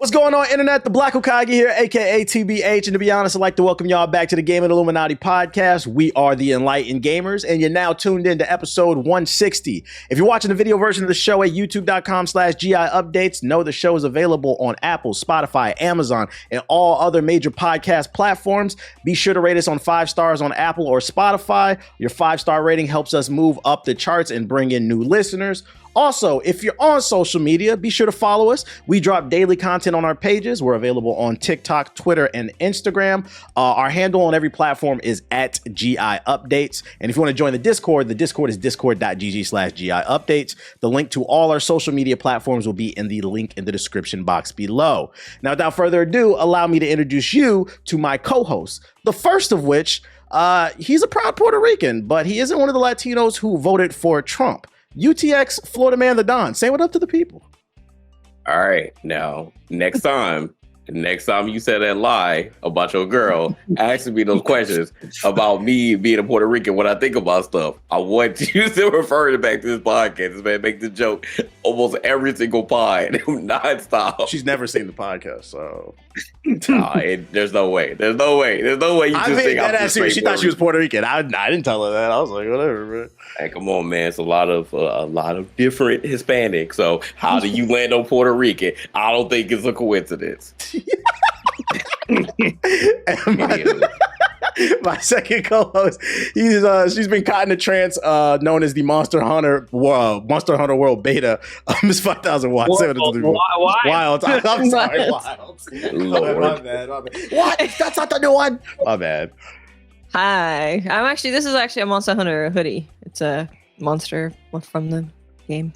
What's going on, Internet? The Black Okage here, aka TBH, and to be honest, I'd like to welcome y'all back to the Gaming Illuminati podcast. We are the Enlightened Gamers, and you're now tuned in to episode 160. If you're watching the video version of the show at youtube.com/GI Updates, know the show is available on Apple, Spotify, Amazon, and all other major podcast platforms. Be sure to rate us on 5 stars on Apple or Spotify. Your 5-star rating helps us move up the charts and bring in new listeners. Also, if you're on social media, be sure to follow us. We drop daily content on our pages. We're available on TikTok, Twitter, and Instagram. Our handle on every platform is at GI Updates. And if you want to join the Discord is discord.gg/GI Updates. The link to all our social media platforms will be in the link in the description box below. Now, without further ado, allow me to introduce you to my co-hosts. The first of which, he's a proud Puerto Rican, but he isn't one of the Latinos who voted for Trump. UTX Florida Man the Don. Say what up to the people. All right. Now, next time you said that lie about your girl asking me those questions about me being a Puerto Rican when I think about stuff, I want you to refer it back to this podcast. This man make the joke almost every single pod, nonstop. She's never seen the podcast, so there's no way. There's no way you just think I'm just she thought she was Puerto Rican. I didn't tell her that. I was like, whatever, bro. Hey, come on, man. It's a lot of different Hispanics. So how do you land on Puerto Rican? I don't think it's a coincidence. My second co-host, she's been caught in a trance known as the Monster Hunter World Beta. Miss 5000 Watts. Wild. I'm sorry, Wild. Lord. My bad. What? That's not the new one. My bad. Hi. This is actually a Monster Hunter hoodie. It's a monster from the game.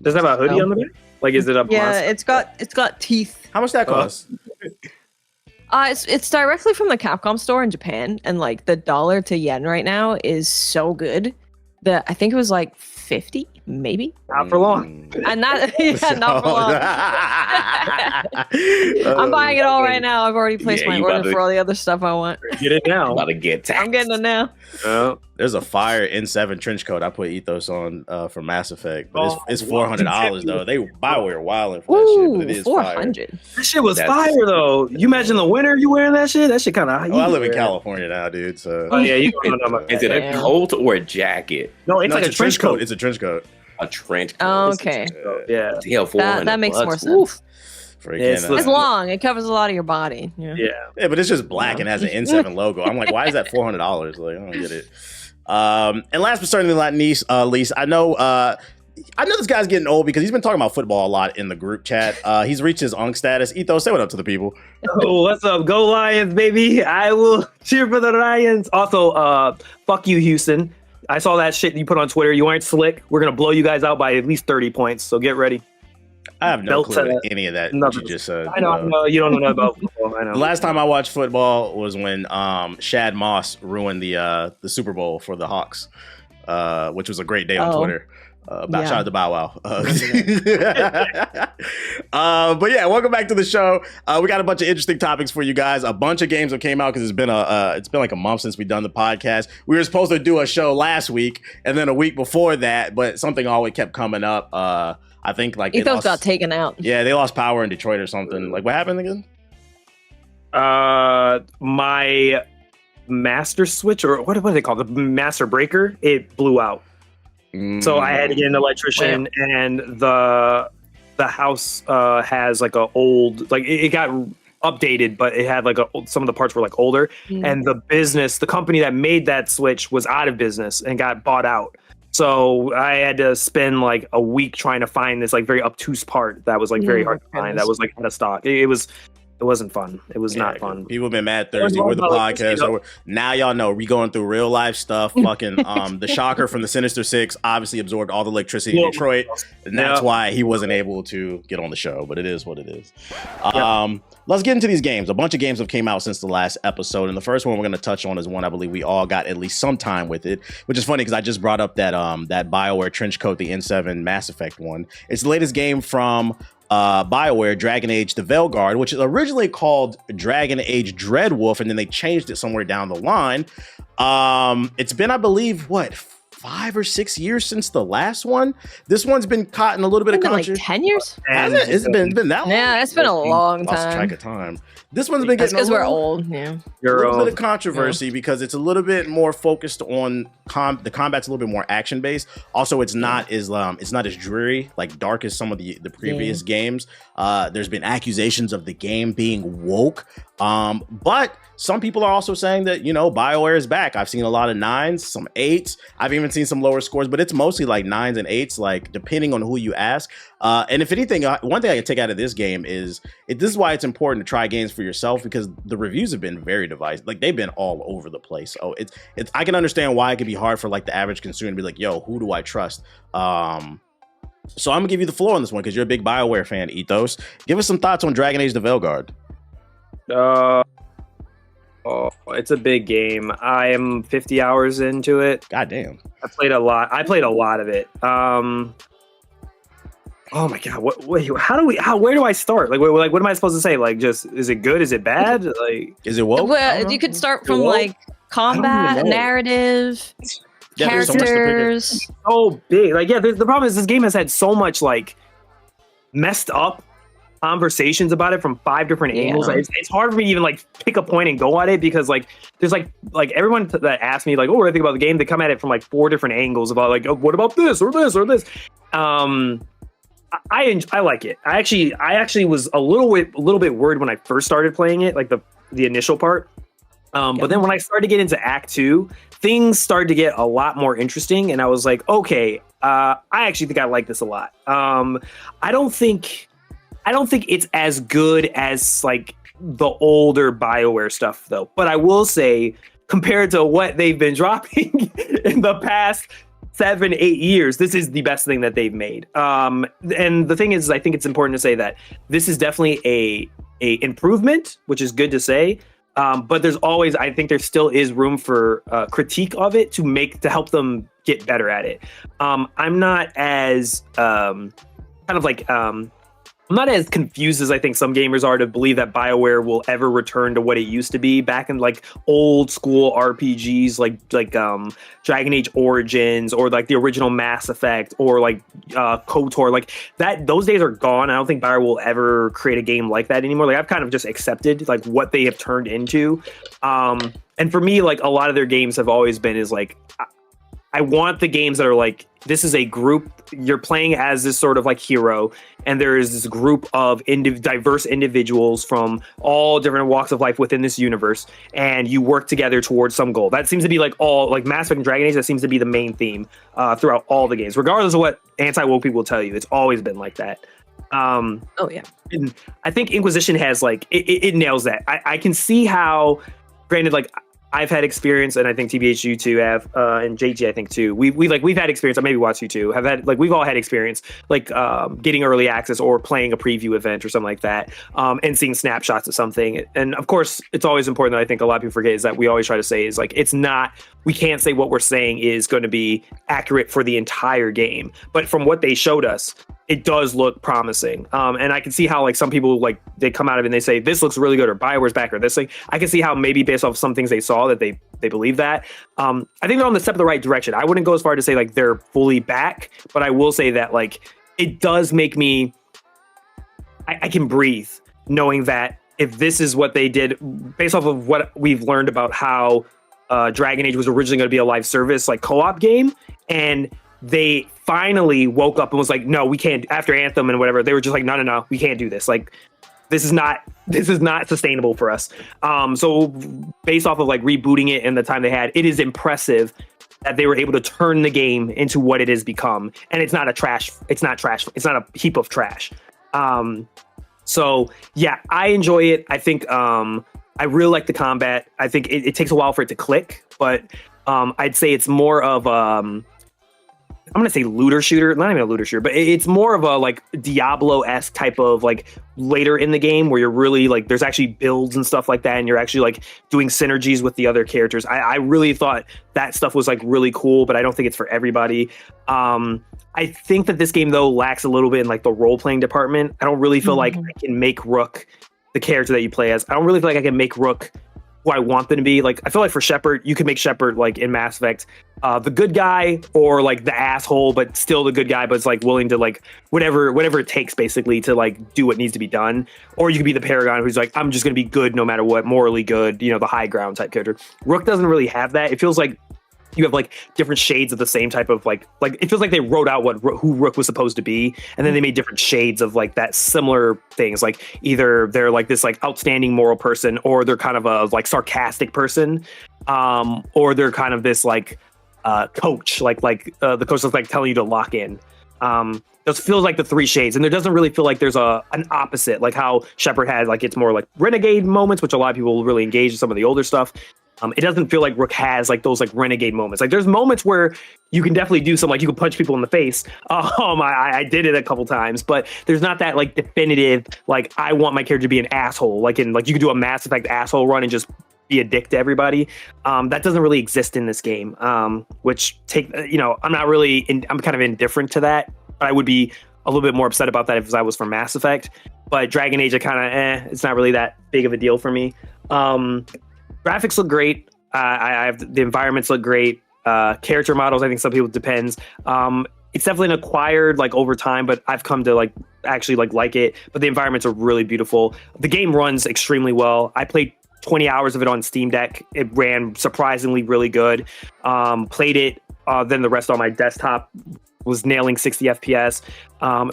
Does it have a hoodie on the back? Like, is it a Yeah, monster? it's got teeth. How much that cost? It's directly from the Capcom store in Japan, and like the dollar to yen right now is so good that I think it was like 50, maybe. Not for long. And not for long. I'm buying it all right now. I've already placed my order for all the other stuff I want. Get it now. About to get taxed. I'm getting it now. Oh. There's a fire N7 trench coat I put Ethos on for Mass Effect, but it's $400 though. They BioWare wilding for that shit, but it is $400. fire. That shit was fire though. You imagine the winter you wearing that shit? That shit kind of. Oh, I live in California now, dude. So Oh yeah, you don't know about Is it a coat or a jacket? No, it's like a trench coat. It's a trench coat. A trench coat. Oh, okay. Yeah. Damn, That makes more sense. Oof. It's long. It covers a lot of your body. Yeah, but it's just black and has an N7 logo. I'm like, why is that $400? Like, I don't get it. And last but certainly not least, I know this guy's getting old because he's been talking about football a lot in the group chat. He's reached his Unk status. Ethos, say what up to the people. Oh, what's up? Go Lions, baby. I will cheer for the Lions. Also, fuck you, Houston. I saw that shit you put on Twitter. You aren't slick. We're going to blow you guys out by at least 30 points. So get ready. I have no clue what any of that you just said. I know. You don't know about football. I know. The last time I watched football was when Shad Moss ruined the Super Bowl for the Hawks, which was a great day on Twitter. Shout out to Bow Wow. But yeah, welcome back to the show. We got a bunch of interesting topics for you guys. A bunch of games that came out because it's been like a month since we've done the podcast. We were supposed to do a show last week and then a week before that, but something always kept coming up. I think like Ethos got taken out. Yeah, they lost power in Detroit or something. Like, what happened again? My master switch, or what do they call it? The master breaker, it blew out. So I had to get an electrician, and the house has like a old, like it got updated, but it had like some of the parts were like older, and the company that made that switch was out of business and got bought out. So I had to spend like a week trying to find this like very obtuse part that was like very hard to find. That was like out of stock. It wasn't fun. It was not fun. People have been mad Thursday with the podcast. So now y'all know we going through real life stuff. Fucking the Shocker from the Sinister Six obviously absorbed all the electricity in Detroit, and that's why he wasn't able to get on the show. But it is what it is. Let's get into these games. A bunch of games have came out since the last episode, and the first one we're going to touch on is one I believe we all got at least some time with it, which is funny because I just brought up that BioWare trench coat, the N7 Mass Effect one. It's the latest game from BioWare, Dragon Age The Veilgaurd, which is originally called Dragon Age Dreadwolf, and then they changed it somewhere down the line. It's been, I believe, 5 or 6 years since the last one. This one's been caught in a little bit of Like controversy. 10 years? Has it? It's been that long? Yeah, it's been a long Lost track time. of time. This one's been That's getting because we're old. Yeah. a You're little bit old. of controversy because it's a little bit more focused on the combat's a little bit more action based. Also, it's not as dreary, like dark as some of the previous games. There's been accusations of the game being woke, but some people are also saying that, you know, BioWare is back. I've seen a lot of 9s, some 8s. I've even seen some lower scores, but it's mostly like 9s and 8s, like depending on who you ask. And if anything, one thing I can take out of this game is this is why it's important to try games for yourself, because the reviews have been very divisive. Like they've been all over the place. So it's I can understand why it could be hard for like the average consumer to be like, yo, who do I trust? So I'm gonna give you the floor on this one because you're a big BioWare fan, Ethos. Give us some thoughts on Dragon Age The Veilgaurd. It's a big game. I am 50 hours into it. God damn. I played a lot of it. Oh my god! Where do I start? Like, what am I supposed to say? Like, just is it good? Is it bad? Like, is it woke? Well, you could start from like combat, narrative, there's so much to pick up. characters. so big. Like, yeah. The problem is this game has had so much like messed up conversations about it from 5 different angles. It's hard for me to even like pick a point and go at it because like there's like everyone that asks me like, oh, what do I think about the game? They come at it from like 4 different angles about like, oh, what about this or this or this? I like it. I actually was a little bit worried when I first started playing it, like the initial part. But then when I started to get into Act 2, things started to get a lot more interesting, and I was like, okay, I actually think I like this a lot. I don't think it's as good as like the older BioWare stuff though. But I will say, compared to what they've been dropping in the past 7-8 years, this is the best thing that they've made. And the thing is, I think it's important to say that this is definitely a improvement, which is good to say. But I think there still is room for critique of it to help them get better at it. I'm not as I'm not as confused as I think some gamers are to believe that BioWare will ever return to what it used to be back in like old school RPGs like Dragon Age Origins or like the original Mass Effect or like KOTOR. Like that, those days are gone. I don't think BioWare will ever create a game like that anymore. Like I've kind of just accepted like what they have turned into. And for me, like a lot of their games have always been is like, I want the games that are like, this is a group, you're playing as this sort of like hero, and there is this group of diverse individuals from all different walks of life within this universe, and you work together towards some goal. That seems to be like all, like Mass Effect and Dragon Age, that seems to be the main theme throughout all the games, regardless of what anti-woke people will tell you. It's always been like that. Oh yeah. And I think Inquisition has like, it nails that. I can see how, granted, like, I've had experience, and I think TBH you two have, and JG I think too. We've had experience. I maybe watched you two have had like we've all had experience like getting early access or playing a preview event or something like that, and seeing snapshots of something. And of course, it's always important that I think a lot of people forget is that we always try to say is like we can't say what we're saying is going to be accurate for the entire game, but from what they showed us, it does look promising. And I can see how like some people like they come out of it and they say this looks really good or BioWare's back or this thing. I can see how maybe based off some things they saw that they believe that. I think they're on the step of the right direction. I wouldn't go as far to say like they're fully back, but I will say that like it does make me I can breathe knowing that if this is what they did based off of what we've learned about how Dragon Age was originally going to be a live service like co-op game, and they finally woke up and was like, no, we can't. After Anthem and whatever, they were just like, no, we can't do this. Like, this is not sustainable for us. So based off of like rebooting it and the time they had, it is impressive that they were able to turn the game into what it has become. And it's not a heap of trash. So yeah, I enjoy it. I think I really like the combat. I think it takes a while for it to click, but I'd say it's more of I'm going to say looter shooter, not even a looter shooter, but it's more of a like Diablo-esque type of like later in the game where you're really like, there's actually builds and stuff like that. And you're actually like doing synergies with the other characters. I really thought that stuff was like really cool, but I don't think it's for everybody. I think that this game though lacks a little bit in like the role-playing department. I don't really feel like I can make Rook the character that you play as. I don't really feel like I can make Rook who I want them to be. Like, I feel like for Shepard, you could make Shepard like in Mass Effect the good guy, or like the asshole, but still the good guy, but it's like willing to like whatever it takes basically to like do what needs to be done. Or you could be the Paragon, who's like, I'm just going to be good no matter what, morally good, you know, the high ground type character. Rook doesn't really have that. It feels like you have like different shades of the same type of like it feels like they wrote out who Rook was supposed to be, and then they made different shades of like that similar things. Like either they're like this like outstanding moral person, or they're kind of a like sarcastic person, or they're kind of this like coach, like the coach that's like telling you to lock in. Those feels like the three shades, and there doesn't really feel like there's an opposite, like how Shepard had, like it's more like renegade moments, which a lot of people really engage in some of the older stuff. It doesn't feel like Rook has like those like renegade moments. Like there's moments where you can definitely do some, like you can punch people in the face. I did it a couple times, but there's not that like definitive, like I want my character to be an asshole. Like in like you can do a Mass Effect asshole run and just be a dick to everybody. That doesn't really exist in this game. Which I'm not really, I'm kind of indifferent to that. But I would be a little bit more upset about that if I was from Mass Effect. But Dragon Age, I kind of, it's not really that big of a deal for me. Graphics look great. I have the environments look great. Character models, I think some people depends. It's definitely an acquired like over time, but I've come to like actually like it. But the environments are really beautiful. The game runs extremely well. I played 20 hours of it on Steam Deck. It ran surprisingly really good. Played it, then the rest on my desktop. Was nailing 60 FPS.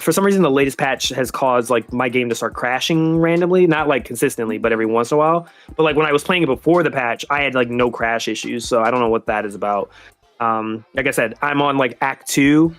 For some reason, the latest patch has caused like my game to start crashing randomly, not like consistently, but every once in a while. But like when I was playing it before the patch, I had like no crash issues. So I don't know what that is about. Like I said, I'm on like Act 2,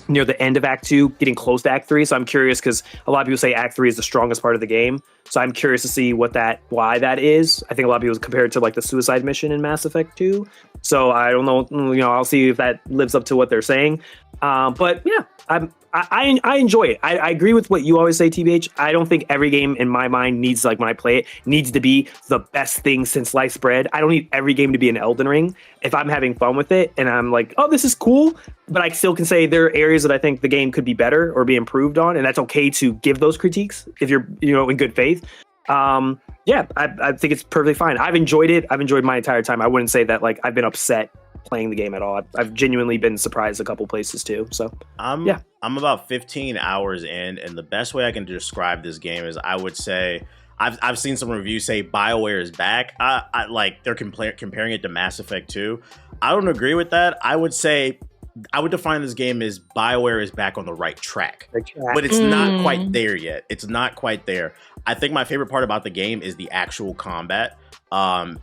near the end of Act 2, getting close to Act 3. So I'm curious because a lot of people say Act 3 is the strongest part of the game. So I'm curious to see why that is. I think a lot of people compare it to like the suicide mission in Mass Effect 2. So I don't know, I'll see if that lives up to what they're saying. But yeah, I enjoy it. I agree with what you always say, TBH. I don't think every game in my mind needs, like when I play it, needs to be the best thing since sliced bread. I don't need every game to be an Elden Ring. If I'm having fun with it and I'm like, oh, this is cool, but I still can say there are areas that I think the game could be better or be improved on, and that's okay to give those critiques if you're, in good faith. Yeah, I think it's perfectly fine. I've enjoyed it. I've enjoyed my entire time. I wouldn't say that like I've been upset playing the game at all. I've genuinely been surprised a couple places too. So I'm about 15 hours in, and the best way I can describe this game is I would say I've seen some reviews say BioWare is back. I like they're comparing it to Mass Effect 2. I don't agree with that. I would say I would define this game as BioWare is back on the right track, but it's not quite there yet. It's not quite there. I think my favorite part about the game is the actual combat.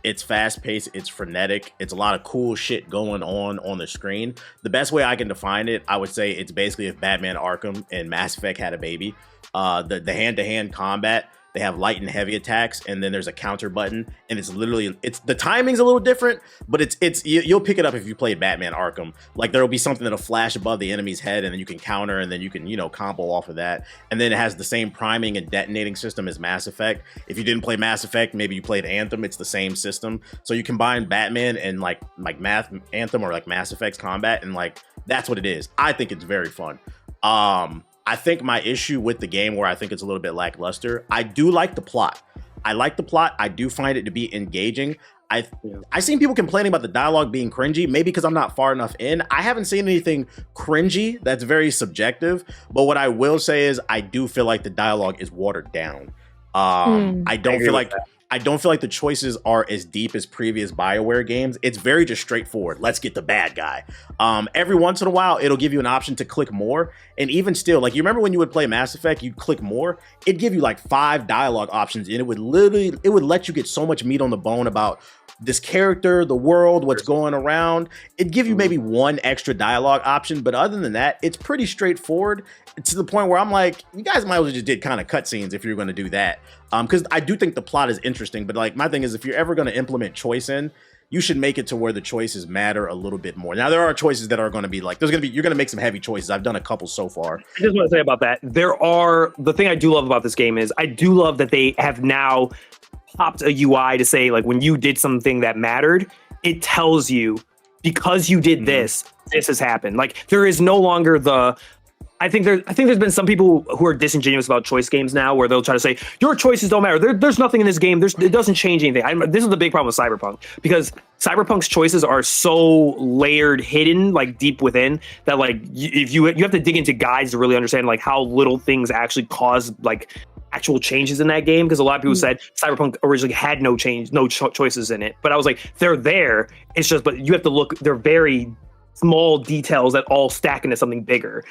It's fast paced, it's frenetic, it's a lot of cool shit going on the screen. The best way I can define it, I would say it's basically if Batman Arkham and Mass Effect had a baby. The hand-to-hand combat, they have light and heavy attacks, and then there's a counter button, and it's the timing's a little different, but you'll pick it up if you played Batman Arkham. Like there'll be something that'll flash above the enemy's head, and then you can counter, and then you can combo off of that. And then it has the same priming and detonating system as Mass Effect. If you didn't play Mass Effect, maybe you played Anthem, it's the same system. So you combine Batman and like Anthem or like Mass Effect's combat, and like that's what it is. I think it's very fun. I think my issue with the game, where I think it's a little bit lackluster, I do like the plot. I like the plot. I do find it to be engaging. I've seen people complaining about the dialogue being cringy, maybe because I'm not far enough in. I haven't seen anything cringy. That's very subjective. But what I will say is I do feel like the dialogue is watered down. I don't feel like the choices are as deep as previous BioWare games. It's very just straightforward. Let's get the bad guy. Every once in a while, it'll give you an option to click more. And even still, like you remember when you would play Mass Effect, you'd click more. It'd give you like 5 dialogue options, and it would let you get so much meat on the bone about this character, the world, what's going around. It'd give you maybe 1 extra dialogue option, but other than that, it's pretty straightforward. To the point where I'm like, you guys might as well just did kind of cutscenes if you're going to do that. Because I do think the plot is interesting, but like my thing is, if you're ever going to implement choice in, you should make it to where the choices matter a little bit more. Now there are choices that are going to be like, you're going to make some heavy choices. I've done a couple so far. I just want to say about that. The thing I do love about this game is I do love that they have now popped a UI to say like when you did something that mattered, it tells you because you did this has happened. Like there is no longer I think there's been some people who are disingenuous about choice games now, where they'll try to say your choices don't matter. There's nothing in this game. It doesn't change anything. This is the big problem with Cyberpunk, because Cyberpunk's choices are so layered, hidden, like deep within, that like if you have to dig into guides to really understand like how little things actually cause like actual changes in that game. Because a lot of people said Cyberpunk originally had no choices in it, but I was like, they're there. It's just, but you have to look. They're very small details that all stack into something bigger.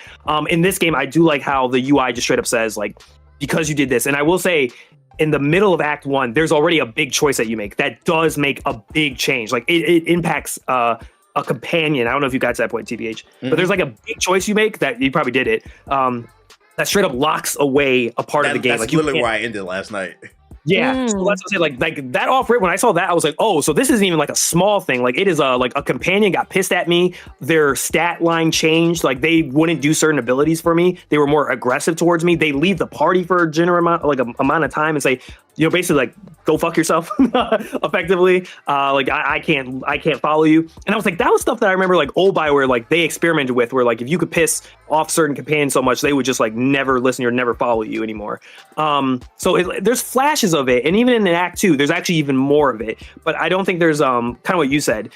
In this game, I do like how the UI just straight up says like, because you did this. And I will say, in the middle of Act 1, there's already a big choice that you make that does make a big change. Like it impacts a companion. I don't know if you got to that point, TBH, but there's like a big choice you make that you probably did it. That straight up locks away a part of the game. That's like literally where I ended last night. Yeah, so that's what I'm saying. Like that off rip. When I saw that, I was like, oh, so this isn't even like a small thing. Like it is like a companion got pissed at me. Their stat line changed. Like they wouldn't do certain abilities for me. They were more aggressive towards me. They leave the party for a general amount of time and say, you know, basically like go fuck yourself, effectively. Like I can't follow you. And I was like, that was stuff that I remember like old BioWare, like they experimented with, where like if you could piss off certain companions so much, they would just like never listen or never follow you anymore. So there's flashes of it, and even in Act 2, there's actually even more of it. But I don't think there's kind of what you said.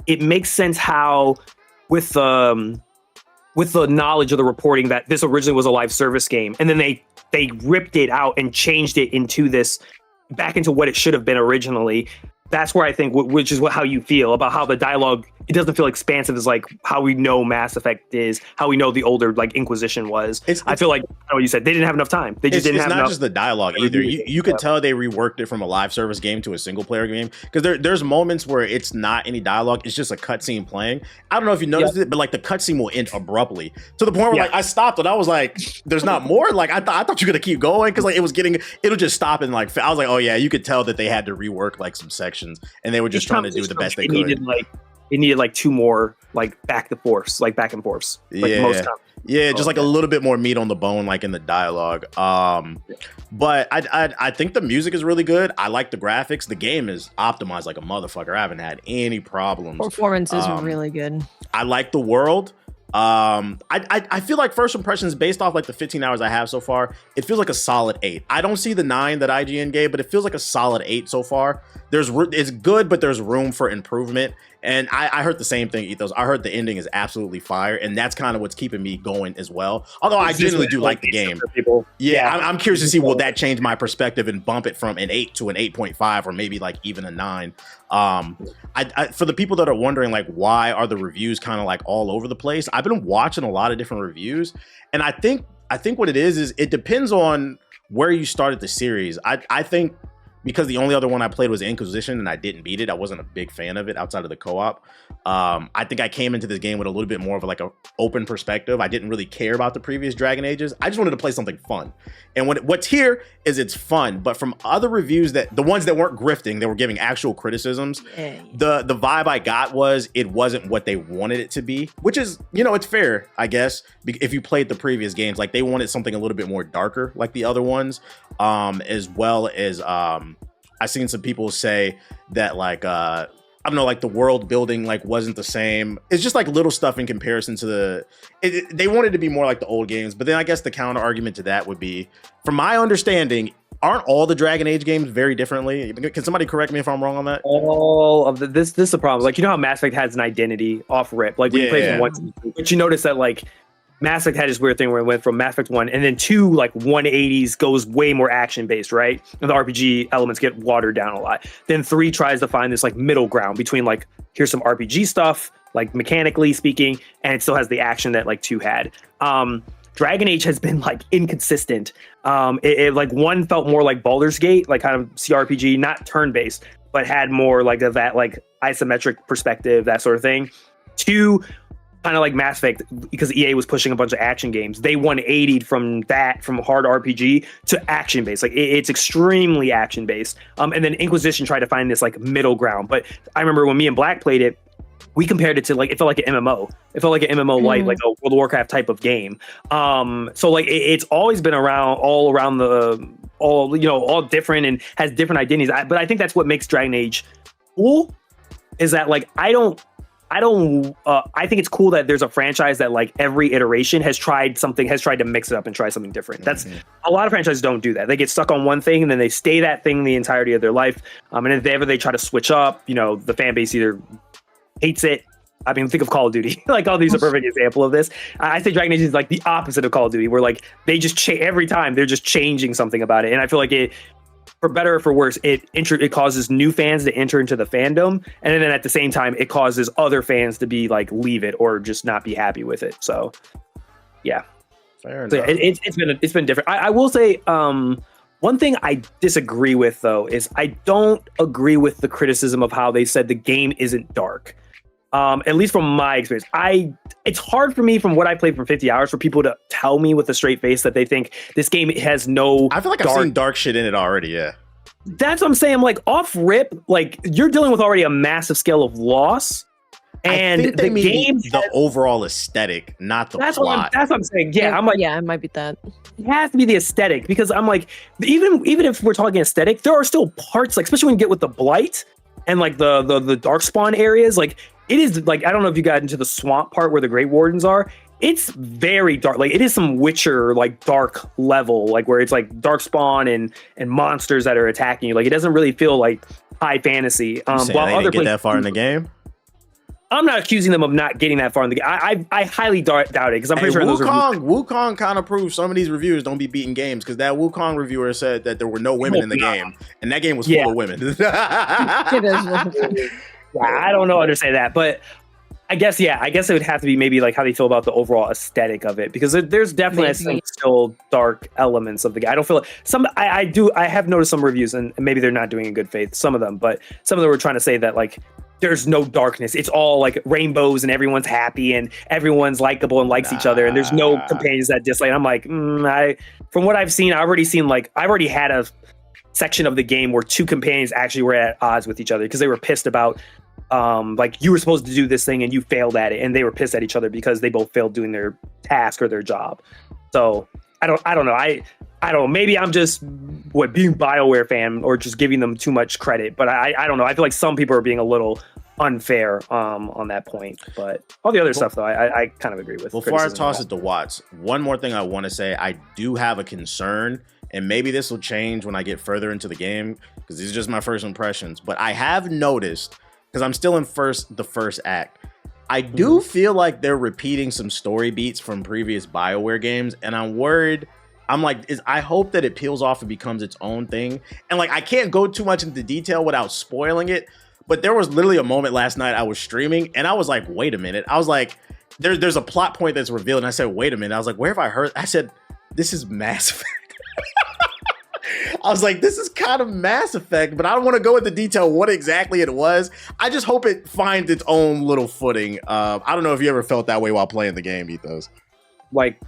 It makes sense how with the knowledge of the reporting that this originally was a live service game, and then they ripped it out and changed it into this, back into what it should have been originally. That's where I think, which is how you feel about how the dialogue, it doesn't feel expansive as like how we know Mass Effect is, how we know the older like Inquisition was. I feel like, I know what you said, they didn't have enough time. They just didn't have enough. It's not just the dialogue either. You could tell they reworked it from a live service game to a single player game, because there's moments where it's not any dialogue, it's just a cutscene playing. I don't know if you noticed it, but like the cutscene will end abruptly to the point where like I stopped and I was like, there's not more. Like I thought you were gonna keep going, because like it'll just stop, and like I was like, oh yeah, you could tell that they had to rework like some sections, and they were just trying to do the best they could. It needed like two more like back and forths. Like most times. Yeah, just like a little bit more meat on the bone, like in the dialogue. But I think the music is really good. I like the graphics. The game is optimized like a motherfucker. I haven't had any problems. Performance is really good. I like the world. I feel like first impressions, based off like the 15 hours I have so far, it feels like a solid 8. I don't see the 9 that IGN gave, but it feels like a solid 8 so far. It's good, but there's room for improvement. And I heard the same thing, Ethos. I heard the ending is absolutely fire, and that's kind of what's keeping me going as well. Although I genuinely do like the game. I'm curious to see, will that change my perspective and bump it from an 8 to an 8.5, or maybe like even a 9. For the people that are wondering like why are the reviews kind of like all over the place, I've been watching a lot of different reviews, and I think what it is it depends on where you started the series. I think because the only other one I played was Inquisition, and I didn't beat it. I wasn't a big fan of it outside of the co-op. I think I came into this game with a little bit more of like an open perspective. I didn't really care about the previous Dragon Ages. I just wanted to play something fun. And what's here is it's fun. But from other reviews, the ones that weren't grifting, they were giving actual criticisms, the vibe I got was it wasn't what they wanted it to be, which is, it's fair, I guess, if you played the previous games. Like they wanted something a little bit more darker like the other ones, as well as I've seen some people say that like I don't know, like the world building like wasn't the same. It's just like little stuff in comparison to they wanted to be more like the old games. But then I guess the counter argument to that would be, from my understanding, aren't all the Dragon Age games very differently? Can somebody correct me if I'm wrong on that? All of this is the problem. Like, you know how Mass Effect has an identity off rip. Like when you play from 1 to 2, but you notice that like Mass Effect had this weird thing where it went from Mass Effect 1 and then 2, like 180s, goes way more action based, right? And the RPG elements get watered down a lot. Then 3 tries to find this like middle ground between like, here's some RPG stuff, like mechanically speaking, and it still has the action that like 2 had. Dragon Age has been like inconsistent. It like 1 felt more like Baldur's Gate, like kind of CRPG, not turn-based, but had more like of that like isometric perspective, that sort of thing. 2, kind of like Mass Effect, because EA was pushing a bunch of action games. They 180'd from hard RPG to action based. Like it's extremely action based. And then Inquisition tried to find this like middle ground. But I remember when me and Black played it, we compared it to like, it felt like an MMO. It felt like an MMO light, like a World of Warcraft type of game. So like it's always been all different and has different identities. But I think that's what makes Dragon Age cool, is that like I think it's cool that there's a franchise that like every iteration has tried to mix it up and try something different. That's a lot of franchises don't do that. They get stuck on one thing and then they stay that thing the entirety of their life. And if they try to switch up, the fan base either hates it. I mean, think of Call of Duty. Like, all these are a perfect example of this. I say Dragon Age is like the opposite of Call of Duty, where like they just every time they're just changing something about it. And I feel like it, for better or for worse, it causes new fans to enter into the fandom, and then at the same time, it causes other fans to be like leave it or just not be happy with it. So, yeah, fair enough. So it's been different. I will say, one thing I disagree with though is I don't agree with the criticism of how they said the game isn't dark. At least from my experience, it's hard for me from what I played for 50 hours for people to tell me with a straight face that they think this game has no. I feel like I've seen dark shit in it already. Yeah, that's what I'm saying. I'm like, off rip, like you're dealing with already a massive scale of loss, and I think they the game, the overall aesthetic, not the plot. That's what I'm saying. Yeah, I'm like, yeah, it might be that. It has to be the aesthetic, because I'm like, even if we're talking aesthetic, there are still parts, like especially when you get with the Blight and like the Darkspawn areas, like. It is like, I don't know if you got into the swamp part where the Great Wardens are. It's very dark. Like, it is some Witcher like dark level, like where it's like Darkspawn and monsters that are attacking you. Like, it doesn't really feel like high fantasy. While they didn't get that far in the game. I'm not accusing them of not getting that far in the game. I highly doubt it, because I'm pretty sure Wukong kind of proves some of these reviewers don't be beating games, because that Wukong reviewer said that there were no women in the game, and that game was full of women. I don't know how to say that, but I guess it would have to be maybe like how they feel about the overall aesthetic of it, because there's definitely some still dark elements of the game. I don't feel like I have noticed some reviews, and maybe they're not doing in good faith, some of them, but some of them were trying to say that like there's no darkness. It's all like rainbows and everyone's happy and everyone's likable and likes each other, and there's no companions that dislike. I'm like, from what I've seen, I've already had a section of the game where two companions actually were at odds with each other because they were pissed about like you were supposed to do this thing and you failed at it, and they were pissed at each other because they both failed doing their task or their job. So I don't know. I don't know. Maybe I'm just being BioWare fan or just giving them too much credit, but I don't know. I feel like some people are being a little unfair on that point, but all the other stuff though I kind of agree with. Before I toss it to Watts, one more thing I want to say. I do have a concern, and maybe this will change when I get further into the game, because these are just my first impressions, but I have noticed, because I'm still in the first act, I do feel like they're repeating some story beats from previous BioWare games, and I'm worried. I'm like, I hope that it peels off and becomes its own thing. And like, I can't go too much into detail without spoiling it, but there was literally a moment last night I was streaming, and I was like, wait a minute. I was like, there's a plot point that's revealed, and I said, wait a minute. I was like, where have I heard? I said, this is Mass Effect. I was like, this is kind of Mass Effect, but I don't want to go into detail what exactly it was. I just hope it finds its own little footing. I don't know if you ever felt that way while playing the game, Ethos. Like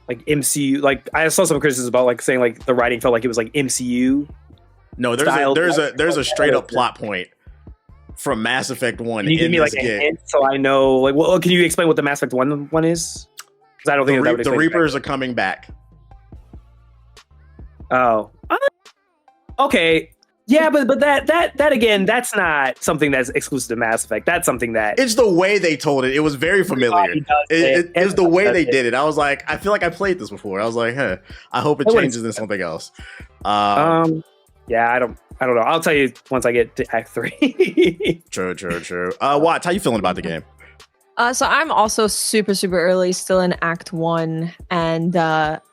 MCU, like I saw some criticisms about like saying like the writing felt like it was like MCU. No, there's a straight up plot point from Mass Effect 1. Can you give me like a hint so I know? Like, well, can you explain what the Mass Effect 1 is? Because I don't think the Reapers are coming back. Oh, okay. Yeah, but that again, that's not something that's exclusive to Mass Effect. That's something that it's the way they told it. It was very familiar. It's the way they did it. I was like, I feel like I played this before. I was like, I hope it changes into something else. Yeah, I don't know. I'll tell you once I get to Act 3. True. Watts, how you feeling about the game? So I'm also super early, still in Act 1, and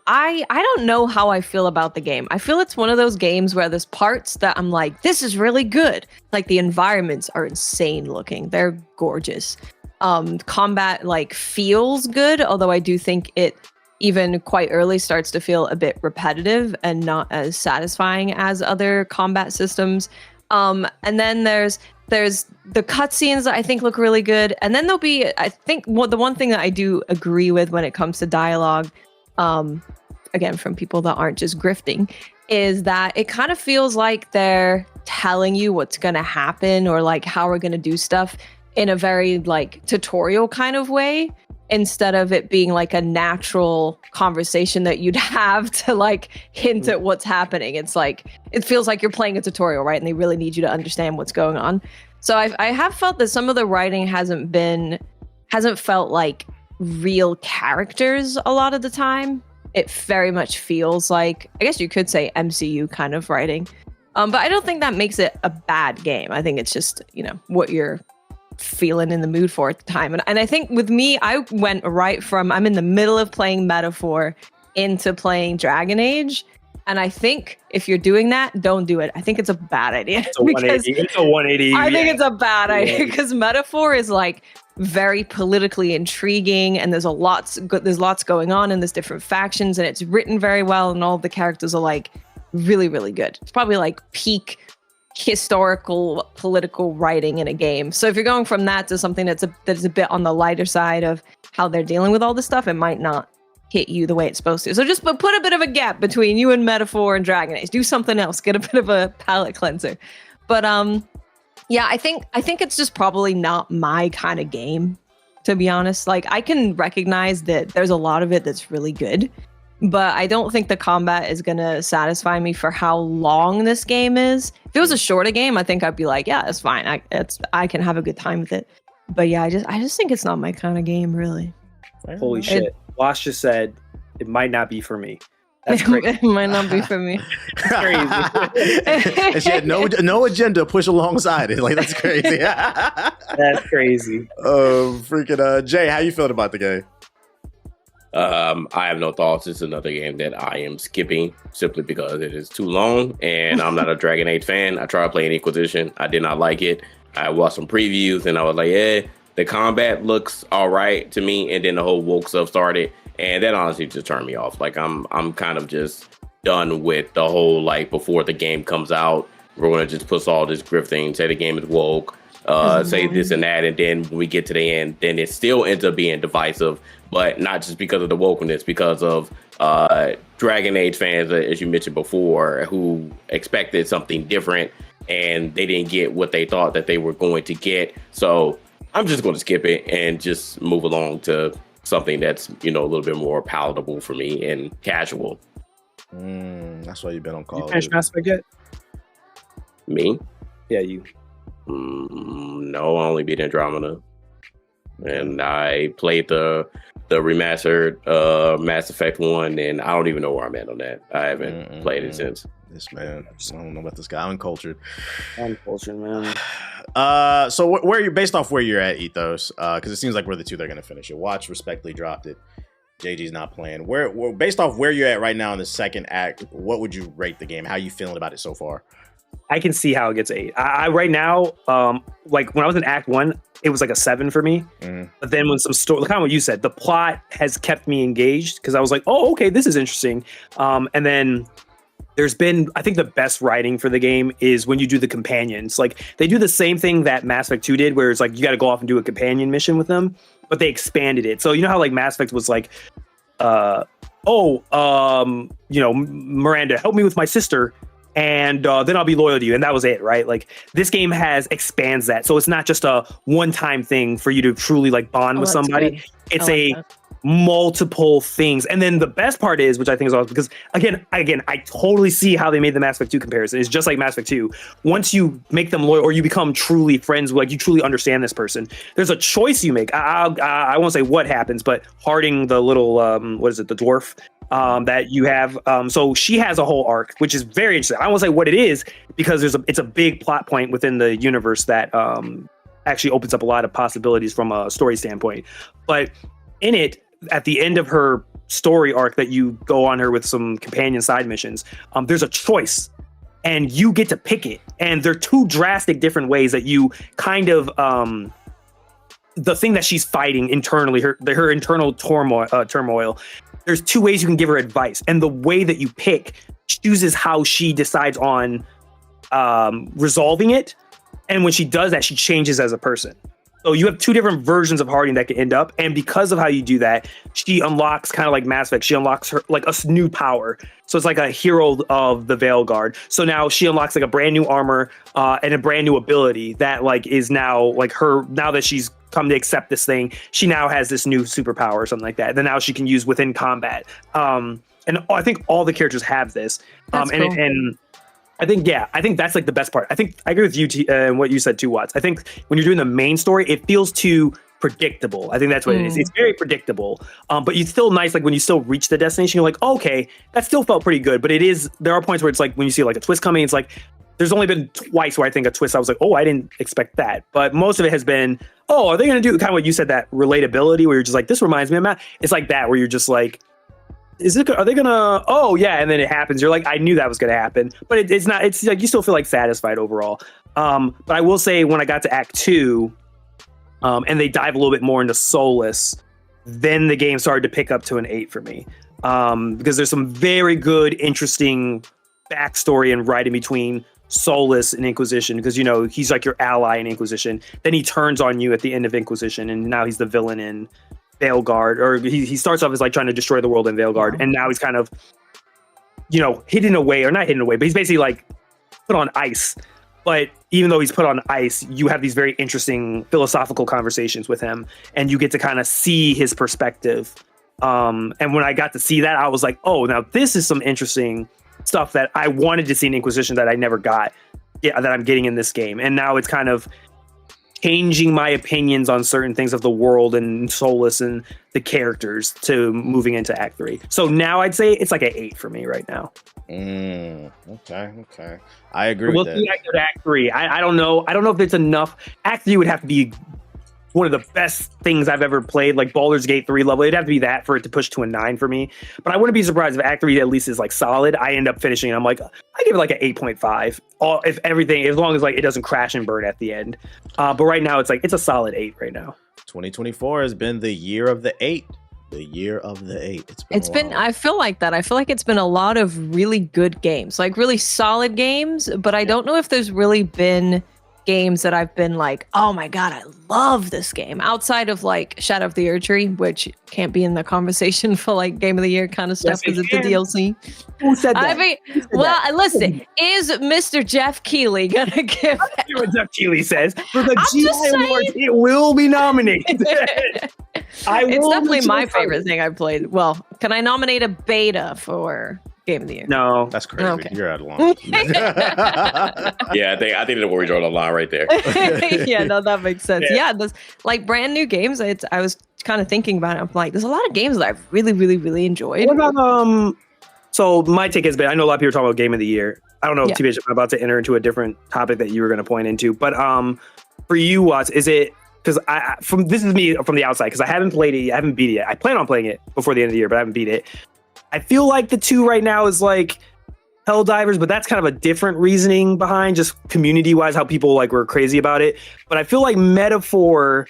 I don't know how I feel about the game. I feel it's one of those games where there's parts that I'm like, this is really good. Like, the environments are insane looking. They're gorgeous. Combat like feels good, although I do think it even quite early starts to feel a bit repetitive and not as satisfying as other combat systems. And then there's the cutscenes that I think look really good. And then there'll be, I think, the one thing that I do agree with when it comes to dialogue, again, from people that aren't just grifting, is that it kind of feels like they're telling you what's going to happen or like how we're going to do stuff in a very like tutorial kind of way. instead of it being like a natural conversation that you'd have to like hint at what's happening. It's like, it feels like you're playing a tutorial, right? And they really need you to understand what's going on. So I have felt that some of the writing hasn't felt like real characters a lot of the time. It very much feels like, I guess you could say MCU kind of writing. But I don't think that makes it a bad game. I think it's just, what you're feeling in the mood for at the time. And I think with me, I went right from, I'm in the middle of playing Metaphor into playing Dragon Age. And I think if you're doing that, don't do it. I think it's a bad idea. It's a 180. It's a 180. I think it's a bad idea because Metaphor is like very politically intriguing, and there's lots going on, and there's different factions, and it's written very well, and all of the characters are like really, really good. It's probably like peak historical political writing in a game. So if you're going from that to something that's a bit on the lighter side of how they're dealing with all this stuff, it might not hit you the way it's supposed to. So just put a bit of a gap between you and Metaphor and Dragon Age. Do something else. Get a bit of a palate cleanser. But yeah, I think it's just probably not my kind of game, to be honest. Like, I can recognize that there's a lot of it that's really good, but I don't think the combat is going to satisfy me for how long this game is. If it was a shorter game, I think I'd be like, yeah, it's fine. I can have a good time with it. But yeah, I just think it's not my kind of game, really. Holy shit. Wash just said, it might not be for me. That's crazy. It might not be for me. That's crazy. And she had no agenda to push alongside it. Like, that's crazy. That's crazy. Freaking Jay, how you feeling about the game? I have no thoughts. It's another game that I am skipping simply because it is too long, and I'm not a Dragon Age fan. I tried playing Inquisition. I did not like it. I watched some previews, and I was like, the combat looks all right to me, and then the whole woke stuff started, and that honestly just turned me off. Like, I'm kind of just done with the whole, like, before the game comes out, we're going to just push all this grifting, say the game is woke, say this and that, and then when we get to the end, then it still ends up being divisive, but not just because of the wokeness, because of Dragon Age fans, as you mentioned before, who expected something different, and they didn't get what they thought that they were going to get. So I'm just going to skip it and just move along to something that's, a little bit more palatable for me and casual. That's why you've been on call. You finished Mass Effect yet? Me? Yeah, you. No, I only beat Andromeda. And I played the remastered Mass Effect 1, and I don't even know where I'm at on that. I haven't played it since. This man, I don't know about this guy. Uncultured, man. So where are you, based off where you're at, Ethos? Because it seems like we're the two that are going to finish it. Watch respectfully dropped it. JG's not playing. Where based off where you're at right now in the second act, what would you rate the game? How are you feeling about it so far? I can see how it gets 8. I right now, like when I was in Act 1, it was like a 7 for me. But then when some story, kind of what you said, the plot has kept me engaged because I was like, oh, okay, this is interesting. And then there's been, I think the best writing for the game is when you do the companions. Like, they do the same thing that Mass Effect 2 did, where it's like you got to go off and do a companion mission with them, but they expanded it. So you know how like Mass Effect was like, Miranda, help me with my sister, and then I'll be loyal to you, and that was it, right? Like, this game expands that, so it's not just a one-time thing for you to truly like bond with somebody. Good. It's multiple things. And then the best part is, which I think is awesome, because again, I totally see how they made the Mass Effect 2 comparison. It's just like Mass Effect 2. Once you make them loyal, or you become truly friends, like you truly understand this person, there's a choice you make. I won't say what happens, but Harding, the little, the dwarf, that you have. So she has a whole arc, which is very interesting. I won't say what it is, because it's a big plot point within the universe that actually opens up a lot of possibilities from a story standpoint. But in it, at the end of her story arc that you go on her with some companion side missions, there's a choice and you get to pick it. And they're two drastic different ways that you kind of, the thing that she's fighting internally, her internal turmoil, there's two ways you can give her advice. And the way that you pick chooses how she decides on resolving it. And when she does that, she changes as a person. So you have two different versions of Harding that can end up. And because of how you do that, she unlocks, kind of like Mass Effect, she unlocks her like a new power. So it's like a hero of the Veilguard. So now she unlocks like a brand new armor and a brand new ability that like is now like her, now that she's come to accept this thing, she now has this new superpower or something like that that now she can use within combat. And I think all the characters have this. That's cool. And I think that's like the best part. I think I agree with you and what you said too, Watts. I think when you're doing the main story, it feels too predictable. I think that's what it is. It's very predictable. But it's still nice, like when you still reach the destination, you're like, oh, okay, that still felt pretty good. But there are points where it's like when you see like a twist coming, it's like there's only been twice where I think a twist I was like, oh, I didn't expect that. But most of it has been, oh, are they going to do kind of what you said, that relatability where you're just like, this reminds me of Matt. It's like that where you're just like, are they gonna, oh yeah, and then it happens. You're like, I knew that was gonna happen. But it's not, it's like you still feel like satisfied overall. But I will say when I got to Act 2, and they dive a little bit more into Solus, then the game started to pick up to an 8 for me. Because there's some very good, interesting backstory and writing between Solus and Inquisition, because he's like your ally in Inquisition. Then he turns on you at the end of Inquisition, and now he's the villain in Veilguard, or he starts off as like trying to destroy the world in Veilguard, and now he's kind of hidden away, or not hidden away, but he's basically like put on ice. But even though he's put on ice, you have these very interesting philosophical conversations with him, and you get to kind of see his perspective. And when I got to see that, I was like, oh, now this is some interesting stuff that I wanted to see in Inquisition that I never got, that I'm getting in this game. And now it's kind of changing my opinions on certain things of the world and Solus and the characters to moving into Act 3. So now I'd say it's like an 8 for me right now. Okay. I agree with that. We'll see Act 3. I don't know. I don't know if it's enough. Act 3 would have to be one of the best things I've ever played, like Baldur's Gate 3 level. It'd have to be that for it to push to a 9 for me. But I wouldn't be surprised if Act 3 at least is like solid. I end up finishing and I'm like, I give it like an 8.5. If everything, as long as like it doesn't crash and burn at the end. But right now it's like, it's a solid 8 right now. 2024 has been the year of the 8. The year of the 8. It's been I feel like that. I feel like it's been a lot of really good games, like really solid games. But I don't know if there's really been games that I've been like, oh my god, I love this game, outside of like Shadow of the Erdtree, which can't be in the conversation for like game of the year kind of stuff because it's the DLC. Who said that? I mean, listen, is Mr. Jeff Keighley gonna give I don't care what Jeff Keighley says. For the GI Awards, it will be nominated. It's definitely my favorite thing I've played. Well, can I nominate a beta for Game of the Year? No, that's crazy. Okay. You're out of line. Yeah, I think that's where we draw the line right there. Yeah, no, that makes sense. Yeah, this like brand new games. I was kind of thinking about it. I'm like, there's a lot of games that I've really, really, really enjoyed. What about So my take has been, I know a lot of people are talking about Game of the Year. I don't know, TBH, I'm about to enter into a different topic that you were going to point into, but for you, Watts, is it? Because this is me from the outside, because I haven't played it, I haven't beat it yet. I plan on playing it before the end of the year, but I haven't beat it. I feel like the two right now is like Helldivers, but that's kind of a different reasoning behind just community-wise how people like were crazy about it. But I feel like Metaphor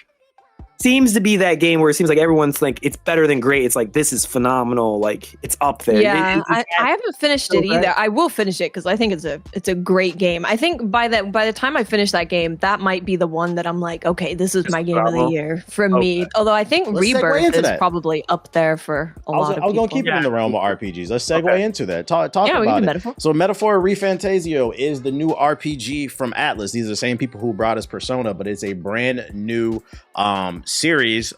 seems to be that game where it seems like everyone's like, it's better than great. It's like, this is phenomenal. Like, it's up there. Yeah, I haven't finished it either. I will finish it because I think it's a great game. I think by the time I finish that game, that might be the one that I'm like, okay, this is my game of the year for me. Although I think Rebirth is probably up there for a lot of people. I was going to keep it in the realm of RPGs. Let's segue into that. Talk about it. Metaphor. So Metaphor Refantazio is the new RPG from Atlas. These are the same people who brought us Persona, but it's a brand new series,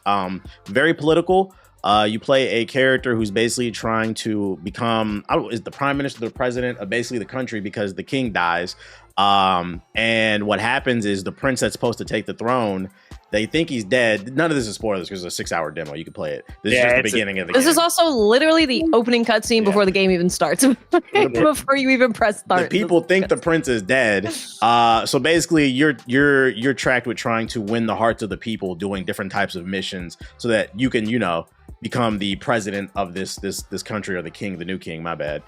very political. You play a character who's basically trying to become, is the prime minister, the president of basically the country, because the king dies. And what happens is the prince that's supposed to take the throne, they think he's dead. None of this is spoilers because it's a 6-hour demo. You can play it. This is just the beginning of the game. This is also literally the opening cutscene before the game even starts. Before you even press start. The people think the prince is dead. So basically, you're tracked with trying to win the hearts of the people, doing different types of missions, so that you can, become the president of this country, or the king, the new king. My bad.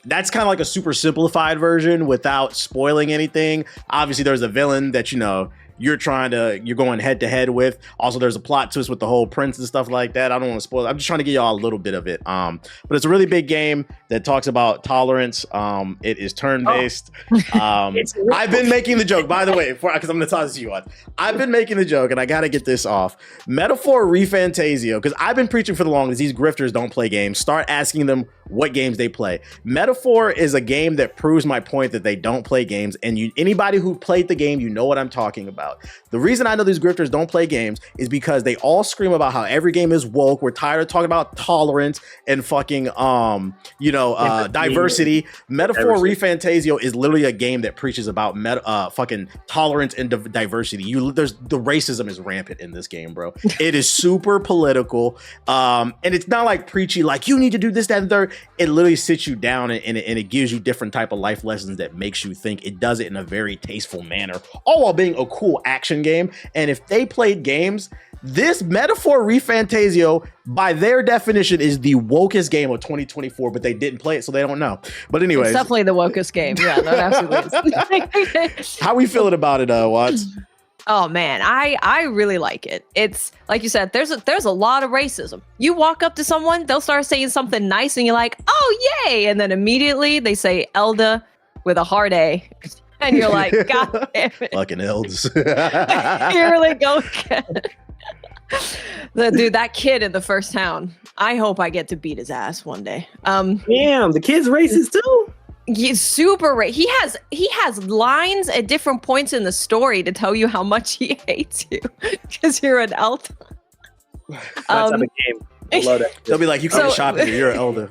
That's kind of like a super simplified version without spoiling anything. Obviously, there's a villain that you're going head to head with. Also, there's a plot twist with the whole prince and stuff like that. I don't want to spoil it. I'm just trying to give y'all a little bit of it. But it's a really big game that talks about tolerance. It is turn-based. I've been making the joke, by the way, because I'm going to toss this to you. I've been making the joke, and I got to get this off. Metaphor Refantazio, because I've been preaching for the longest, these grifters don't play games. Start asking them what games they play. Metaphor is a game that proves my point that they don't play games, and anybody who played the game, you know what I'm talking about. The reason I know these grifters don't play games is because they all scream about how every game is woke. We're tired of talking about tolerance and fucking diversity. Metaphor Refantazio is literally a game that preaches about fucking tolerance and diversity. The racism is rampant in this game, bro. It is super political, and it's not like preachy, like you need to do this, that, and third. It literally sits you down and it gives you different type of life lessons that makes you think. It does it in a very tasteful manner, all while being a cool action game. And if they played games, this Metaphor Refantazio, by their definition, is the wokest game of 2024, but they didn't play it, so they don't know. But anyways. It's definitely the wokest game. Yeah, that absolutely is. How we feeling about it, Watts? Oh man, I really like it. It's like you said, there's a lot of racism. You walk up to someone, they'll start saying something nice and you're like, oh yay, and then immediately they say Elda with a hard A. And you're like, God damn it. Fucking elves. Here they go again. Dude, that kid in the first town, I hope I get to beat his ass one day. Damn, the kid's racist too? He's super he has lines at different points in the story to tell you how much he hates you because you're an elf. That's how the game. I love that. They'll be like, you come shopping here, you're an elder.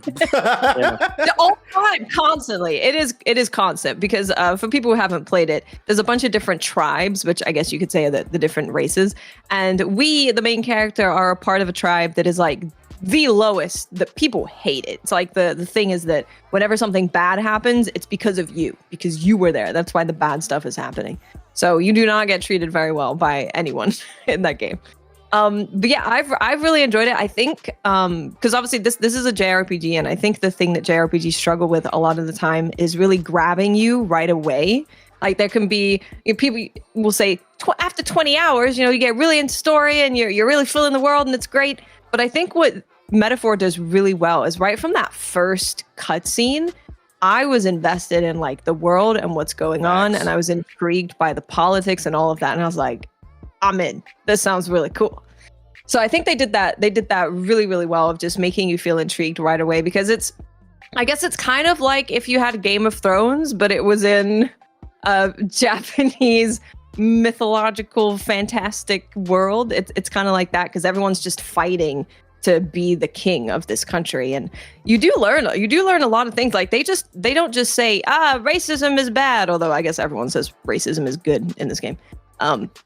All the time, constantly. It is constant because for people who haven't played it, there's a bunch of different tribes, which I guess you could say are the different races. And we, the main character, are a part of a tribe that is like the lowest. That people hate it. It's like the thing is that whenever something bad happens, it's because of you, because you were there. That's why the bad stuff is happening. So you do not get treated very well by anyone in that game. But yeah, I've really enjoyed it. I think because obviously this is a JRPG, and I think the thing that JRPGs struggle with a lot of the time is really grabbing you right away. Like there can be people will say after 20 hours, you get really into story and you're really feeling the world and it's great. But I think what Metaphor does really well is right from that first cutscene, I was invested in like the world and what's going on, and I was intrigued by the politics and all of that, and I was like, I'm in. This sounds really cool. So I think they did that really, really well of just making you feel intrigued right away, because I guess it's kind of like if you had Game of Thrones, but it was in a Japanese mythological fantastic world. It's kind of like that, because everyone's just fighting to be the king of this country. And you do learn a lot of things. Like they don't just say, racism is bad, although I guess everyone says racism is good in this game.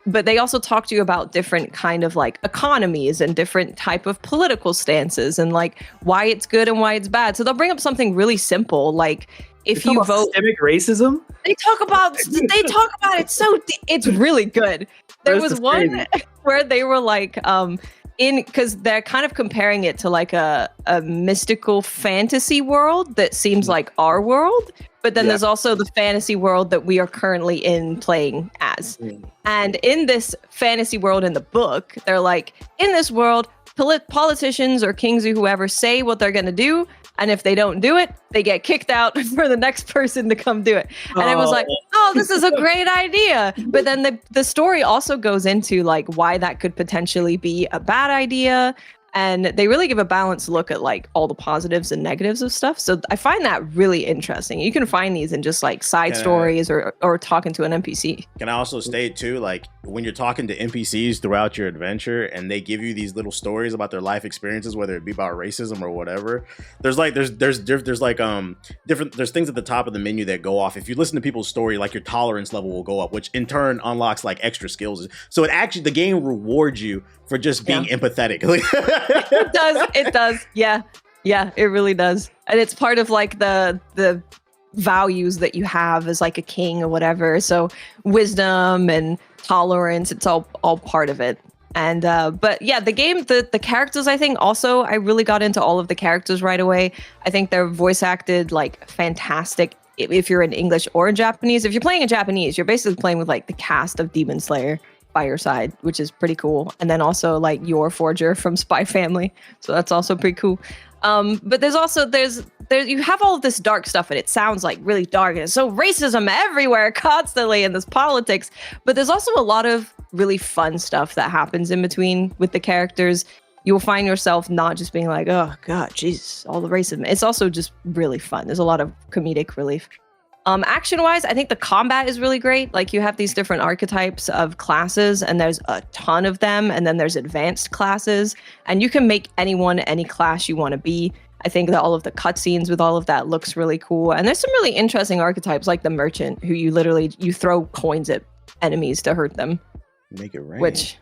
But they also talk to you about different kind of like economies and different type of political stances and like why it's good and why it's bad. So they'll bring up something really simple, like if you vote systemic racism. They talk about it. So it's really good. There was one where they were like, because they're kind of comparing it to like a mystical fantasy world that seems like our world. But then there's also the fantasy world that we are currently in playing as. And in this fantasy world in the book, they're like, in this world, politicians or kings or whoever say what they're going to do. And if they don't do it, they get kicked out for the next person to come do it. And I was like, oh, this is a great idea. But then the story also goes into like why that could potentially be a bad idea. And they really give a balanced look at like all the positives and negatives of stuff. So I find that really interesting. You can find these in just like side stories or talking to an NPC. Can I also state too, like when you're talking to NPCs throughout your adventure and they give you these little stories about their life experiences, whether it be about racism or whatever, there's things at the top of the menu that go off. If you listen to people's story, like your tolerance level will go up, which in turn unlocks like extra skills. So the game rewards you for just being empathetic. It does. Yeah, it really does. And it's part of like the values that you have as like a king or whatever. So wisdom and tolerance, it's all part of it. And but yeah, the game, the characters, I think also I really got into all of the characters right away. I think they're voice acted like fantastic. If you're in English or in Japanese, if you're playing in Japanese, you're basically playing with like the cast of Demon Slayer by your side, which is pretty cool. And then also like your Forger from Spy Family, so that's also pretty cool. But there's you have all of this dark stuff, and it sounds like really dark, and it's so racism everywhere constantly in this politics. But there's also a lot of really fun stuff that happens in between with the characters. you'll find yourself not just being like, oh god, Jesus, all the racism. It's also just really fun. There's a lot of comedic relief. Action-wise, I think the combat is really great. Like, you have these different archetypes of classes, and there's a ton of them, and then there's advanced classes, and you can make anyone any class you want to be. I think that all of the cutscenes with all of that looks really cool, and there's some really interesting archetypes, like the merchant, who you throw coins at enemies to hurt them. Make it rain. Which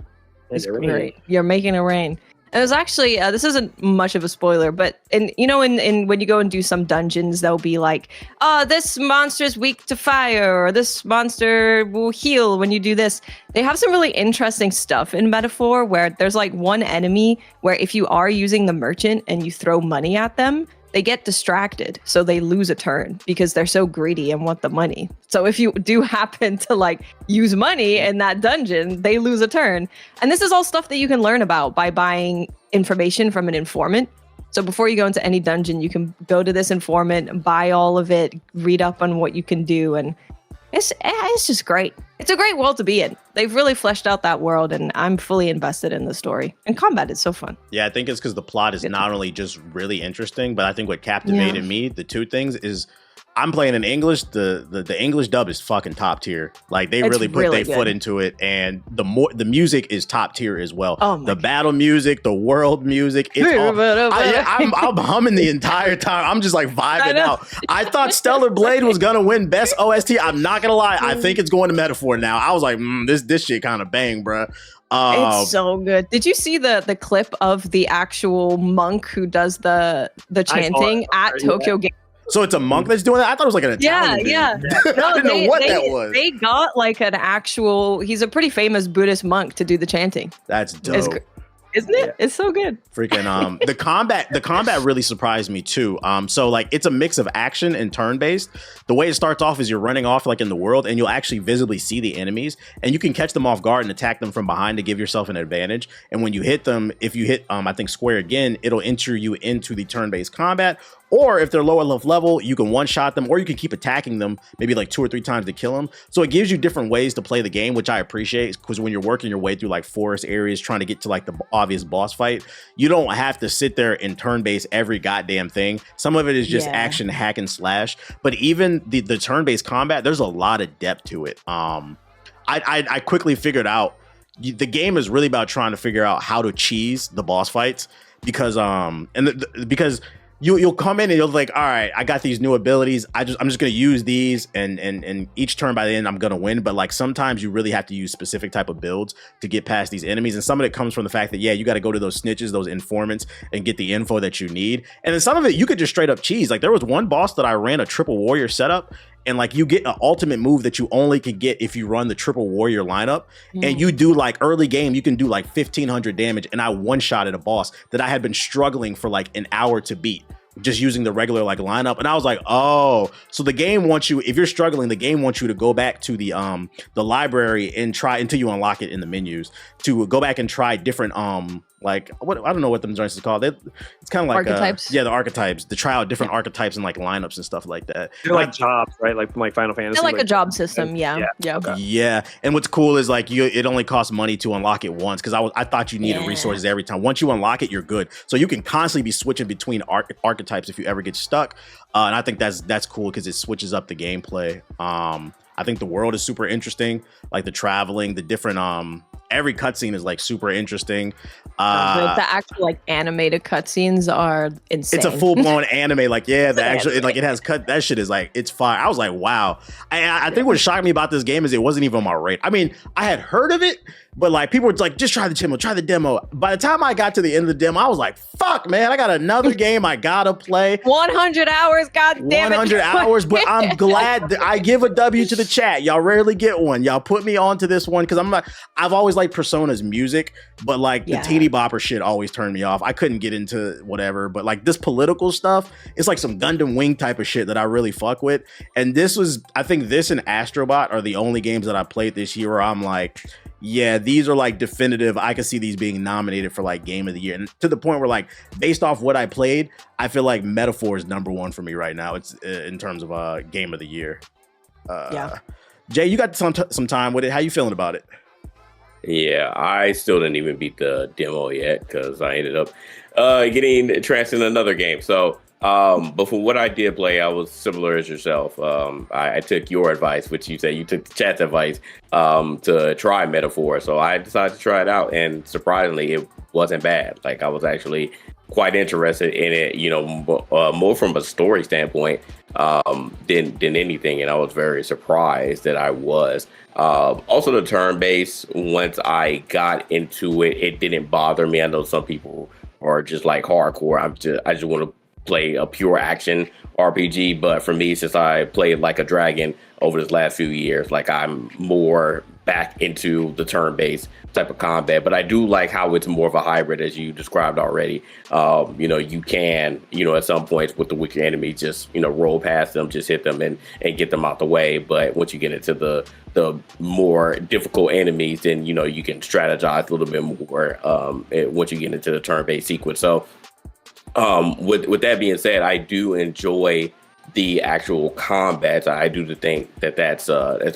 is great. You're making it rain. And it was actually, this isn't much of a spoiler, but in when you go and do some dungeons, they'll be like, oh, this monster's weak to fire, or this monster will heal when you do this. They have some really interesting stuff in Metaphor where there's like one enemy where if you are using the merchant and you throw money at them, they get distracted, so they lose a turn because they're so greedy and want the money. So if you do happen to like use money in that dungeon, they lose a turn. And this is all stuff that you can learn about by buying information from an informant. So before you go into any dungeon, you can go to this informant, buy all of it, read up on what you can do, and it's just great. It's a great world to be in. They've really fleshed out that world, and I'm fully invested in the story. And combat is so fun. Yeah, I think it's because the plot is not only just really interesting, but I think what captivated me, the two things, is I'm playing in English. The English dub is fucking top tier. Like, they really put their foot into it, and the music is top tier as well. Oh the battle music, the world music, it's I'm humming the entire time. I'm just like vibing out. I thought Stellar Blade was gonna win best OST. I'm not gonna lie. I think it's going to Metaphor now. I was like, this shit kind of bang, bro. It's so good. Did you see the clip of the actual monk who does the chanting at Tokyo Game? So it's a monk that's doing that? I thought it was like an Italian. Yeah. No, I didn't know what that was. They got like an actual, he's a pretty famous Buddhist monk to do the chanting. That's dope. Isn't it? It's so good. Freaking the combat really surprised me too. So like it's a mix of action and turn-based. The way it starts off is you're running off like in the world, and you'll actually visibly see the enemies, and you can catch them off guard and attack them from behind to give yourself an advantage. And when you hit them, if you hit I think square again, it'll enter you into the turn-based combat. Or if they're lower level, you can one-shot them, or you can keep attacking them maybe like 2 or 3 times to kill them. So it gives you different ways to play the game, which I appreciate, because when you're working your way through like forest areas trying to get to like the obvious boss fight, you don't have to sit there and turn-base every goddamn thing. Some of it is just action, hack and slash. But even the turn-based combat, there's a lot of depth to it. I quickly figured out the game is really about trying to figure out how to cheese the boss fights, because because you'll come in and you'll like, all right, I got these new abilities. I'm just gonna use these, and each turn by the end I'm gonna win. But like sometimes you really have to use specific type of builds to get past these enemies, and some of it comes from the fact that you got to go to those snitches, those informants, and get the info that you need. And then some of it you could just straight up cheese. Like there was one boss that I ran a triple warrior setup, and like you get an ultimate move that you only can get if you run the triple warrior lineup, and you do like early game, you can do like 1500 damage, and I one-shotted a boss that I had been struggling for like an hour to beat, just using the regular like lineup. And I was like, oh, so the game wants you, if you're struggling, the game wants you to go back to the library and try until you unlock it in the menus, to go back and try different like what, I don't know what them joints is called. It's kind of like archetypes. The archetypes, to try out different archetypes and like lineups and stuff like that. They're like jobs, right? Like Final Fantasy. They're like a job system. Yeah. Okay. Yeah. And what's cool is like it only costs money to unlock it once, because I thought you needed resources every time. Once you unlock it, you're good. So you can constantly be switching between archetypes if you ever get stuck. And I think that's cool because it switches up the gameplay. I think the world is super interesting, like the traveling, the different every cutscene is like super interesting. The actual like animated cutscenes are insane. It's a full blown anime. Like the actual like it has cut. That shit is like, it's fire. I was like, wow. I think what shocked me about this game is it wasn't even on my rate. I mean, I had heard of it, but like people were like, just try the demo. By the time I got to the end of the demo, I was like, fuck, man, I got another game I gotta play. 100 hours, god damn it. 100 hours, but I'm glad that I give a W to the chat. Y'all rarely get one. Y'all put me onto this one, because I've always liked Persona's music, but like the teeny bopper shit always turned me off. I couldn't get into whatever, but like this political stuff, it's like some Gundam Wing type of shit that I really fuck with. And I think this and Astrobot are the only games that I played this year where I'm like, yeah, these are like definitive. I can see these being nominated for like game of the year. And to the point where like, based off what I played, I feel like Metaphor is #1 for me right now. It's in terms of game of the year. Jay, you got some time with it. How you feeling about it? Yeah, I still didn't even beat the demo yet because I ended up getting tranced in another game. So, but for what I did play, I was similar as yourself. I took your advice, which you said you took the chat's advice to try Metaphor. So I decided to try it out, and surprisingly, it wasn't bad. Like I was actually quite interested in it, more from a story standpoint than anything, and I was very surprised that I was. Also, the turn base, once I got into it, it didn't bother me. I know some people are just like hardcore. I just want to play a pure action RPG, but for me, since I played like a dragon over this last few years, like I'm more back into the turn-based type of combat. But I do like how it's more of a hybrid, as you described already. You can, at some points with the weaker enemies, just roll past them, just hit them and get them out the way. But once you get into the more difficult enemies, then you can strategize a little bit more once you get into the turn-based sequence. So with that being said, I do enjoy the actual combat. I do think that's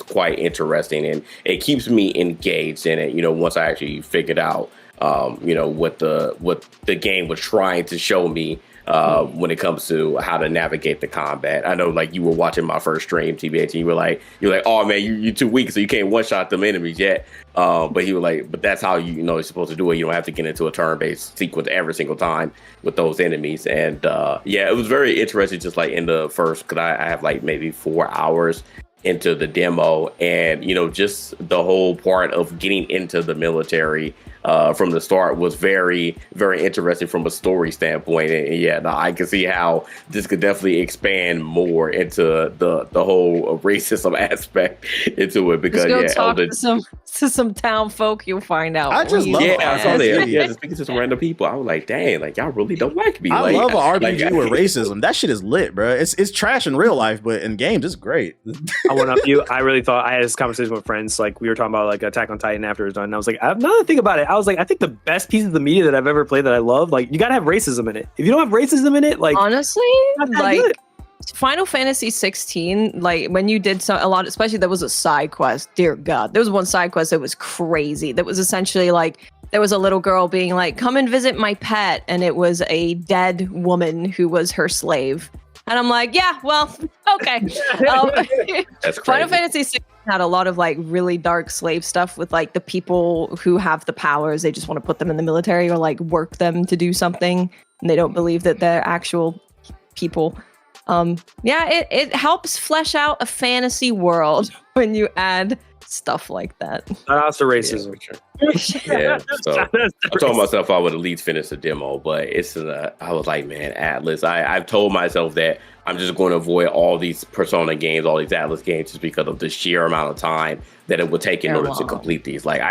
quite interesting, and it keeps me engaged in it. Once I actually figured out, what the game was trying to show me when it comes to how to navigate the combat. I know, like, you were watching my first stream, TBH, and you're like, oh man, you're too weak, so you can't one shot them enemies yet. But he was like, but that's how you're supposed to do it. You don't have to get into a turn-based sequence every single time with those enemies. And it was very interesting, just like in the first, because I have like maybe 4 hours into the demo, and just the whole part of getting into the military from the start was very, very interesting from a story standpoint. And I can see how this could definitely expand more into the whole racism aspect into it, because just go talk to some town folk, you'll find out. I just love I saw that. Yeah, just speaking to some random people, I was like, dang, like y'all really don't like me. I love an RPG with racism. That shit is lit, bro. It's trash in real life, but in games, it's great. I went up you. I really thought I had this conversation with friends. Like we were talking about like Attack on Titan after it was done. And I was like, another thing about it. I was like, I think the best piece of the media that I've ever played that I love, like you gotta have racism in it. If you don't have racism in it, like honestly, like good. Final Fantasy 16, like when you did a lot, especially there was a side quest. Dear God, there was one side quest that was crazy. That was essentially like there was a little girl being like, "Come and visit my pet," and it was a dead woman who was her slave. And I'm like, yeah, well, okay. That's crazy. Final Fantasy 16 had a lot of like really dark slave stuff with like the people who have the powers. They just want to put them in the military or like work them to do something, and they don't believe that they're actual people. It helps flesh out a fantasy world when you add stuff like that. Shout out to racism. Yeah, so I told myself I would at least finish the demo, but I was like, man, Atlas. I've told myself that I'm just going to avoid all these Persona games, all these Atlas games, just because of the sheer amount of time that it would take in order to complete these. Like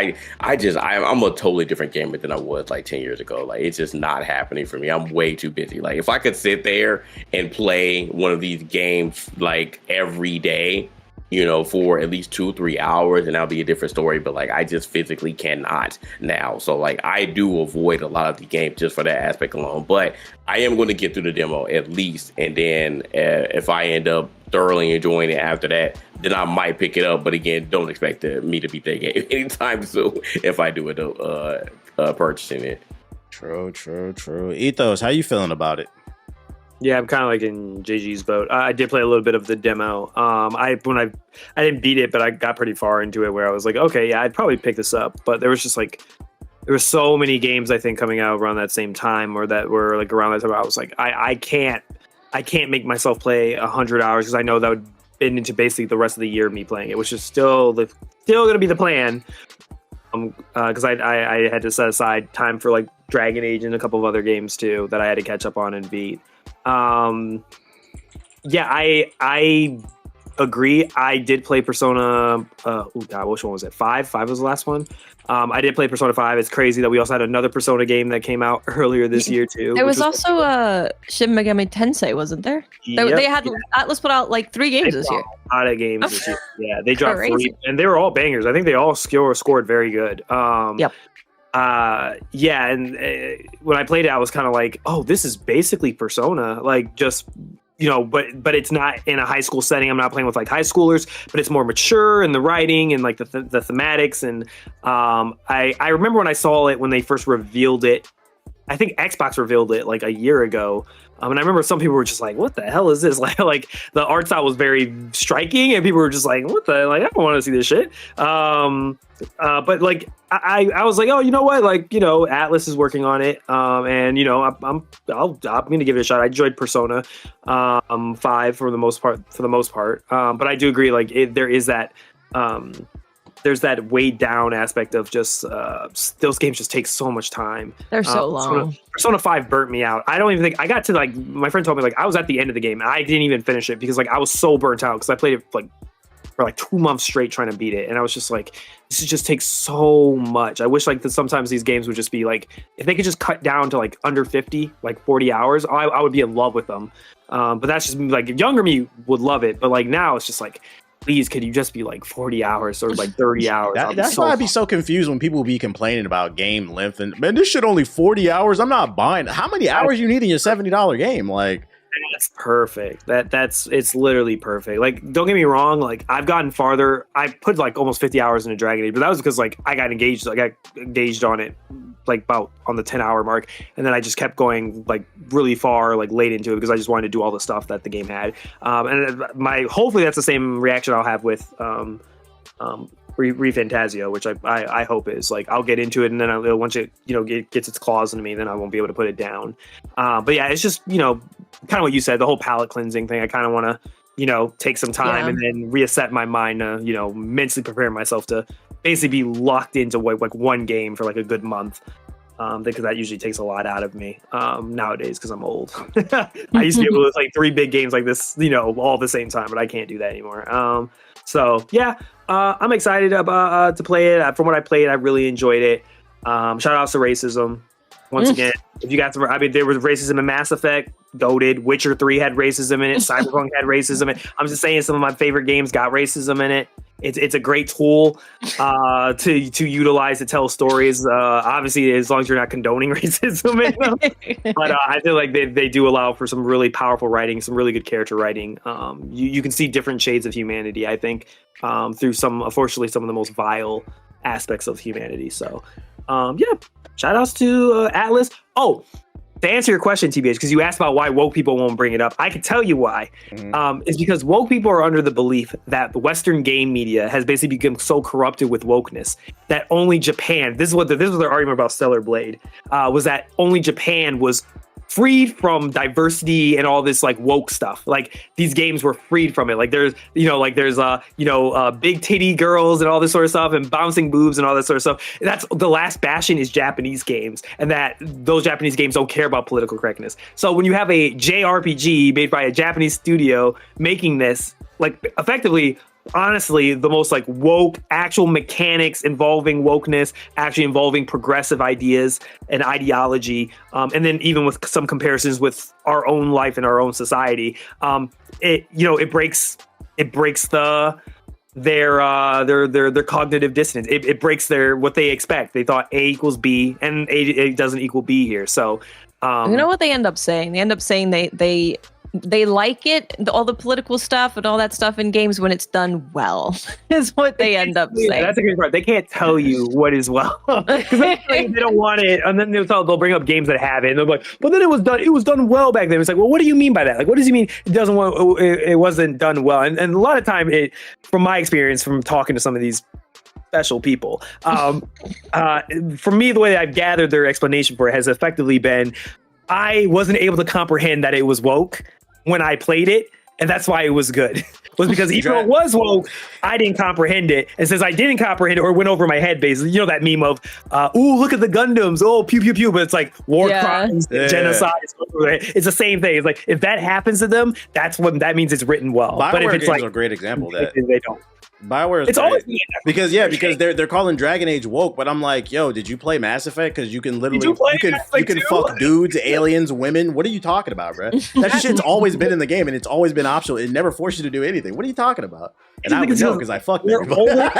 I'm a totally different gamer than I was like 10 years ago. Like it's just not happening for me. I'm way too busy. Like if I could sit there and play one of these games like every day, for at least 2-3 hours, and that'll be a different story. But like, I just physically cannot now. So like, I do avoid a lot of the games just for that aspect alone. But I am going to get through the demo at least, and then if I end up thoroughly enjoying it after that, then I might pick it up. But again, don't expect me to beat that game anytime soon if I do end up purchasing it. True. Ethos, how you feeling about it? Yeah, I'm kind of like in JG's boat. I did play a little bit of the demo. I didn't beat it, but I got pretty far into it where I was like, okay, yeah, I'd probably pick this up. But there were so many games I think coming out around that same time, or that were like around that time. I was like, I can't make myself play 100 hours because I know that would fit into basically the rest of the year of me playing it, which is still going to be the plan. Because I had to set aside time for like Dragon Age and a couple of other games too that I had to catch up on and beat. I agree. I did play Persona. Which one was it? 5 was the last one. I did play Persona 5. It's crazy that we also had another Persona game that came out earlier this year too. There was also Shin Megami Tensei, wasn't there? Yep. They had Atlas put out like 3 games this year. A lot of games this year. Yeah, they dropped 3, and they were all bangers. I think they all scored very good. Yep. And when I played it, I was kind of like, oh, this is basically Persona, like just but it's not in a high school setting. I'm not playing with like high schoolers, but it's more mature in the writing and like the thematics. And I remember when I saw it when they first revealed it. I think Xbox revealed it like a year ago. And I remember some people were just like, what the hell is this? Like the art style was very striking and people were just like, what the, like, I don't want to see this shit. But like, I was like, oh, you know what? Like, Atlas is working on it. And I'm going to give it a shot. I enjoyed Persona 5 for the most part. But I do agree. Like there is that, there's that weighed down aspect of just those games just take so much time. They're so long. Persona 5 burnt me out. I don't even think I got to like, my friend told me like I was at the end of the game and I didn't even finish it because like I was so burnt out because I played it like for like 2 months straight trying to beat it. And I was just like, this just takes so much. I wish like that sometimes these games would just be like, if they could just cut down to like under 50, like 40 hours, I would be in love with them. But that's just like younger me would love it. But like now it's just like, please, could you just be like 40 hours or like 30 hours? That's why I'd be so confused when people be complaining about game length. And man, this shit only 40 hours. I'm not buying it. How many hours you need in your $70 game? Like, that's perfect. It's literally perfect. Like, don't get me wrong. Like, I've gotten farther. I put like almost 50 hours into Dragon Age, but that was because like I got engaged on it like about on the 10-hour mark, and then I just kept going like really far, like late into it because I just wanted to do all the stuff that the game had. And hopefully that's the same reaction I'll have with Refantazio, which I hope is like I'll get into it, and then once it gets its claws into me, then I won't be able to put it down. But yeah, it's just kind of what you said, the whole palate cleansing thing. I kind of want to take some time and then reset my mind to mentally prepare myself to basically be locked into like one game for like a good month. Because that usually takes a lot out of me nowadays because I'm old. I used to be able to play 3 big games like this, all at the same time, but I can't do that anymore. So yeah, I'm excited about to play it. From what I played, I really enjoyed it. Shout out to racism. Once again, if you got some, there was racism in Mass Effect, goated. Witcher 3 had racism in it. Cyberpunk had racism in it. I'm just saying some of my favorite games got racism in it. It's a great tool to utilize to tell stories. Obviously, as long as you're not condoning racism in them. But I feel like they do allow for some really powerful writing, some really good character writing. You can see different shades of humanity, I think, through unfortunately, some of the most vile aspects of humanity. So, yeah, shout outs to Atlas. Oh, to answer your question, TBH, because you asked about why woke people won't bring it up, I can tell you why. It's because woke people are under the belief that the Western game media has basically become so corrupted with wokeness that only Japan, this was their argument about Stellar Blade, was that only Japan was freed from diversity and all this like woke stuff. Like these games were freed from it. Like there's big titty girls and all this sort of stuff and bouncing boobs and all that sort of stuff. That's the last bastion is Japanese games, and that those Japanese games don't care about political correctness. So when you have a JRPG made by a Japanese studio making this, like effectively, honestly, the most like woke actual mechanics involving wokeness, actually involving progressive ideas and ideology, and then even with some comparisons with our own life and our own society, it breaks their cognitive dissonance. It breaks what they expect. They thought A equals B, and A doesn't equal B here. So you know what they end up saying? They end up saying they like it, all the political stuff and all that stuff in games when it's done well, is what they end up saying. That's a good part. They can't tell you what is well because they don't want it, and then they'll bring up games that have it, and they're like, "But then it was done well back then." It's like, well, what do you mean by that? Like, what does he mean it wasn't done well? And a lot of time, from my experience, from talking to some of these special people, for me, the way that I've gathered their explanation for it has effectively been, I wasn't able to comprehend that it was woke when I played it, and that's why it was good. Was because even though it was woke, I didn't comprehend it. And since I didn't comprehend it or went over my head, basically, that meme of, ooh, look at the Gundams, oh, pew, pew, pew, but it's like war crimes, genocide. It's the same thing. It's like, if that happens to them, that means it's written well. But if it's games are a great example of that. They don't. BioWare is It's great. always because they're calling Dragon Age woke, but I'm like, yo, did you play Mass Effect? Because you can literally you can fuck dudes, aliens, women. What are you talking about, bro? That shit's always been in the game and it's always been optional. It never forced you to do anything. What are you talking about? And I would know because I fucked everybody. I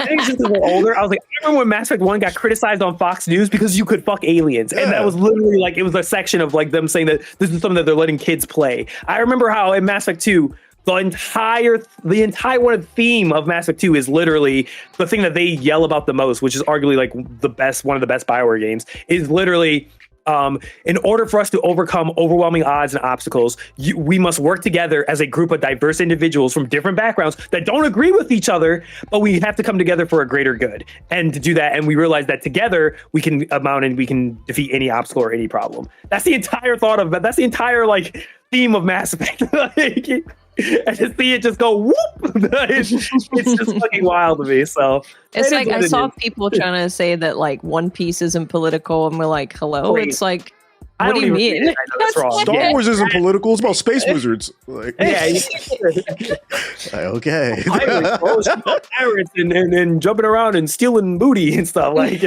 think it's just because we're older. I was like, I remember when Mass Effect 1 got criticized on Fox News because you could fuck aliens. And that was literally like, it was a section of like them saying that this is something that they're letting kids play. I remember how in Mass Effect 2, the entire one theme of Mass Effect 2 is literally the thing that they yell about the most, which is arguably like one of the best BioWare games, is literally in order for us to overcome overwhelming odds and obstacles, we must work together as a group of diverse individuals from different backgrounds that don't agree with each other, but we have to come together for a greater good. And to do that, and we realize that together we can amount and we can defeat any obstacle or any problem. That's the entire that's the entire like theme of Mass Effect. And to see it just go whoop, it's just fucking wild to me. So it's like I saw people trying to say that like One Piece isn't political, and we're like, hello. It's like, what do you mean? That's wrong. Star Wars isn't political. It's about space wizards. Like, yeah. Okay. Pirates and jumping around and stealing booty and stuff like.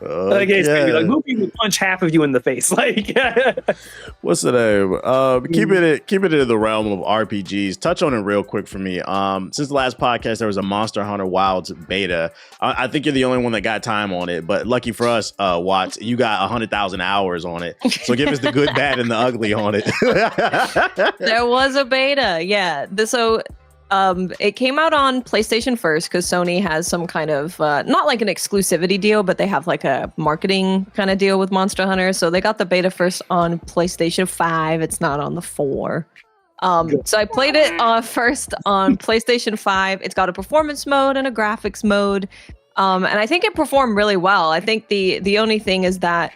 Like it's crazy. Like Luffy would punch half of you in the face. Like, what's the name? Keep it in the realm of RPGs. Touch on it real quick for me. Since the last podcast, there was a Monster Hunter Wilds beta. I think you're the only one that got time on it, but lucky for us, Watts, you got 100,000 hours on it. So give us the good, bad, and the ugly on it. There was a beta, yeah. It came out on PlayStation first because Sony has some kind of not like an exclusivity deal, but they have like a marketing kind of deal with Monster Hunter. So they got the beta first on PlayStation 5. It's not on the 4. So I played it first on PlayStation 5. It's got a performance mode and a graphics mode, and I think it performed really well. I think the only thing is that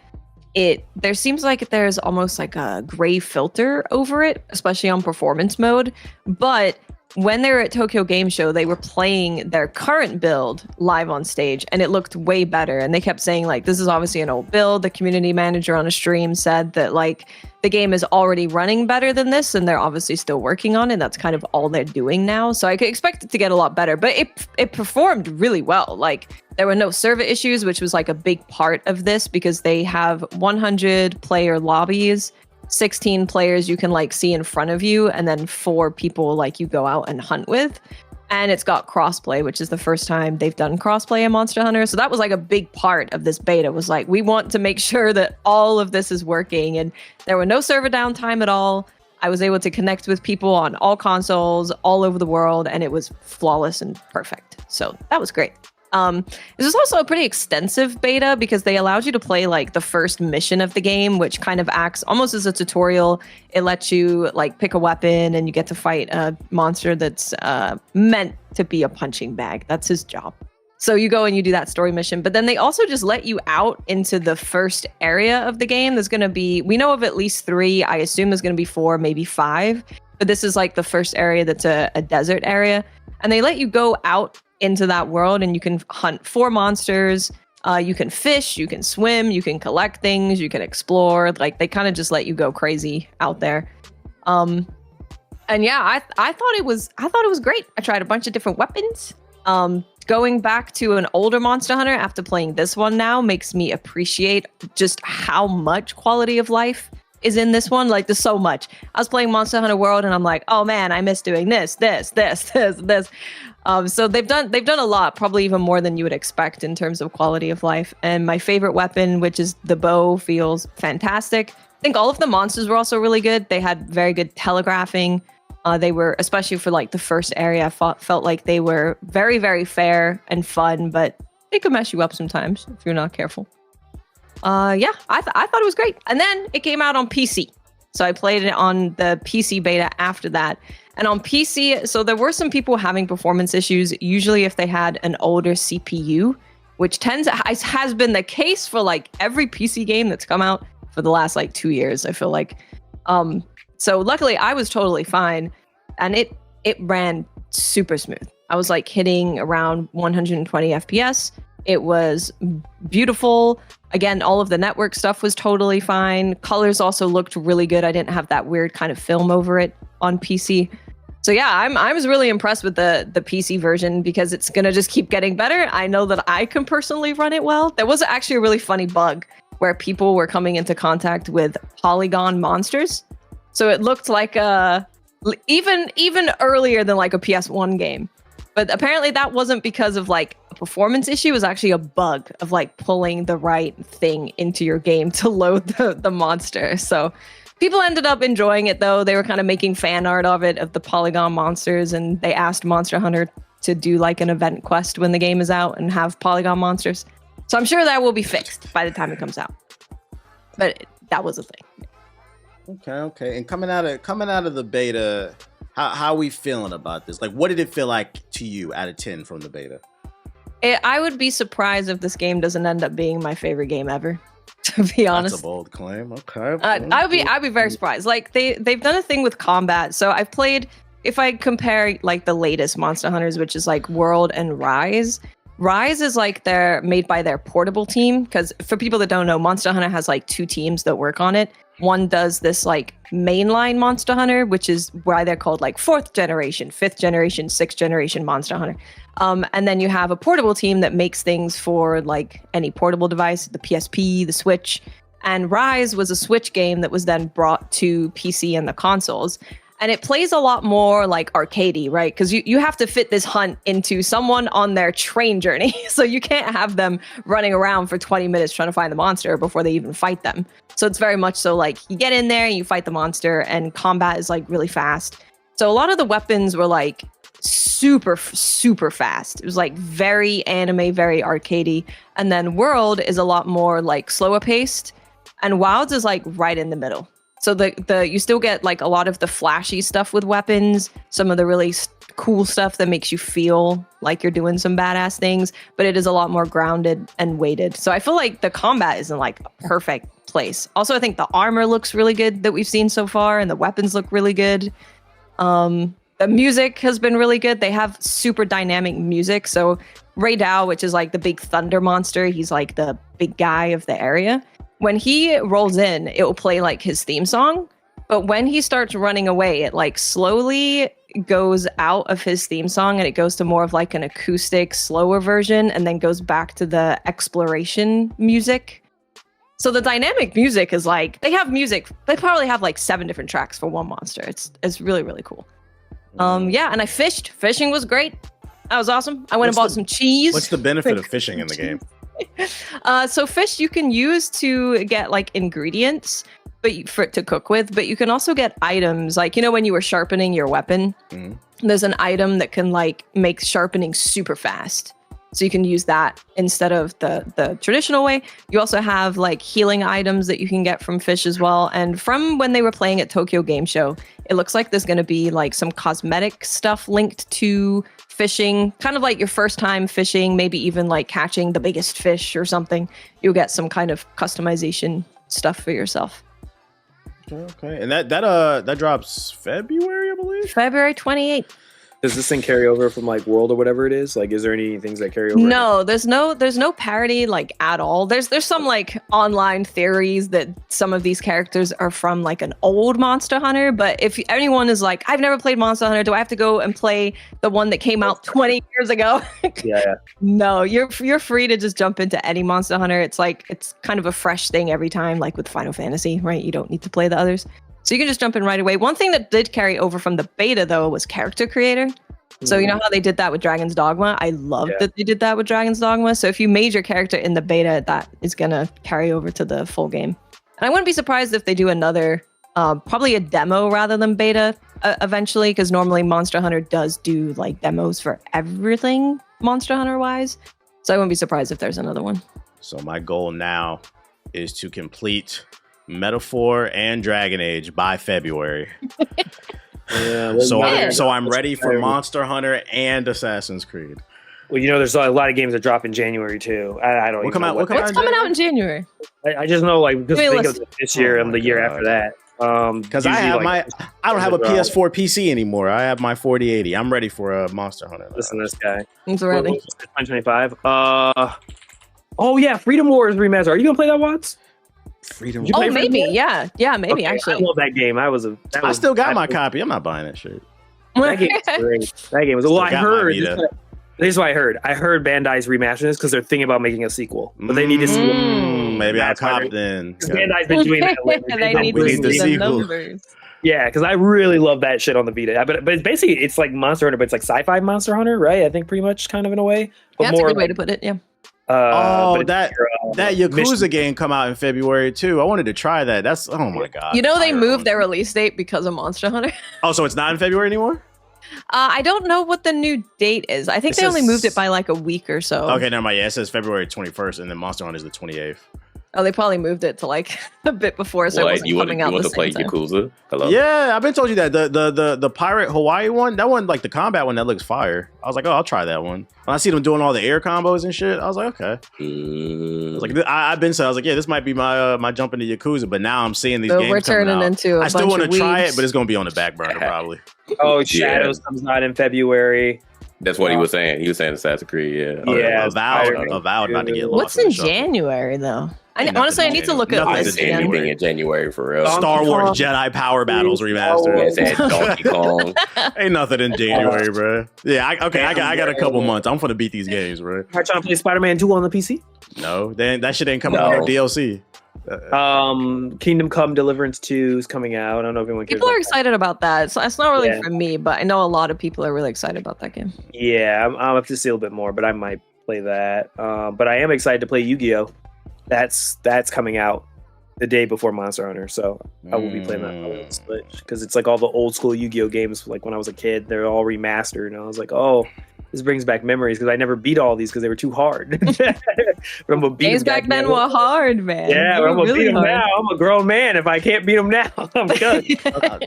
there seems like there's almost like a gray filter over it, especially on performance mode, but when they were at Tokyo Game Show, they were playing their current build live on stage, and it looked way better. And they kept saying, like, this is obviously an old build. The community manager on a stream said that, like, the game is already running better than this, and they're obviously still working on it. That's kind of all they're doing now. So I could expect it to get a lot better, but it performed really well. Like, there were no server issues, which was, like, a big part of this because they have 100 player lobbies. 16 players you can like see in front of you, and then 4 people like you go out and hunt with. And it's got crossplay, which is the first time they've done crossplay in Monster Hunter. So that was like a big part of this beta, was like, we want to make sure that all of this is working. And there were no server downtime at all. I was able to connect with people on all consoles all over the world, and it was flawless and perfect. So that was great. This is also a pretty extensive beta because they allowed you to play like the first mission of the game, which kind of acts almost as a tutorial. It lets you like pick a weapon and you get to fight a monster that's meant to be a punching bag. That's his job. So you go and you do that story mission, but then they also just let you out into the first area of the game. There's going to be, we know of at least 3. I assume there's going to be 4, maybe 5, but this is like the first area that's a desert area. And they let you go out into that world and you can hunt for monsters. You can fish, you can swim, you can collect things, you can explore. Like they kind of just let you go crazy out there. And yeah, I thought it was great. I tried a bunch of different weapons. Going back to an older Monster Hunter after playing this one now makes me appreciate just how much quality of life is in this one. Like there's so much. I was playing Monster Hunter World and I'm like, oh man, I miss doing this. So they've done a lot, probably even more than you would expect in terms of quality of life. And my favorite weapon, which is the bow, feels fantastic. I think all of the monsters were also really good. They had very good telegraphing. They were, especially for like the first area, felt like they were very, very fair and fun, but they could mess you up sometimes if you're not careful. Yeah, I thought it was great. And then it came out on PC. So I played it on the PC beta after that. And on PC, so there were some people having performance issues, usually if they had an older CPU, which has been the case for like every PC game that's come out for the last like 2 years, I feel like. So luckily I was totally fine, and it ran super smooth. I was like hitting around 120 FPS. It was beautiful. Again, all of the network stuff was totally fine. Colors also looked really good. I didn't have that weird kind of film over it on PC. So yeah, I was really impressed with the PC version because it's gonna just keep getting better. I know that I can personally run it well. There was actually a really funny bug where people were coming into contact with polygon monsters. So it looked like even earlier than like a PS1 game. But apparently that wasn't because of like a performance issue. It was actually a bug of like pulling the right thing into your game to load the monster. So people ended up enjoying it though. They were kind of making fan art of it, of the polygon monsters, and they asked Monster Hunter to do like an event quest when the game is out and have polygon monsters. So I'm sure that will be fixed by the time it comes out. But that was a thing. Okay. And coming out of the beta, how are we feeling about this? Like, what did it feel like to you out of 10 from the beta? I would be surprised if this game doesn't end up being my favorite game ever. To be honest, that's a bold claim. Okay, I'd be very surprised. Like they've done a thing with combat. So I've played. If I compare like the latest Monster Hunters, which is like World and Rise. Rise is like they're made by their portable team. Because for people that don't know, Monster Hunter has like 2 teams that work on it. One does this like mainline Monster Hunter, which is why they're called like 4th generation, 5th generation, 6th generation Monster Hunter. And then you have a portable team that makes things for like any portable device, the PSP, the Switch. And Rise was a Switch game that was then brought to PC and the consoles. And it plays a lot more like arcadey, right? Because you have to fit this hunt into someone on their train journey. So you can't have them running around for 20 minutes trying to find the monster before they even fight them. So it's very much so like you get in there and you fight the monster, and combat is like really fast. So a lot of the weapons were like super fast. It was like very anime, very arcadey. And then World is a lot more like slower paced, and Wilds is like right in the middle. So the you still get like a lot of the flashy stuff with weapons, some of the really cool stuff that makes you feel like you're doing some badass things, but it is a lot more grounded and weighted. So I feel like the combat is in like a perfect place. Also, I think the armor looks really good that we've seen so far, and the weapons look really good. The music has been really good. They have super dynamic music. So Ray Dow, which is like the big thunder monster, he's like the big guy of the area. When he rolls in, it will play like his theme song. But when he starts running away, it like slowly goes out of his theme song and it goes to more of like an acoustic, slower version, and then goes back to the exploration music. So the dynamic music is like, they have music. They probably have like 7 different tracks for one monster. It's really, really cool. Yeah, and I fished. Fishing was great. That was awesome. I went and bought some cheese. What's the benefit of fishing in the game? So fish you can use to get like ingredients, but for it to cook with. But you can also get items, like, you know, when you were sharpening your weapon, there's an item that can like make sharpening super fast. So you can use that instead of the traditional way. You also have like healing items that you can get from fish as well. And from when they were playing at Tokyo Game Show, it looks like there's going to be like some cosmetic stuff linked to fishing, kind of like your first time fishing, maybe even like catching the biggest fish or something. You'll get some kind of customization stuff for yourself. Okay. And that drops February, I believe? February 28th. Does this thing carry over from like World or whatever it is? Like, is there any things that carry over? No, there's no parody like at all. There's some like online theories that some of these characters are from like an old Monster Hunter. But if anyone is like, I've never played Monster Hunter, do I have to go and play the one that came out 20 years ago? Yeah. No, you're free to just jump into any Monster Hunter. It's like, it's kind of a fresh thing every time, like with Final Fantasy, right? You don't need to play the others. So you can just jump in right away. One thing that did carry over from the beta, though, was character creator. So you know how they did that with Dragon's Dogma? I loved that they did that with Dragon's Dogma. So if you made your character in the beta, that is going to carry over to the full game. And I wouldn't be surprised if they do another, probably a demo rather than beta eventually, because normally Monster Hunter does do like demos for everything Monster Hunter-wise. So I wouldn't be surprised if there's another one. So my goal now is to complete Metaphor and Dragon Age by February. So I'm ready for Monster Hunter and Assassin's Creed. Well, you know, there's a lot of games that drop in January too. I don't know. What's coming out in January? I just know, like, just think of this year and the year after that. Because I don't have a PS4 PC anymore. I have my 4080. I'm ready for a Monster Hunter. Listen to this guy. He's ready. 2025. Oh yeah, Freedom Wars Remaster. Are you gonna play that, Watts? Freedom. Oh, maybe. Yeah, maybe. Okay, actually, I love that game. I still got my copy. I'm not buying that shit. That game was great. That game was. Well, Still I got my heard. Vita. This is what I heard. I heard Bandai's remastering this because they're thinking about making a sequel, but they need to see. Maybe I'll That's why cop then. Because Bandai's been doing that lately. They need We to need the see the sequel. numbers. Yeah, because I really love that shit on the Vita. But it's basically it's like Monster Hunter, but it's like sci-fi Monster Hunter, right? I think pretty much kind of in a way. But Yeah, that's a more good way to put it. Yeah. Oh, but it's that Yakuza mission. game come out in February too. I wanted to try that. That's oh my god. You know they Fire moved on their it. release date because of Monster Hunter. Oh, so it's not in February anymore? I don't know what the new date is. I think It they only says- moved it by like a week or so. Okay, never mind. Yeah, it says February 21st, and then Monster Hunter is the 28th. Oh, they probably moved it to like a bit before, so it What, wasn't you want coming out to the play same time. Yakuza? Hello? Yeah, I've been told you that the Pirate Hawaii one, that one like the combat one that looks fire. I was like, oh, I'll try that one. When I see them doing all the air combos and shit, I was like, okay. I Mm, was like, I've been so I was like, yeah, this might be my my jump into Yakuza, but now I'm seeing these So games we're coming turning out. into a I still bunch want of to try it, weebs. but it's gonna be on the back burner probably. Oh, Shadows comes out in February. that's what he was saying. He was saying Assassin's Creed, yeah. Yeah, Avowed not to get lost. What's in in the shuffle. January though? Ain't Honestly, I nothing need to in look January. at Nothing this in again. Anything in January for real. Donkey Star Wars Kong. Jedi Power Battles Star remastered. Wars. That's at Donkey Kong. Ain't nothing in January, bro. Yeah, I got a couple months. I'm gonna beat these games, bro. Are you trying to play Spider-Man 2 on the PC? No, then that shit ain't coming out No. on DLC. Kingdom Come Deliverance 2 is coming out. I don't know if anyone cares. People are about excited about that. It's not really Yeah. for me, but I know a lot of people are really excited about that game. that. Yeah, I'll have to see a little bit more, but I might play that. But I am excited to play Yu-Gi-Oh! That's coming out the day before Monster Hunter, so I will be playing that on the Switch because it's like all the old school Yu-Gi-Oh games. Like when I was a kid, they're all remastered, and I was like, oh, this brings back memories because I never beat all these because they were too hard. But I'm gonna beat Games them back then were hard, man. Yeah, They but I'm were gonna beat them hard. now. I'm a grown man. If I can't beat them now, I'm done.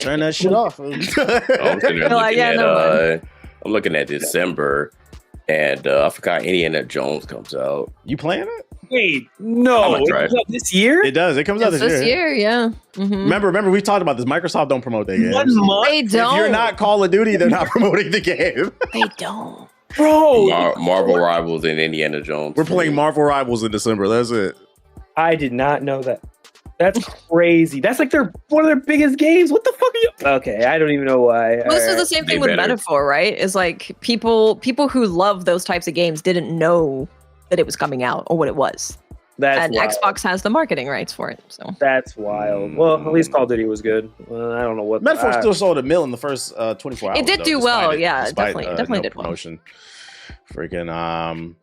Turn that shit off. I'm sitting there Like, looking yeah, at no, I'm looking at December, and I forgot Indiana Jones comes out. You playing it? Wait, no, I'm gonna it try comes out this year. It does. It comes out It's this this year. year, yeah. Mhm. Remember, we talked about this. Microsoft don't promote their games. 1 month, They If don't. you're not Call of Duty, they're not promoting the game. They don't. bro. Marvel Rivals and Indiana Jones. We're playing Marvel Rivals in December. That's it. I did not know that. That's crazy. That's like one of their biggest games. What the fuck are you? Okay, I don't even know why. Well, this is Alright. the same thing They with better. Metaphor, right? Is like people who love those types of games didn't know that it was coming out or what it was. That's And wild. Xbox has the marketing rights for it. So That's wild. Well, at least Call of Duty was good. Well, I don't know what. Metaphor I- still sold a mill in the first 24 hours. It did though, do despite well, it- yeah, despite, definitely no did well. promotion. Freaking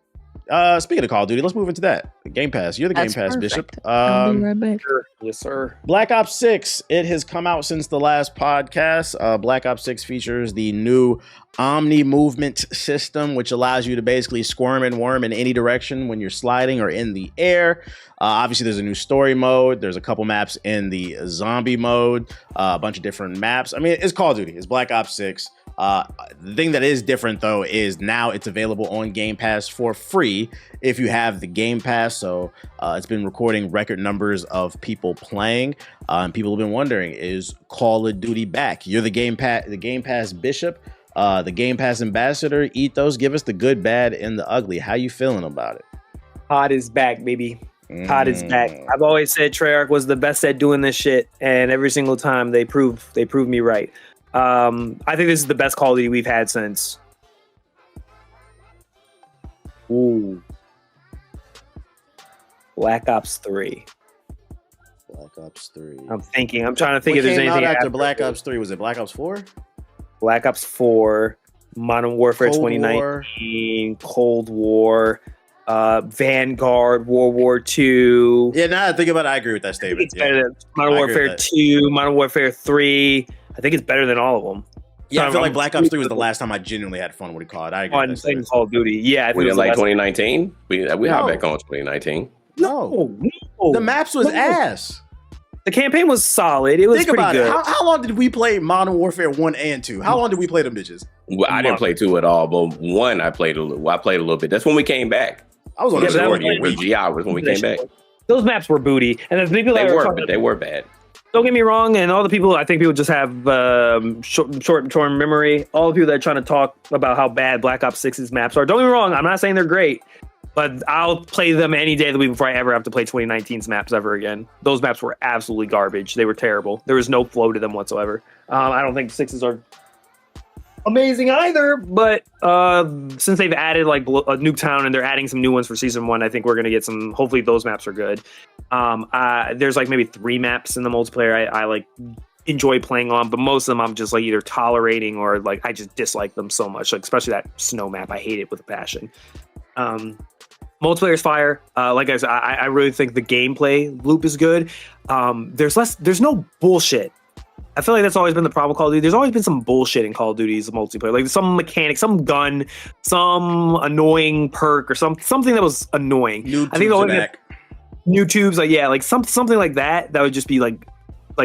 speaking of Call of Duty, let's move into that. Game Pass. You're the That's Game Pass perfect. Bishop. I'll be right back. Yes, sir. Black Ops 6, it has come out since the last podcast. Black Ops 6 features the new Omni movement system, which allows you to basically squirm and worm in any direction when you're sliding or in the air. Obviously, there's a new story mode. There's a couple maps in the zombie mode, a bunch of different maps. I mean, it's Call of Duty. It's Black Ops 6. The thing that is different, though, is now it's available on Game Pass for free if you have the Game Pass. So it's been recording record numbers of people playing. And people have been wondering, is Call of Duty back? You're the Game Pass Bishop, the Game Pass ambassador. Ethos, give us the good, bad, and the ugly. How you feeling about it? COD is back, baby. COD is back. I've always said Treyarch was the best at doing this shit, and every single time they prove me right. I think this is the best Call of Duty we've had since. Ooh. Black Ops 3. Black Ops 3. I'm trying to think What if there's came out anything after after Black Ops 3? Was it Black Ops 4? Black Ops 4, Modern Warfare Cold 2019, Cold War, Vanguard, World War II. Yeah, now that I think about it, I agree with that I think statement. it's better than Modern I agree Warfare with that. 2, Modern Warfare 3. I think it's better than all of them. Yeah, I feel like I'm- Black Ops 3 was the last time I genuinely had fun with a COD. I agree On with that playing statement. Call of Duty. Yeah, I think We it didn't was the like best. 2019. We No. hop back on 2019. No. No. The maps was No. ass. The campaign was solid. It was Think pretty about good. it. How long did we play Modern Warfare 1 and 2? How long did we play them bitches? Well, I didn't play 2 at all, but 1 I played a little bit. That's when we came back. I was on Yeah, the but that was majority like- of VGI was when we came back. Those maps were booty, and the people They that were, talking- but they were bad. Don't get me wrong, and all the people, I think people just have short-term memory. All the people that are trying to talk about how bad Black Ops 6's maps are. Don't get me wrong, I'm not saying they're great, but I'll play them any day of the week before I ever have to play 2019's maps ever again. Those maps were absolutely garbage. They were terrible. There was no flow to them whatsoever. I don't think 6's are amazing either. But since they've added like Nuketown and they're adding some new ones for season 1, I think we're gonna get some. Hopefully, those maps are good. There's like maybe 3 maps in the multiplayer I like enjoy playing on, but most of them I'm just like either tolerating or like I just dislike them so much. Like especially that snow map, I hate it with a passion. Multiplayer's fire. Like I said, I really think the gameplay loop is good. There's no bullshit. I feel like that's always been the problem with Call of Duty. There's always been some bullshit in Call of Duty's multiplayer, like some mechanic, some gun, some annoying perk, or something that was annoying. I think new tubes, like something like that. That would just be like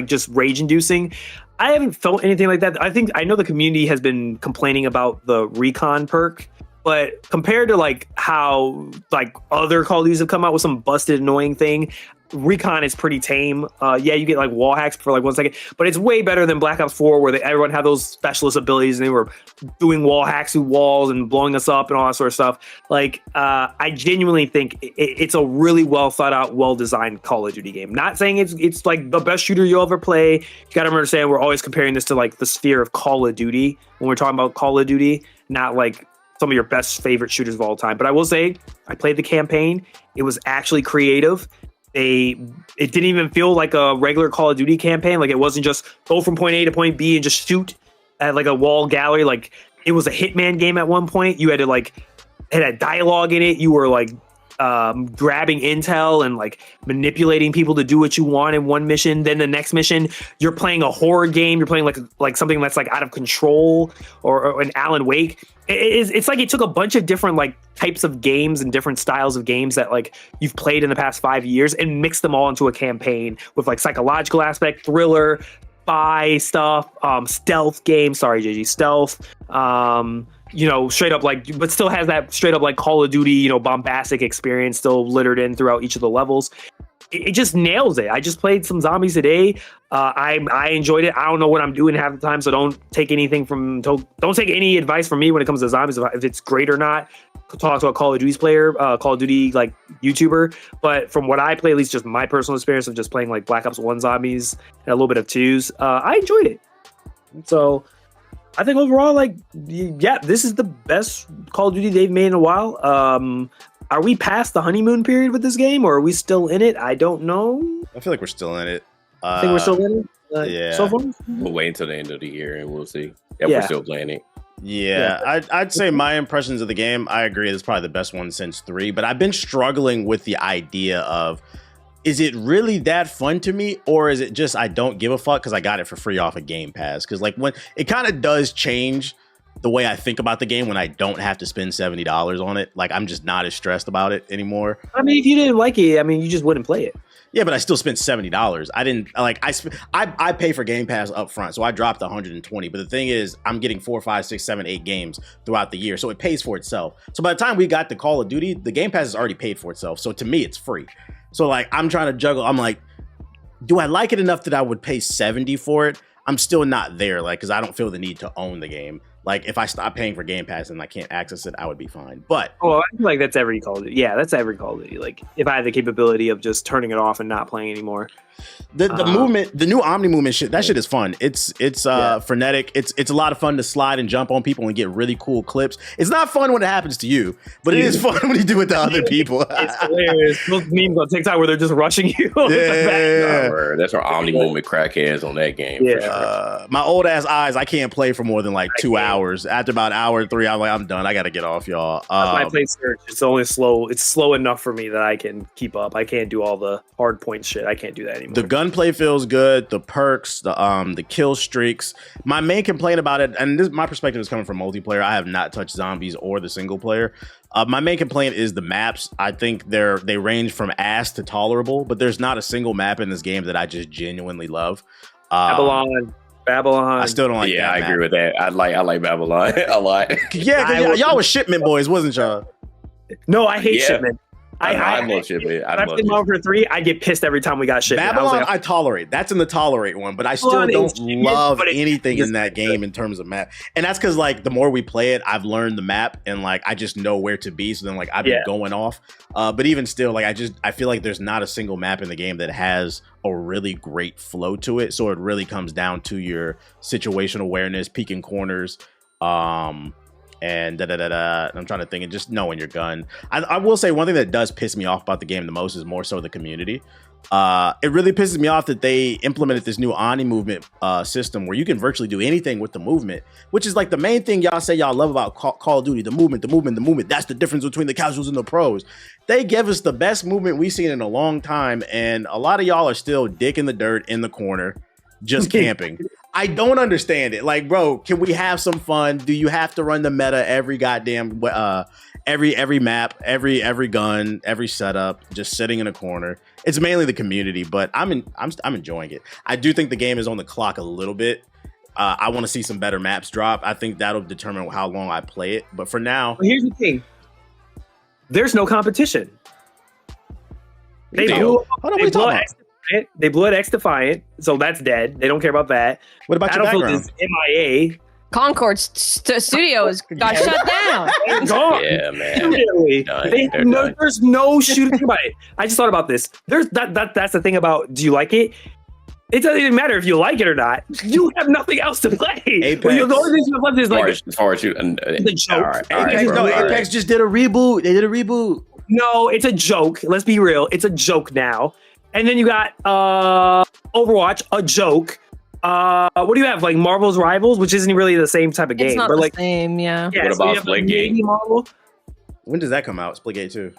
just rage inducing. I haven't felt anything like that. I know the community has been complaining about the recon perk, but compared to like how like other Call of Duties have come out with some busted annoying thing, recon is pretty tame. Yeah, you get like wall hacks for like 1 second, but it's way better than Black Ops 4 where everyone had those specialist abilities and they were doing wall hacks through walls and blowing us up and all that sort of stuff. Like, I genuinely think it's a really well thought out, well designed Call of Duty game. Not saying it's like the best shooter you'll ever play. You gotta understand we're always comparing this to like the sphere of Call of Duty when we're talking about Call of Duty, not like some of your best favorite shooters of all time. But I will say, I played the campaign. It was actually creative. It didn't even feel like a regular Call of Duty campaign. Like it wasn't just go from point A to point B and just shoot at like a wall gallery. Like it was a Hitman game at one point. You had to like, it had dialogue in it. You were like grabbing intel and like manipulating people to do what you want in one mission. Then the next mission, you're playing a horror game. You're playing like something that's like out of control or an Alan Wake. It's like it took a bunch of different like types of games and different styles of games that like you've played in the past 5 years and mixed them all into a campaign with like psychological aspect, thriller, spy stuff, stealth game. Sorry, JG, stealth. Straight up like, but still has that straight up like Call of Duty, bombastic experience still littered in throughout each of the levels. It just nails it. I just played some zombies today. I enjoyed it. I don't know what I'm doing half the time, so don't take any advice from me when it comes to zombies if it's great or not. Talk to a Call of Duty player, Call of Duty like YouTuber. But from what I play, at least just my personal experience of just playing like Black Ops 1 zombies and a little bit of 2s, I enjoyed it. So I think overall, like, yeah, this is the best Call of Duty they've made in a while. Are we past the honeymoon period with this game, or are we still in it? I don't know. I feel like we're still in it. I think we're still in it. Yeah. So far? We'll wait until the end of the year and we'll see if we're still playing it. Yeah, I'd say my impressions of the game, I agree, it's probably the best one since 3. But I've been struggling with the idea of, is it really that fun to me, or is it just I don't give a fuck because I got it for free off of Game Pass? Because like when it kind of does change the way I think about the game when I don't have to spend $70 on it. Like I'm just not as stressed about it anymore. I mean, if you didn't like it, I mean, you just wouldn't play it. Yeah, but I still spent $70. I didn't like I pay for Game Pass up front, so I dropped 120. But the thing is, I'm getting 4, 5, 6, 7, 8 games throughout the year, so it pays for itself. So by the time we got to Call of Duty, the Game Pass has already paid for itself. So to me, it's free. So like I'm trying to juggle. I'm like, do I like it enough that I would pay 70 for it? I'm still not there, like, because I don't feel the need to own the game. Like, if I stop paying for Game Pass and I can't access it, I would be fine. But I feel like that's every Call of Duty. Yeah, that's every Call of Duty. Like, if I had the capability of just turning it off and not playing anymore. The movement, the new Omni movement shit, that shit is fun. It's frenetic. It's a lot of fun to slide and jump on people and get really cool clips. It's not fun when it happens to you, but it is fun when you do it to other people. It's hilarious. Those memes on TikTok where they're just rushing you. Yeah. That's our Omni movement crackheads on that game. Yeah. For sure. My old ass eyes, I can't play for more than like 2 hours. After about an hour or 3, I'm like, I'm done. I got to get off, y'all. I play Search. It's only slow. It's slow enough for me that I can keep up. I can't do all the hard point shit. I can't do that anymore. The gunplay feels good. The perks, the kill streaks. My main complaint about it, and this my perspective is coming from multiplayer. I have not touched zombies or the single player. My main complaint is the maps. I think they range from ass to tolerable, but there's not a single map in this game that I just genuinely love. Babylon. I still don't like that. Yeah, I agree with that. I like Babylon a lot. Yeah, y'all was shipment boys, wasn't y'all? No, I hate shipment. I love shipment. I played Modern Warfare 3. I get pissed every time we got shipment. Babylon, I tolerate. That's in the tolerate one, but I still don't love anything in that game in terms of map. And that's because like the more we play it, I've learned the map and like I just know where to be. So then like I've been going off. But even still, like I feel like there's not a single map in the game that has a really great flow to it. So it really comes down to your situational awareness, peeking corners, And I'm trying to think, and just knowing your gun. I will say one thing that does piss me off about the game the most is more so the community. It really pisses me off that they implemented this new Ani movement system where you can virtually do anything with the movement, which is like the main thing y'all say y'all love about Call of Duty, the movement. That's the difference between the casuals and the pros. They give us the best movement we've seen in a long time, and a lot of y'all are still dick in the dirt in the corner, just camping. I don't understand it. Like, bro, can we have some fun? Do you have to run the meta every goddamn every map, every gun, every setup, just sitting in a corner? It's mainly the community, but I'm enjoying it. I do think the game is on the clock a little bit. I want to see some better maps drop. I think that'll determine how long I play it. But for now, well, here's the thing: there's no competition. They blew it X Defiant, so that's dead. They don't care about that. What about your background? Is MIA. Concord Studios got shut down. They're gone. Yeah, man. There's no shooting about it. I just thought about this. That's the thing about, do you like it? It doesn't even matter if you like it or not. You have nothing else to play. Apex. Well, the only thing you have left is like as far as shooting. the joke. Apex just did a reboot. They did a reboot. No, it's a joke. Let's be real. It's a joke now. And then you got Overwatch, a joke. What do you have? Like Marvel's Rivals, which isn't really the same type of game. It's not but the like, same, yeah. What about Splitgate? Marvel? When does that come out? Splitgate 2.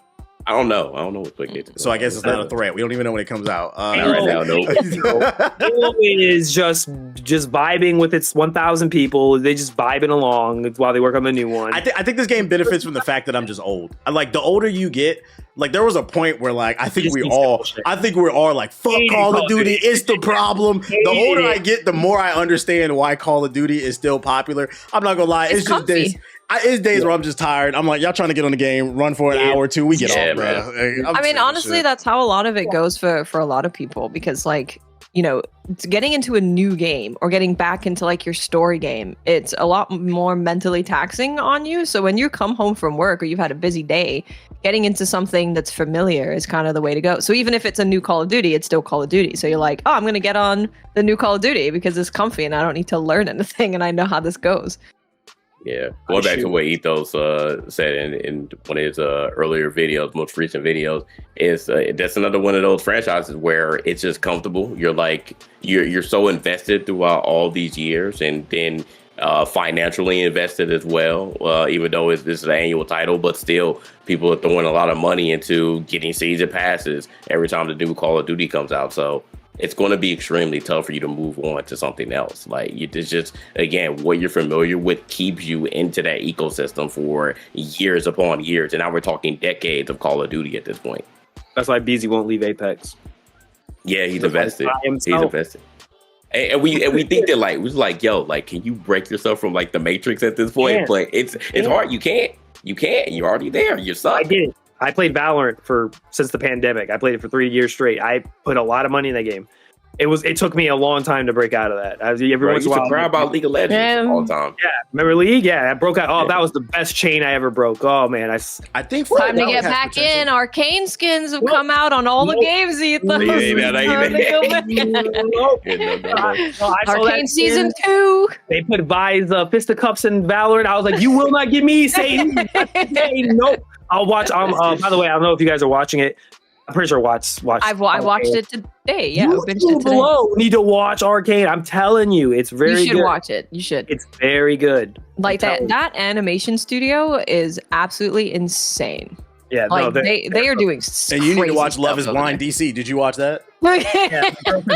I don't know what Splitgate is. So I guess it's not a threat. We don't even know when it comes out. Not right now, no. It is just vibing with its 1,000 people. They just vibing along while they work on the new one. I think this game benefits from the fact that I'm just old. Like the older you get, like there was a point where like I think we're all like, fuck Call of Duty. It's the problem. The older I get, the more I understand why Call of Duty is still popular. I'm not gonna lie, it's just days. It's days where I'm just tired. I'm like, y'all trying to get on the game, run for an hour or two. We get off, bro. I mean, honestly, that's how a lot of it goes for a lot of people, because like, you know, getting into a new game or getting back into like your story game, it's a lot more mentally taxing on you. So when you come home from work or you've had a busy day, getting into something that's familiar is kind of the way to go. So even if it's a new Call of Duty, it's still Call of Duty. So you're like, oh, I'm going to get on the new Call of Duty because it's comfy and I don't need to learn anything and I know how this goes. Yeah, going back to what Ethos said in one of his earlier videos, most recent videos, is that's another one of those franchises where it's just comfortable. You're like you're so invested throughout all these years, and then financially invested as well. Even though this is an annual title, but still, people are throwing a lot of money into getting season passes every time the new Call of Duty comes out. So it's going to be extremely tough for you to move on to something else. Like, it's just, again, what you're familiar with keeps you into that ecosystem for years upon years. And now we're talking decades of Call of Duty at this point. That's why Beezy won't leave Apex. Yeah, he's invested. He's invested. And we think that like, we're like, yo, like, can you break yourself from like the Matrix at this point? But it's hard. You can't. You're already there. You're stuck. I did. I played Valorant since the pandemic. I played it for 3 years straight. I put a lot of money in that game. It took me a long time to break out of that. Every once in a while, cry about League of Legends all the time. Yeah, remember League? Yeah, I broke out. Oh, that was the best chain I ever broke. Oh man, I think time to get back in. Arcane skins have come out on all the games. Arcane season 2. They put Vi's fisticuffs in Valorant. I was like, you will not get me, Satan. Nope. I'll watch. By the way, I don't know if you guys are watching it. I'm pretty sure I watched it today. Yeah, you need to watch Arcane. I'm telling you, it's very good. You should watch it. You should. It's very good. Like that animation studio is absolutely insane. Yeah, like they are doing. And you need to watch Love Is Blind DC. Did you watch that? Yeah,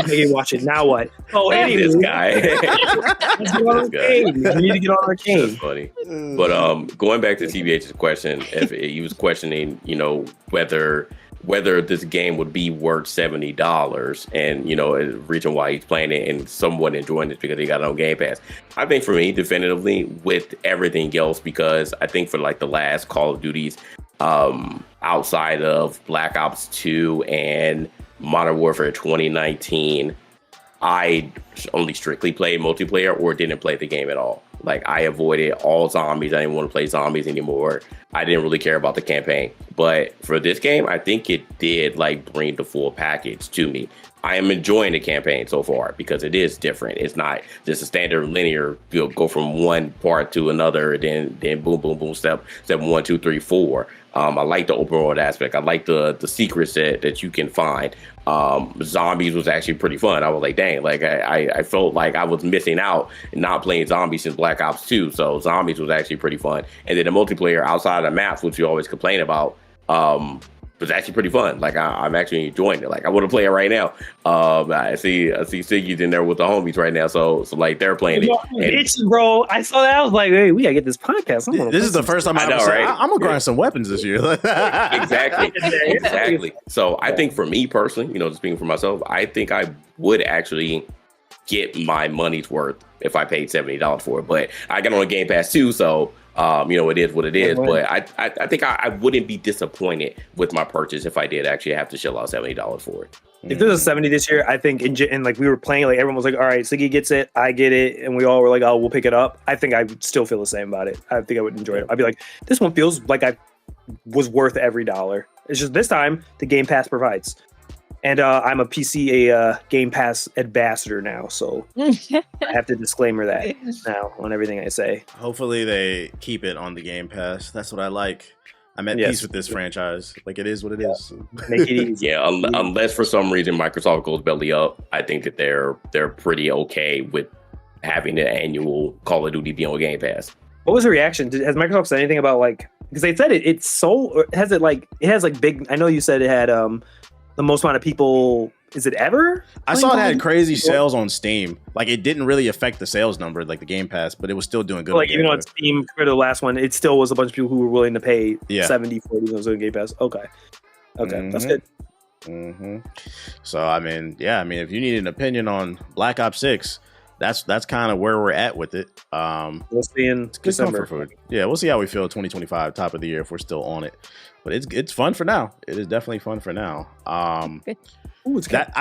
you watch it. Now what? Oh, anyway, this guy. You need to get on Arcane. That's funny. But going back to TBH's question, if he was questioning, whether this game would be worth $70, and the reason why he's playing it and somewhat enjoying it because he got it on Game Pass. I think for me, definitively with everything else, because I think for like the last Call of Duties, outside of Black Ops 2 and Modern Warfare 2019, I only strictly played multiplayer or didn't play the game at all. Like, I avoided all zombies. I didn't want to play zombies anymore. I didn't really care about the campaign. But for this game, I think it did like bring the full package to me. I am enjoying the campaign so far because it is different. It's not just a standard linear, go from one part to another, then boom, boom, boom, step 1, 2, 3, 4. I like the open world aspect. I like the secrets that you can find. Zombies was actually pretty fun. I was like, dang, like I felt like I was missing out not playing zombies since Black Ops 2. So zombies was actually pretty fun. And then the multiplayer outside of the maps, which you always complain about, was actually pretty fun. Like I'm actually enjoying it. Like I want to play it right now. I see Siggy's in there with the homies right now. So like they're playing it. It's bro. I saw that. I was like, hey, we gotta get this podcast. This is the first time I know, right? I'm gonna grind some weapons this year. Exactly. So I think for me personally, just speaking for myself, I think I would actually get my money's worth if I paid $70 for it. But I got on a Game Pass too, so it is what it is. But I think I wouldn't be disappointed with my purchase if I did actually have to shell out $70 for it. If there's a 70 this year, I think, and like we were playing, like everyone was like, all right, Siggy gets it, I get it, and we all were like, oh, we'll pick it up. I think I would still feel the same about it. I think I would enjoy it. I'd be like, this one feels like I was worth every dollar. It's just this time the Game Pass provides. And I'm a PC Game Pass ambassador now, so I have to disclaimer that now on everything I say. Hopefully they keep it on the Game Pass. That's what I like. I'm at peace with this franchise. Like, it is what it is. Make it easy. Yeah, unless for some reason Microsoft goes belly up, I think that they're pretty okay with having the annual Call of Duty be on Game Pass. What was the reaction? Has Microsoft said anything about, like, because they said it has big, I know you said it had the most amount of people, is it ever? I saw it had crazy sales on Steam. Like, it didn't really affect the sales number, like the Game Pass, but it was still doing good. Like, even on Steam compared to the last one, it still was a bunch of people who were willing to pay 70, 40 on Game Pass. Okay, that's good. So, I mean, if you need an opinion on Black Ops 6, that's kind of where we're at with it. We'll see in December. Yeah, we'll see how we feel 2025, top of the year, if we're still on it. But it's fun for now. It is definitely fun for now. I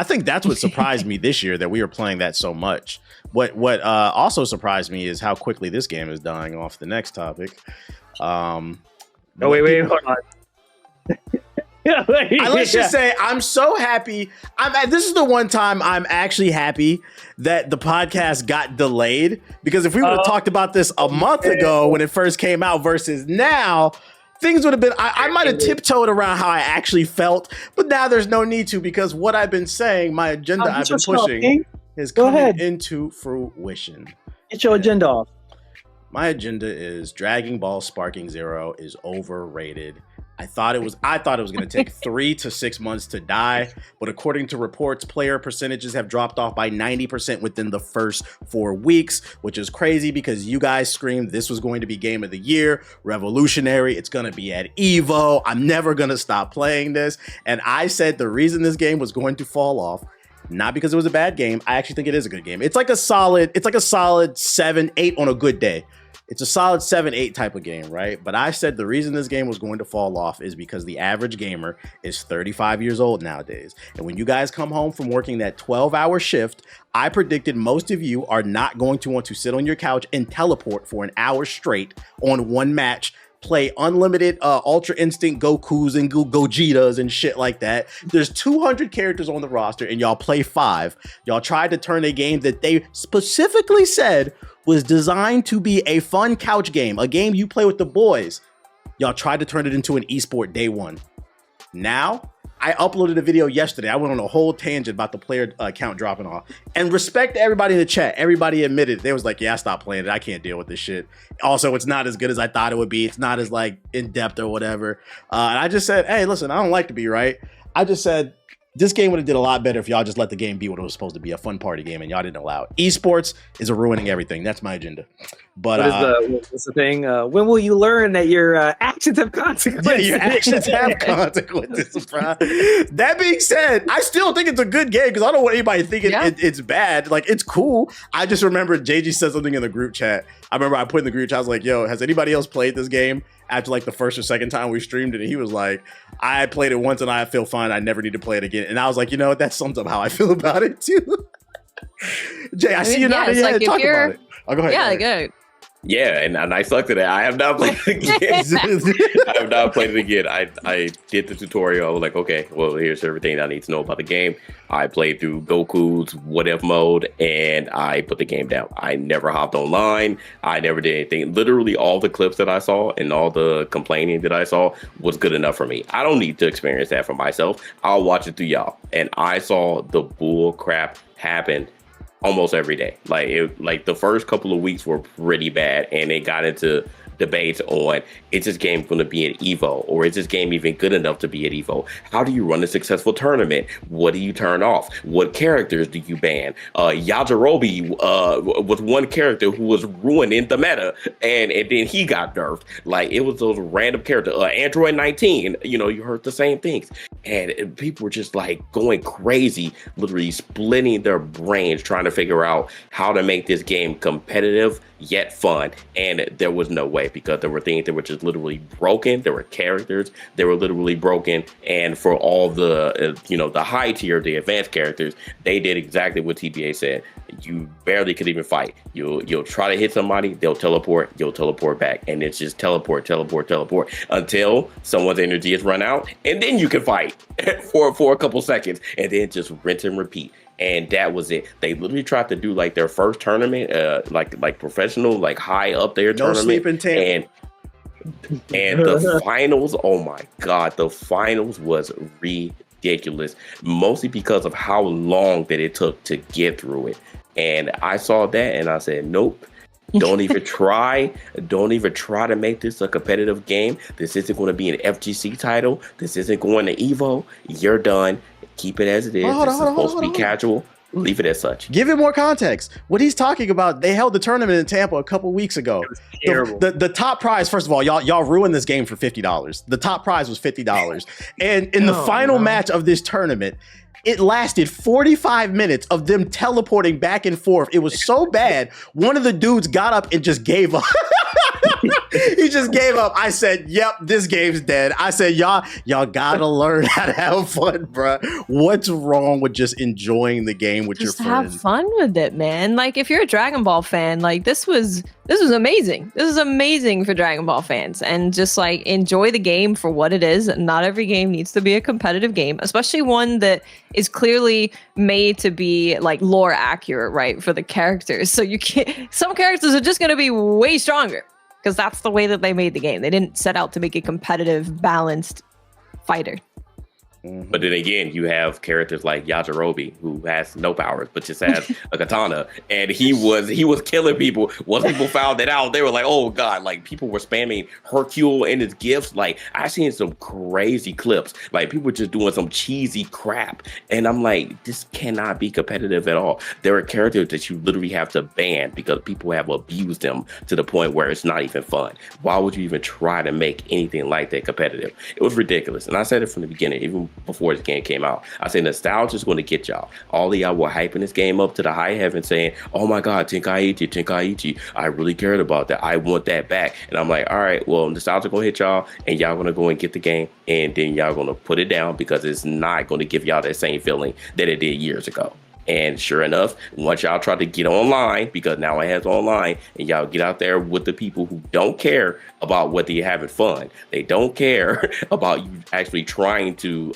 think that's what surprised me this year, that we were playing that so much. What also surprised me is how quickly this game is dying off. The next topic. Wait, hold on. Let's just say I'm so happy. This is the one time I'm actually happy that the podcast got delayed, because if we would have talked about this a month ago when it first came out versus now, things would have been, I might have tiptoed around how I actually felt, but now there's no need to, because what I've been saying, my agenda I've been pushing is coming into fruition. Get your agenda off. My agenda is Dragon Ball Sparking Zero is overrated. I thought it was going to take 3 to 6 months to die, but according to reports, player percentages have dropped off by 90% within the first 4 weeks, which is crazy because you guys screamed this was going to be Game of the Year, revolutionary. It's going to be at Evo. I'm never going to stop playing this. And I said the reason this game was going to fall off, not because it was a bad game. I actually think it is a good game. It's like a solid 7, 8 on a good day. It's a solid 7, 8 type of game, right? But I said the reason this game was going to fall off is because the average gamer is 35 years old nowadays. And when you guys come home from working that 12-hour shift, I predicted most of you are not going to want to sit on your couch and teleport for an hour straight on one match, play unlimited Ultra Instinct Gokus and Gojitas and shit like that. There's 200 characters on the roster and y'all play 5. Y'all tried to turn a game that they specifically said was designed to be a fun couch game, a game you play with the boys. Y'all tried to turn it into an esport day one. Now, I uploaded a video yesterday. I went on a whole tangent about the player count dropping off. And respect to everybody in the chat. Everybody admitted. They was like, yeah, I stopped playing it. I can't deal with this shit. Also, it's not as good as I thought it would be. It's not as like in-depth or whatever. And I just said, hey, listen, I don't like to be right. I just said, this game would have did a lot better if y'all just let the game be what it was supposed to be, a fun party game, and y'all didn't allow it. Esports is ruining everything. That's my agenda. But what's the thing? When will you learn that your actions have consequences? Yeah, your actions have consequences. Bro. That being said, I still think it's a good game because I don't want anybody thinking it's bad. Like, it's cool. I just remember JG said something in the group chat. I remember I put in the group chat, I was like, yo, has anybody else played this game after like the first or second time we streamed it? And he was like, I played it once and I feel fine. I never need to play it again. And I was like, you know what? That sums up how I feel about it too. Jay, I see you nodding your head. Talk about it. Oh, go ahead. Yeah, good. Yeah, and I sucked at it. I have not played it again. I have not played it again. I did the tutorial. I was like, okay, well, here's everything I need to know about the game. I played through Goku's what if mode, and I put the game down. I never hopped online. I never did anything. Literally, all the clips that I saw and all the complaining that I saw was good enough for me. I don't need to experience that for myself. I'll watch it through y'all. And I saw the bull crap happen almost every day. Like the first couple of weeks were pretty bad, and it got into debates on, is this game going to be an Evo, or is this game even good enough to be an Evo? How do you run a successful tournament? What do you turn off? What characters do you ban? Yajirobe was one character who was ruining the meta, and then he got nerfed. Like, it was those random characters. Android 19, you heard the same things, and people were just like going crazy, literally splitting their brains trying to figure out how to make this game competitive yet fun. And there was no way, because there were things that were just literally broken. There were characters that were literally broken, and for all the the high tier, the advanced characters, they did exactly what TBA said. You barely could even fight. You'll try to hit somebody, they'll teleport, you'll teleport back, and it's just teleport until someone's energy is run out, and then you can fight for a couple seconds, and then just rinse and repeat. And that was it. They literally tried to do like their first tournament, like professional, like high up there tournament, and the finals. Oh my God, the finals was ridiculous. Mostly because of how long that it took to get through it. And I saw that, and I said, nope. Don't even try. Don't even try to make this a competitive game. This isn't going to be an FGC title. This isn't going to Evo. You're done. Keep it as it is. This is supposed to be casual. Leave it as such. Give it more context. What he's talking about, they held the tournament in Tampa a couple weeks ago. It was terrible. The top prize, first of all, y'all ruined this game for $50. The top prize was $50. And in the final match of this tournament, it lasted 45 minutes of them teleporting back and forth. It was so bad, one of the dudes got up and just gave up. He just gave up. I said, yep, this game's dead. I said, y'all gotta learn how to have fun, bro. What's wrong with just enjoying the game with just your friends? have fun with it, man. Like, if you're a Dragon Ball fan, like, this was amazing. This is amazing for Dragon Ball fans, and just like enjoy the game for what it is. Not every game needs to be a competitive game, especially one that is clearly made to be like lore accurate, right, for the characters. So you can't, some characters are just going to be way stronger, because that's the way that they made the game. They didn't set out to make a competitive, balanced fighter. But then again, you have characters like Yajirobe, who has no powers, but just has a katana, and he was killing people. Once people found that out, they were like, "Oh God!" Like, people were spamming Hercule and his gifts. Like, I seen some crazy clips. Like, people were just doing some cheesy crap, and I'm like, this cannot be competitive at all. There are characters that you literally have to ban because people have abused them to the point where it's not even fun. Why would you even try to make anything like that competitive? It was ridiculous, and I said it from the beginning, even before this game came out. I said nostalgia is going to get y'all. All of y'all were hyping this game up to the high heaven, saying, "Oh my God, Tenkaichi, I really cared about that. I want that back." And I'm like, all right, well, nostalgia going to hit y'all, and y'all going to go and get the game, and then y'all going to put it down because it's not going to give y'all that same feeling that it did years ago. And sure enough, once y'all try to get online, because now it has online, and y'all get out there with the people who don't care about whether you're having fun. They don't care about you actually trying to,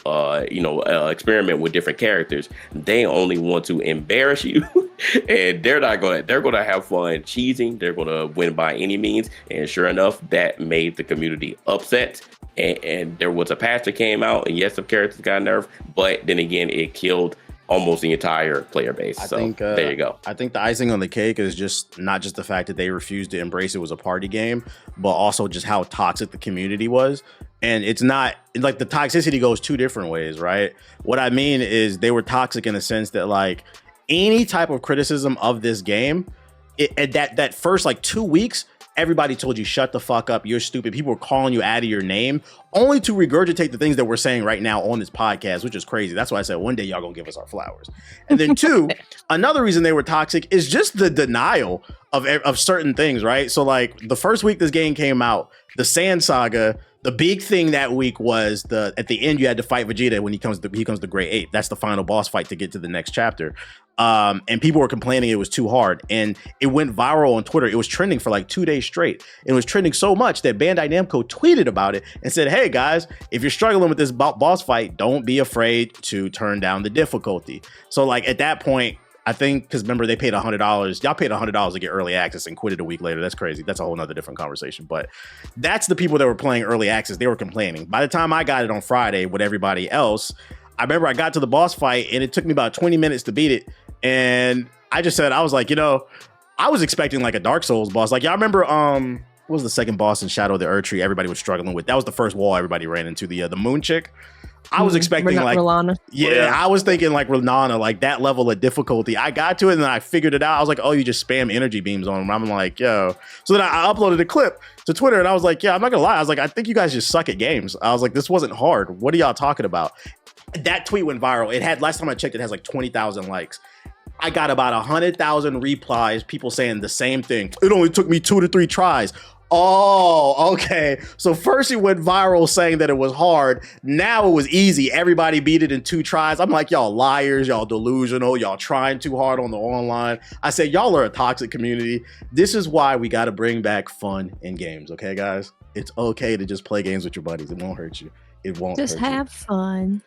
experiment with different characters. They only want to embarrass you, and they're going to have fun cheesing. They're going to win by any means. And sure enough, that made the community upset. And there was a patch that came out, and yes, some characters got nerfed, but then again, it killed almost the entire player base. So there you go. I think the icing on the cake is just not just the fact that they refused to embrace it was a party game, but also just how toxic the community was. And it's not like the toxicity goes two different ways, right? What I mean is they were toxic in the sense that, like, any type of criticism of this game, that first like 2 weeks, everybody told you, shut the fuck up, you're stupid. People were calling you out of your name, only to regurgitate the things that we're saying right now on this podcast, which is crazy. That's why I said one day y'all gonna give us our flowers. And then two, another reason they were toxic is just the denial of certain things, right? So like the first week this game came out, the Sand Saga, The big thing that week was at the end you had to fight Vegeta when he comes to Great 8. That's the final boss fight to get to the next chapter. And people were complaining it was too hard, and it went viral on Twitter. It was trending for like 2 days straight. It was trending so much that Bandai Namco tweeted about it and said, hey guys, if you're struggling with this boss fight, don't be afraid to turn down the difficulty. So like at that point, I think, because remember they paid $100. Y'all paid $100 to get early access and quit it a week later. That's crazy. That's a whole nother different conversation. But that's the people that were playing early access. They were complaining. By the time I got it on Friday with everybody else, I remember I got to the boss fight and it took me about 20 minutes to beat it. And I just said, I was like, I was expecting like a Dark Souls boss. Like, y'all remember, what was the second boss in Shadow of the Erdtree everybody was struggling with? That was the first wall everybody ran into, the moon chick. I was expecting like, I was thinking like Renana, like that level of difficulty. I got to it and then I figured it out. I was like, oh, you just spam energy beams on them. I'm like, yo. So then I uploaded a clip to Twitter and I was like, yeah, I'm not gonna lie. I was like, I think you guys just suck at games. I was like, this wasn't hard. What are y'all talking about? That tweet went viral. It had, last time I checked, it has like 20,000 likes. I got about 100,000 replies, people saying the same thing. It only took me 2 to 3 tries. Oh, okay. So first it went viral saying that it was hard. Now it was easy. Everybody beat it in 2 tries. I'm like, y'all liars, y'all delusional, y'all trying too hard on the online. I said, y'all are a toxic community. This is why we got to bring back fun in games. Okay, guys? It's okay to just play games with your buddies. It won't hurt you. It won't just hurt you. have fun.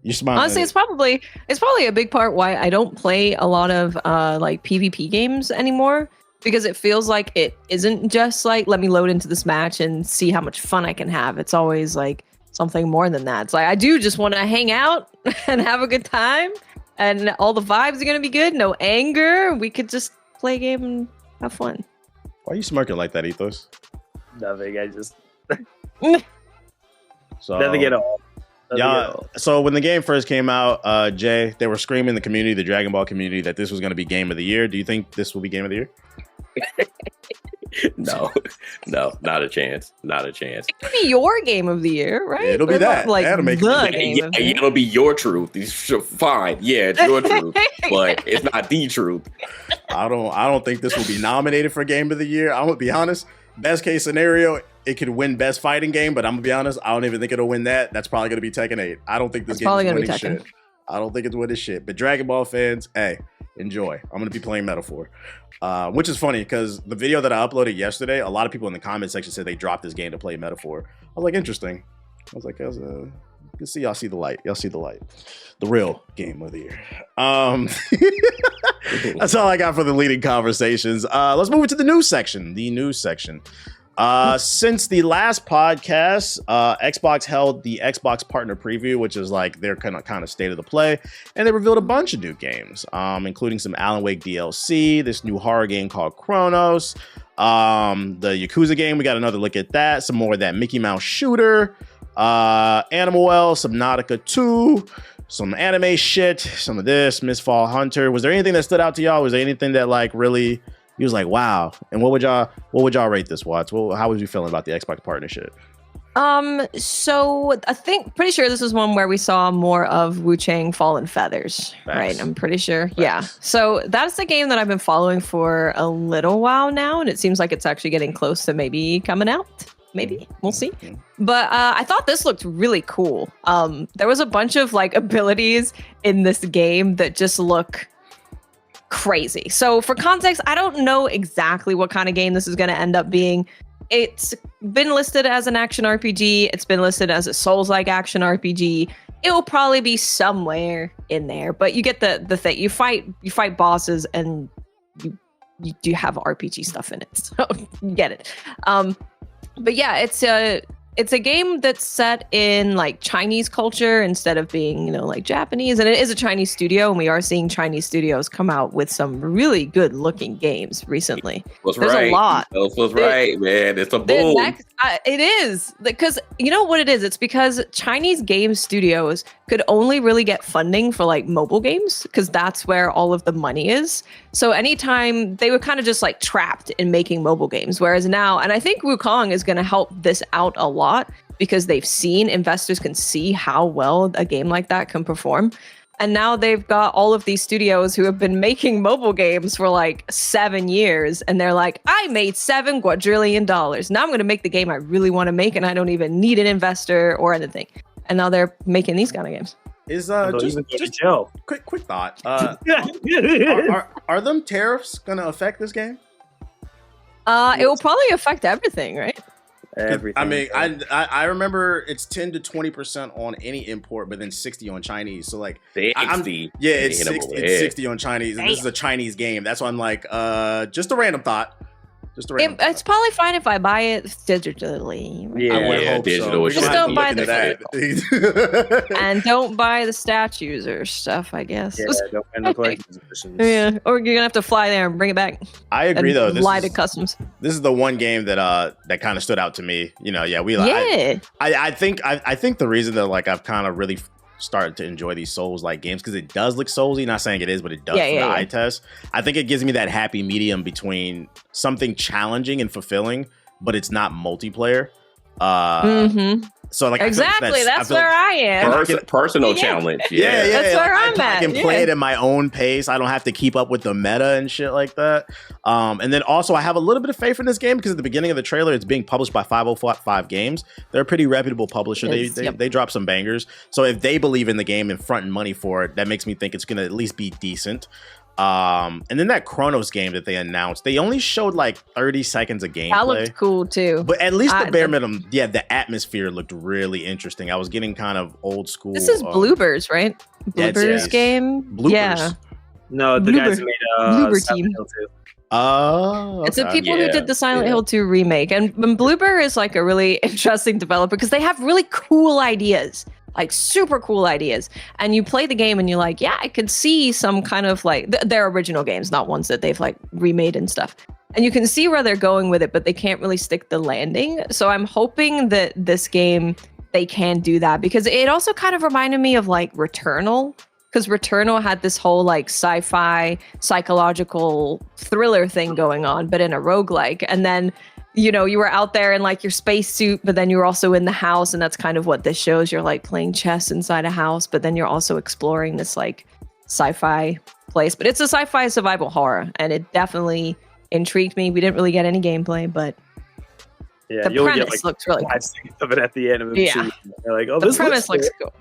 You're smiling. Honestly, it's probably a big part why I don't play a lot of like PvP games anymore, because it feels like it isn't just like, let me load into this match and see how much fun I can have. It's always like something more than that. It's like, I do just want to hang out and have a good time, and all the vibes are going to be good. No anger. We could just play a game and have fun. Why are you smirking like that, Ethos? Nothing. I just So nothing at all. Yeah. So when the game first came out, Jay, they were screaming in the community, the Dragon Ball community, that this was going to be Game of the Year. Do you think this will be Game of the Year? No, not a chance. Not a chance. It could be your Game of the Year, right? It'll be that. Like That'll make the it. game of the year. It'll be your truth. Fine. Yeah, it's your truth, but it's not the truth. I don't think this will be nominated for Game of the Year. I'm gonna be honest. Best case scenario, it could win Best Fighting Game, but I'm gonna be honest, I don't even think it'll win that. That's probably gonna be Tekken 8. I don't think this game is winning shit. I don't think it's winning shit. But Dragon Ball fans, hey, enjoy. I'm gonna be playing Metaphor, which is funny because the video that I uploaded yesterday, a lot of people in the comment section said they dropped this game to play Metaphor. I was like, interesting. I was like, you can see y'all see the light. Y'all see the light. The real Game of the Year. That's all I got for the leading conversations. Let's move into the news section. The news section. Since the last podcast, Xbox held the Xbox Partner Preview, which is like their kind of state of the play, and they revealed a bunch of new games, including some Alan Wake DLC, this new horror game called Chronos, the Yakuza game. We got another look at that. Some more of that Mickey Mouse shooter, Animal Well, Subnautica 2, some anime shit, some of this, Mistfall Hunter. Was there anything that stood out to y'all? Was there anything that like really he was like, wow? And what would y'all rate this, Watts? Well, how was you feeling about the Xbox partnership? So I think pretty sure this is one where we saw more of Wu Chang Fallen Feathers, right? I'm pretty sure. Facts. Yeah. So that's the game that I've been following for a little while now, and it seems like it's actually getting close to maybe coming out. Maybe we'll see. But I thought this looked really cool. There was a bunch of like abilities in this game that just look crazy. So for context, I don't know exactly what kind of game this is going to end up being. It's been listed as an action RPG. It's been listed as a Souls-like action RPG. It will probably be somewhere in there, but you get the thing. You fight bosses and you do have RPG stuff in it. So you get it. But yeah, it's a game that's set in like Chinese culture instead of being, like Japanese. And it is a Chinese studio, and we are seeing Chinese studios come out with some really good looking games recently. There's a lot. That was right, man. It's a boom. It is, because you know what it is? It's because Chinese game studios could only really get funding for like mobile games, because that's where all of the money is. So anytime they were kind of just like trapped in making mobile games, whereas now, and I think Wukong is going to help this out a lot, because they've seen, investors can see how well a game like that can perform. And now they've got all of these studios who have been making mobile games for like 7 years. And they're like, I made $7 quadrillion. Now I'm going to make the game I really want to make. And I don't even need an investor or anything. And now they're making these kind of games. Is just Joe. Quick thought. Are them tariffs gonna affect this game? It will probably affect everything, right? Everything. I mean, I remember it's 10 to 20% on any import, but then 60 on Chinese. So like, 60. It's 60 on Chinese, and this is a Chinese game. That's why I'm like, just a random thought. It's probably fine if I buy it digitally. Yeah, I would hope digital. So. Just don't buy the and don't buy the statues or stuff, I guess. Yeah, don't buy the collector's editions. Yeah, or you're gonna have to fly there and bring it back. I agree, though. Lie to customs. This is the one game that kind of stood out to me. You know, I think the reason that like I've kind of really started to enjoy these Souls-like games because it does look Soulsy. Not saying it is, but it does from the eye test. I think it gives me that happy medium between something challenging and fulfilling, but it's not multiplayer. So like exactly, that's where I am. Personal challenge. Yeah. That's where I'm at. I can play it at my own pace. I don't have to keep up with the meta and shit like that. And then also I have a little bit of faith in this game because at the beginning of the trailer, it's being published by 505 Games. They're a pretty reputable publisher. They drop some bangers. So if they believe in the game and fronting money for it, that makes me think it's going to at least be decent. And then that Chronos game that they announced, they only showed like 30 seconds of gameplay. That looked cool too. But at least the bare minimum, the atmosphere looked really interesting. I was getting kind of old school. This is Bloobers, right? Bloobers game? Bloopers. Yeah. No, the guys who made Bloober Silent team. Hill 2. Oh, okay. It's the people who did the Silent Hill 2 remake. And Bloober is like a really interesting developer because they have really cool ideas. Like super cool ideas, and you play the game and you're like, yeah, I could see some kind of like their original games, not ones that they've like remade and stuff, and you can see where they're going with it, but they can't really stick the landing. So I'm hoping that this game they can do that, because it also kind of reminded me of like Returnal, because Returnal had this whole like sci-fi psychological thriller thing going on, but in a roguelike. And then you know, you were out there in like your spacesuit, but then you were also in the house. And that's kind of what this shows. You're like playing chess inside a house, but then you're also exploring this like sci-fi place. But it's a sci-fi survival horror, and it definitely intrigued me. We didn't really get any gameplay, but the premise looks really cool. 5 seconds of it at the end of the scene. You're like, oh, the this premise looks cool.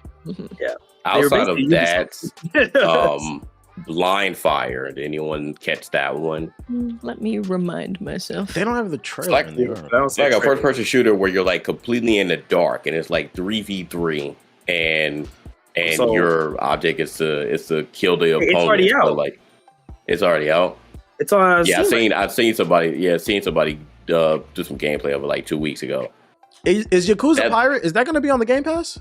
Yeah. Outside of that, Blind Fire. Did anyone catch that one? Let me remind myself. They don't have the trailer. It's like a first-person shooter where you're like completely in the dark, and it's like 3v3, and so, your object is to kill the opponent. It's already out. Like, it's already out. It's on. Yeah, I've seen somebody. Yeah, seen somebody do some gameplay of it like 2 weeks ago. Is Yakuza Pirate? Is that going to be on the Game Pass?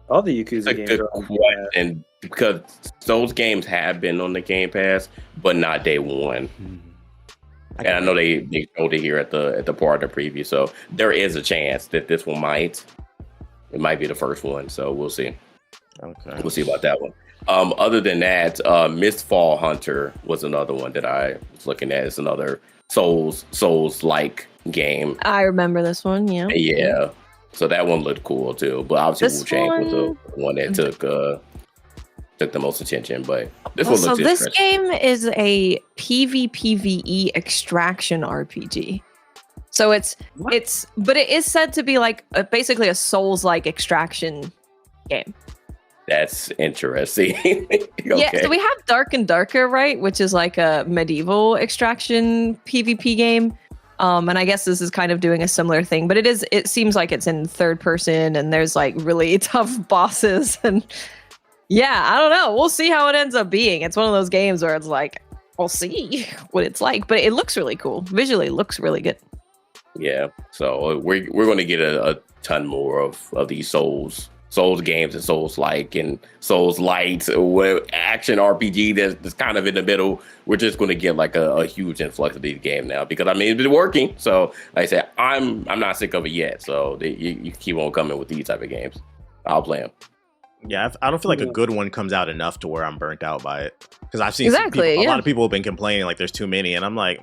All the Yakuza games are on Game Pass. And because those games have been on the Game Pass, but not day one. And I know they showed it here at the partner preview, so there is a chance that this one might be the first one. So we'll see. Okay, we'll see about that one. Other than that, Mistfall Hunter was another one that I was looking at. It's another Souls-like game. I remember this one. Yeah. So that one looked cool too, but obviously Wu Chang was the one that took the most attention. But this one looks this game is a PvPvE extraction RPG. So but it is said to be like basically a Souls-like extraction game. That's interesting. Okay. Yeah, so we have Dark and Darker, right? Which is like a medieval extraction PvP game. And I guess this is kind of doing a similar thing, but it seems like it's in third person and there's like really tough bosses, and yeah, I don't know. We'll see how it ends up being. It's one of those games where it's like, we'll see what it's like, but it looks really cool. Visually, it looks really good. Yeah. So we're going to get a ton more of these Souls games and Souls-like and Souls-light action RPG that's kind of in the middle. We're just going to get like a huge influx of these games now, because I mean, it's been working. So like I said, I'm not sick of it yet. So you keep on coming with these type of games. I'll play them. Yeah, I don't feel like a good one comes out enough to where I'm burnt out by it, because I've seen a lot of people have been complaining like there's too many, and I'm like,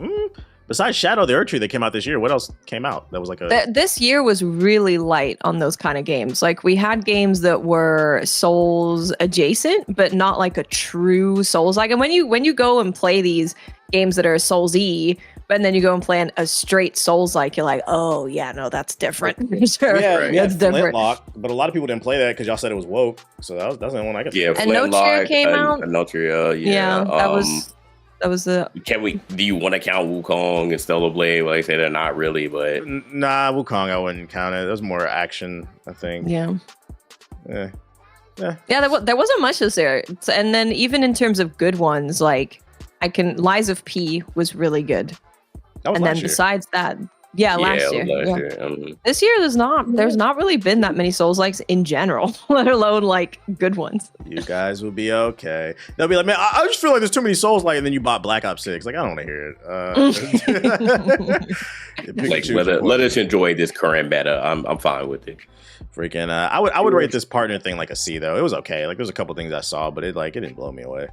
but Besides Shadow the Erdtree that came out this year, what else came out that was like a... This year was really light on those kind of games. Like we had games that were Souls adjacent, but not like a true Souls like. And when you go and play these games that are Souls-y, and then you go and play a straight Souls like, you're like, oh yeah, no, that's different. Sure. Yeah, that's different. Flintlock, but a lot of people didn't play that because y'all said it was woke. So that's the one I could. Yeah, and Notria came out. Notria, yeah. That was the. Do you want to count Wukong and Stellar Blade? Well, they say they're not really, but nah, Wukong I wouldn't count it. It was more action, I think. Yeah. Yeah. There wasn't much this year, and then even in terms of good ones, like Lies of P was really good. That was and last then year. Besides that, last year. This year there's not really been that many Souls likes in general, let alone like good ones. You guys will be okay. They'll be like, man, I just feel like there's too many Souls like, and then you bought Black Ops 6. Like, I don't want to hear it. Like, let us enjoy this current meta. I'm fine with it. Freaking, I would rate this partner thing like a C though. It was okay. Like, there's a couple things I saw, but it didn't blow me away.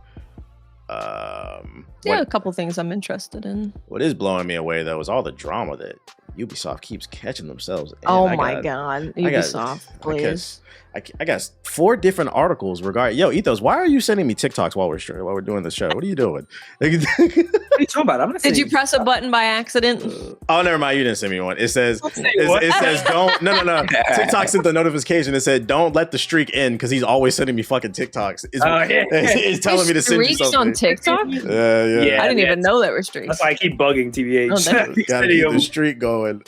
A couple things I'm interested in. What is blowing me away though is all the drama that Ubisoft keeps catching themselves in. Oh my god, Ubisoft, please. I got 4 different articles regarding. Yo, Ethos, why are you sending me TikToks while we're doing the show? What are you doing? What are you talking about? I'm not. Did you press a button by accident? Oh, never mind. You didn't send me one. It says don't. No. TikTok sent the notification. It said don't let the streak end because he's always sending me fucking TikToks. It's telling me to send you something. On TikTok? Yeah. I didn't even know that were streaks. That's why I keep bugging TBH. Gotta keep the streak going.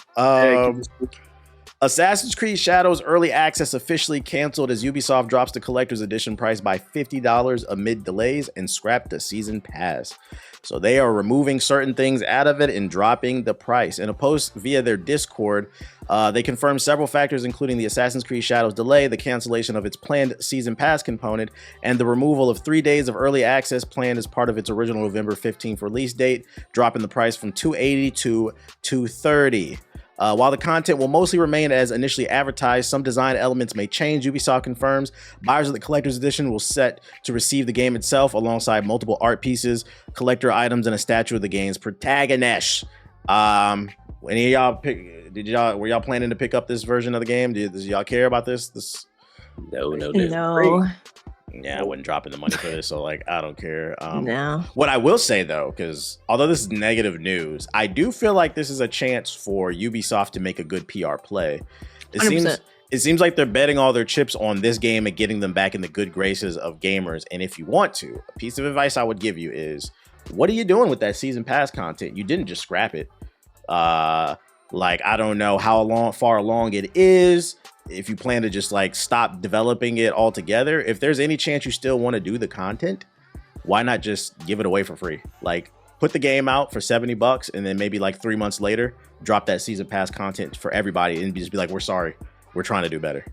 Assassin's Creed Shadows Early Access officially canceled as Ubisoft drops the collector's edition price by $50 amid delays and scrapped the season pass. So they are removing certain things out of it and dropping the price. In a post via their Discord, they confirmed several factors, including the Assassin's Creed Shadows delay, the cancellation of its planned season pass component, and the removal of 3 days of early access planned as part of its original November 15th release date, dropping the price from $280 to $230. While the content will mostly remain as initially advertised, some design elements may change. Ubisoft confirms buyers of the collector's edition will set to receive the game itself alongside multiple art pieces, collector items, and a statue of the game's protagonist. Any of y'all were y'all planning to pick up this version of the game? Does y'all care about this? No. Yeah, I wasn't dropping the money for this, so like I don't care. No. What I will say though, because although this is negative news, I do feel like this is a chance for Ubisoft to make a good PR play. It seems like they're betting all their chips on this game and getting them back in the good graces of gamers. And if you want to, a piece of advice I would give you is, what are you doing with that season pass content? You didn't just scrap it. Like I don't know how far along it is. If you plan to just like stop developing it altogether, if there's any chance you still want to do the content, why not just give it away for free? Like put the game out for $70 and then maybe like 3 months later, drop that season pass content for everybody and just be like, we're sorry, we're trying to do better.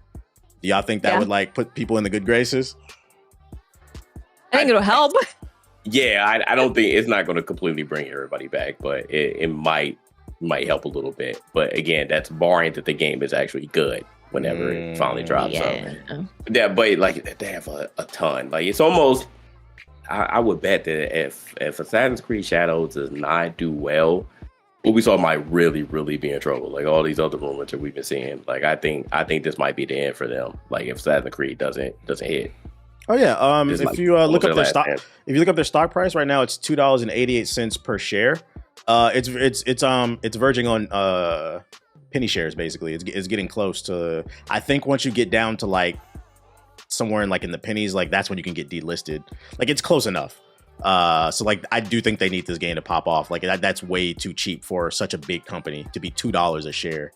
Do y'all think that would like put people in the good graces? I think it'll help. Yeah, I don't think it's not going to completely bring everybody back, but it might help a little bit. But again, that's barring that the game is actually good whenever it finally drops. Yeah. Yeah, but like they have a ton. Like it's almost, I would bet that if Assassin's Creed Shadows does not do well, Ubisoft might really, really be in trouble. Like all these other rumors that we've been seeing. Like I think this might be the end for them. Like if Assassin's Creed doesn't hit. Oh yeah. If you look up their stock, if you look up their stock price right now, it's $2.88 per share. It's verging on penny shares basically. It's getting close to. I think once you get down to like somewhere in the pennies, like that's when you can get delisted. Like it's close enough. So like I do think they need this game to pop off. Like that's way too cheap for such a big company to be $2 a share.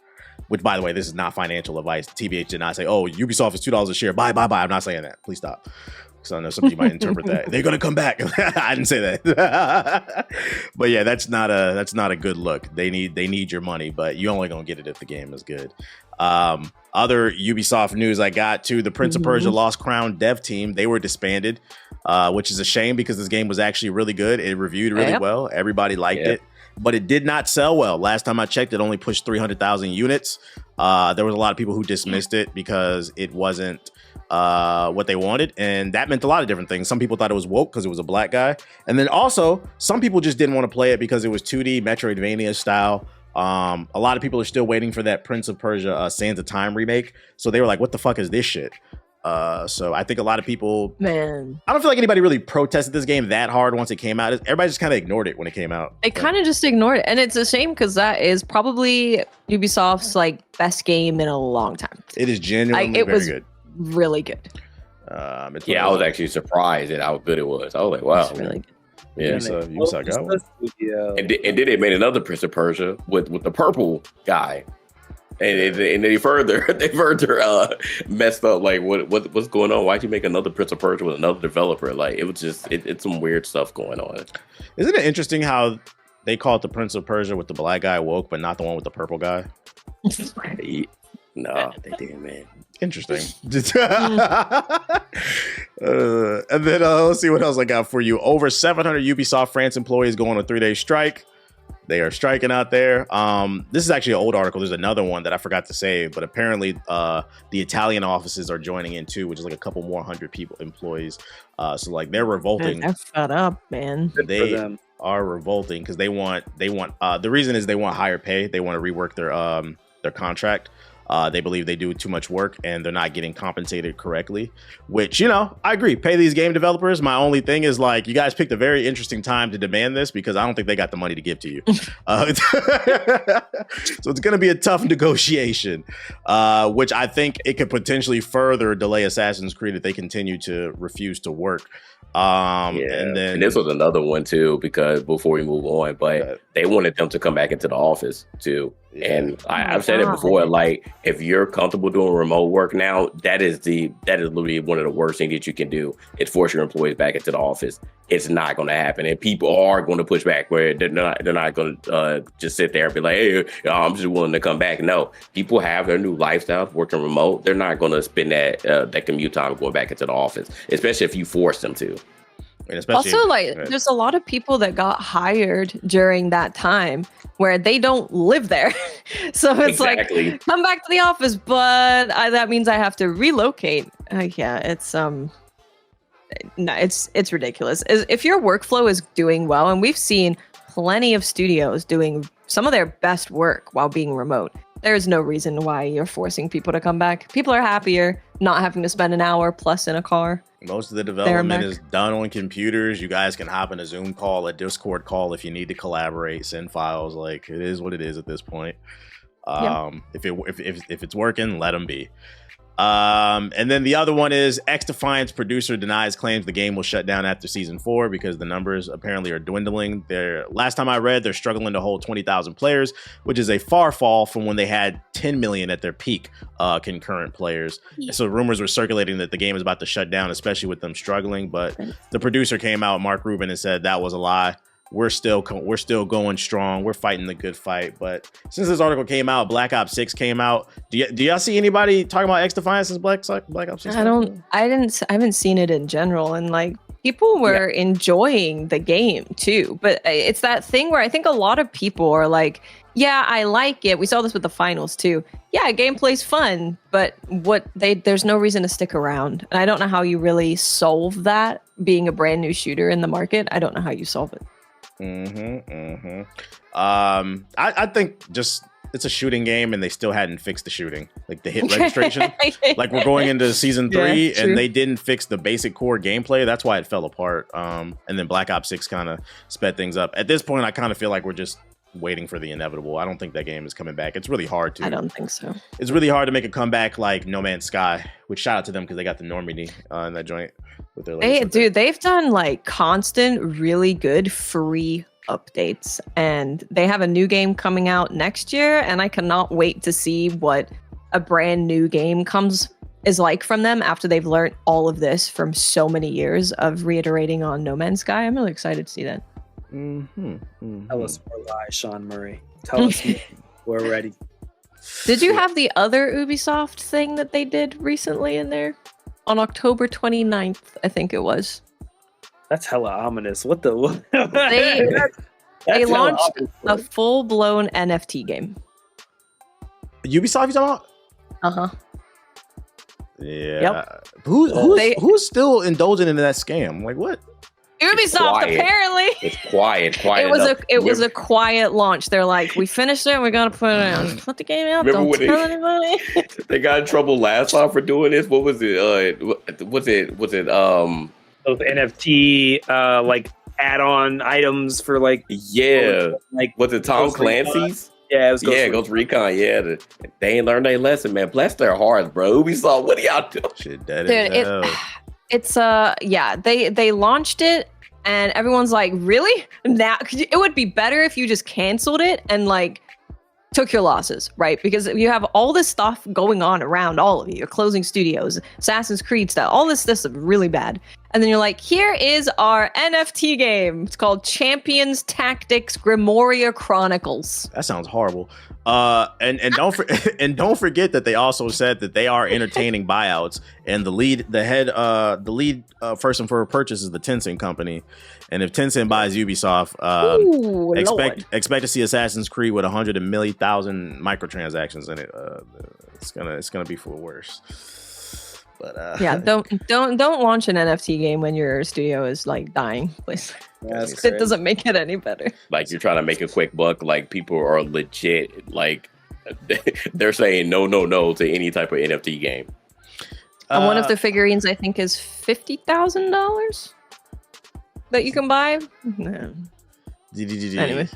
Which, by the way, this is not financial advice. TBH did not say, "Oh, Ubisoft is $2 a share. Buy." I'm not saying that. Please stop. Because I know somebody might interpret that they're gonna come back. I didn't say that. But yeah, that's not a good look. They need your money, but you only gonna get it if the game is good. Other Ubisoft news I got to: the Prince of Persia Lost Crown dev team, they were disbanded, which is a shame because this game was actually really good. It reviewed really well. Everybody liked it. But it did not sell well. Last time I checked, it only pushed 300,000 units. There was a lot of people who dismissed it because it wasn't what they wanted, and that meant a lot of different things. Some people thought it was woke because it was a black guy, and then also some people just didn't want to play it because it was 2D Metroidvania style. A lot of people are still waiting for that Prince of Persia Sands of Time remake, so they were like, what the fuck is this shit? So I think a lot of people, I don't feel like anybody really protested this game that hard once it came out. Everybody just kind of ignored it when it came out. They kind of just ignored it, and it's a shame because that is probably Ubisoft's like best game in a long time. It is genuinely very good. Really good. I was actually surprised at how good it was. I was like, wow. It's really good. Yeah, Ubisoft got one. And then they made another Prince of Persia with the purple guy. And they further messed up. Like what's going on? Why'd you make another Prince of Persia with another developer? Like it was just it's some weird stuff going on. Isn't it interesting how they call it the Prince of Persia with the black guy woke, but not the one with the purple guy? No, they didn't, man. Interesting. And then let's see what else I got for you. Over 700 Ubisoft France employees go on a 3-day strike. They are striking out there. This is actually an old article. There's another one that I forgot to say, but apparently the Italian offices are joining in too, which is like a couple more hundred employees. So like they're revolting. Man, they're fed up, man. They are revolting because they want the reason is they want higher pay. They want to rework their contract. They believe they do too much work and they're not getting compensated correctly, which, I agree. Pay these game developers. My only thing is like, you guys picked a very interesting time to demand this because I don't think they got the money to give to you. So it's going to be a tough negotiation, which I think it could potentially further delay Assassin's Creed if they continue to refuse to work. And this was another one too, because before we move on, but they wanted them to come back into the office too. And I've said it before, like if you're comfortable doing remote work now, that is literally one of the worst things that you can do is force your employees back into the office. It's not going to happen, and people are going to push back. Where they're not going to just sit there and be like, "Hey, I'm just willing to come back." No, people have their new lifestyles working remote. They're not going to spend that commute time going back into the office, especially if you force them to. Also, there's a lot of people that got hired during that time where they don't live there. So it's like, come back to the office, but that means I have to relocate. It's it's ridiculous. If your workflow is doing well, and we've seen plenty of studios doing some of their best work while being remote, there's no reason why you're forcing people to come back. People are happier not having to spend an hour plus in a car. Most of the development is done on computers. You guys can hop in a Zoom call, a Discord call if you need to collaborate, send files. Like it is what it is at this point. If it's working, let them be. And then the other one is X-Defiance producer denies claims the game will shut down after season 4 because the numbers apparently are dwindling. Last time I read, they're struggling to hold 20,000 players, which is a far fall from when they had 10 million at their peak concurrent players. So rumors were circulating that the game is about to shut down, especially with them struggling. But the producer came out, Mark Rubin, and said that was a lie. We're still going strong. We're fighting the good fight. But since this article came out, Black Ops 6 came out. Do y'all see anybody talking about X-Defiance since Black Ops 6? I haven't seen it in general, and like people were enjoying the game too. But it's that thing where I think a lot of people are like, yeah, I like it. We saw this with the finals too. Yeah, gameplay's fun, but there's no reason to stick around. And I don't know how you really solve that being a brand new shooter in the market. I don't know how you solve it. I think just it's a shooting game and they still hadn't fixed the shooting, like the hit registration. Like we're going into season 3 and they didn't fix the basic core gameplay. That's why it fell apart. And then Black Ops 6 kind of sped things up. At this point, I kind of feel like we're just waiting for the inevitable. I don't think that game is coming back. It's really hard to. I don't think so. It's really hard to make a comeback like No Man's Sky, which shout out to them because they got the Normandy in that joint with their they've done like constant, really good free updates, and they have a new game coming out next year, and I cannot wait to see what a brand new game is like from them after they've learned all of this from so many years of reiterating on No Man's Sky. I'm really excited to see that. Tell us more lies, Sean Murray. Tell us more. We're ready. Did you have the other Ubisoft thing that they did recently in there? On October 29th, I think it was. That's hella ominous. What the? They launched a full-blown NFT game. Ubisoft, you talking about? Yeah. Yep. Who's still indulging in that scam? Like what? Ubisoft, apparently. It's quiet. It was a quiet launch. They're like, we finished it. We're gonna put it out. Put the game out. Don't tell anybody. They got in trouble last time for doing this. What was it? Was it? Those NFT like add-on items for like was it Tom Clancy's? Yeah, it was Ghost Recon. Yeah, they ain't learned their lesson, man. Bless their hearts, bro. Ubisoft, what are y'all doing? Shit, that is hell. It's they launched it and everyone's like, really? Now it would be better if you just canceled it and like took your losses, right? Because you have all this stuff going on around all of you. You're closing studios, Assassin's Creed stuff, all this is really bad. And then you're like, here is our NFT game. It's called Champions Tactics Grimoria Chronicles. That sounds horrible. And don't forget that they also said that they are entertaining buyouts, and the lead person for a purchase is the Tencent company. And if Tencent buys Ubisoft, expect to see Assassin's Creed with 100,000 microtransactions in it. It's gonna be for worse. But yeah, don't launch an NFT game when your studio is like dying, please. Yeah, it doesn't make it any better. Like you're trying to make a quick buck. Like people are legit. Like they're saying no to any type of NFT game. One of the figurines I think is $50,000 that you can buy. No. Anyway.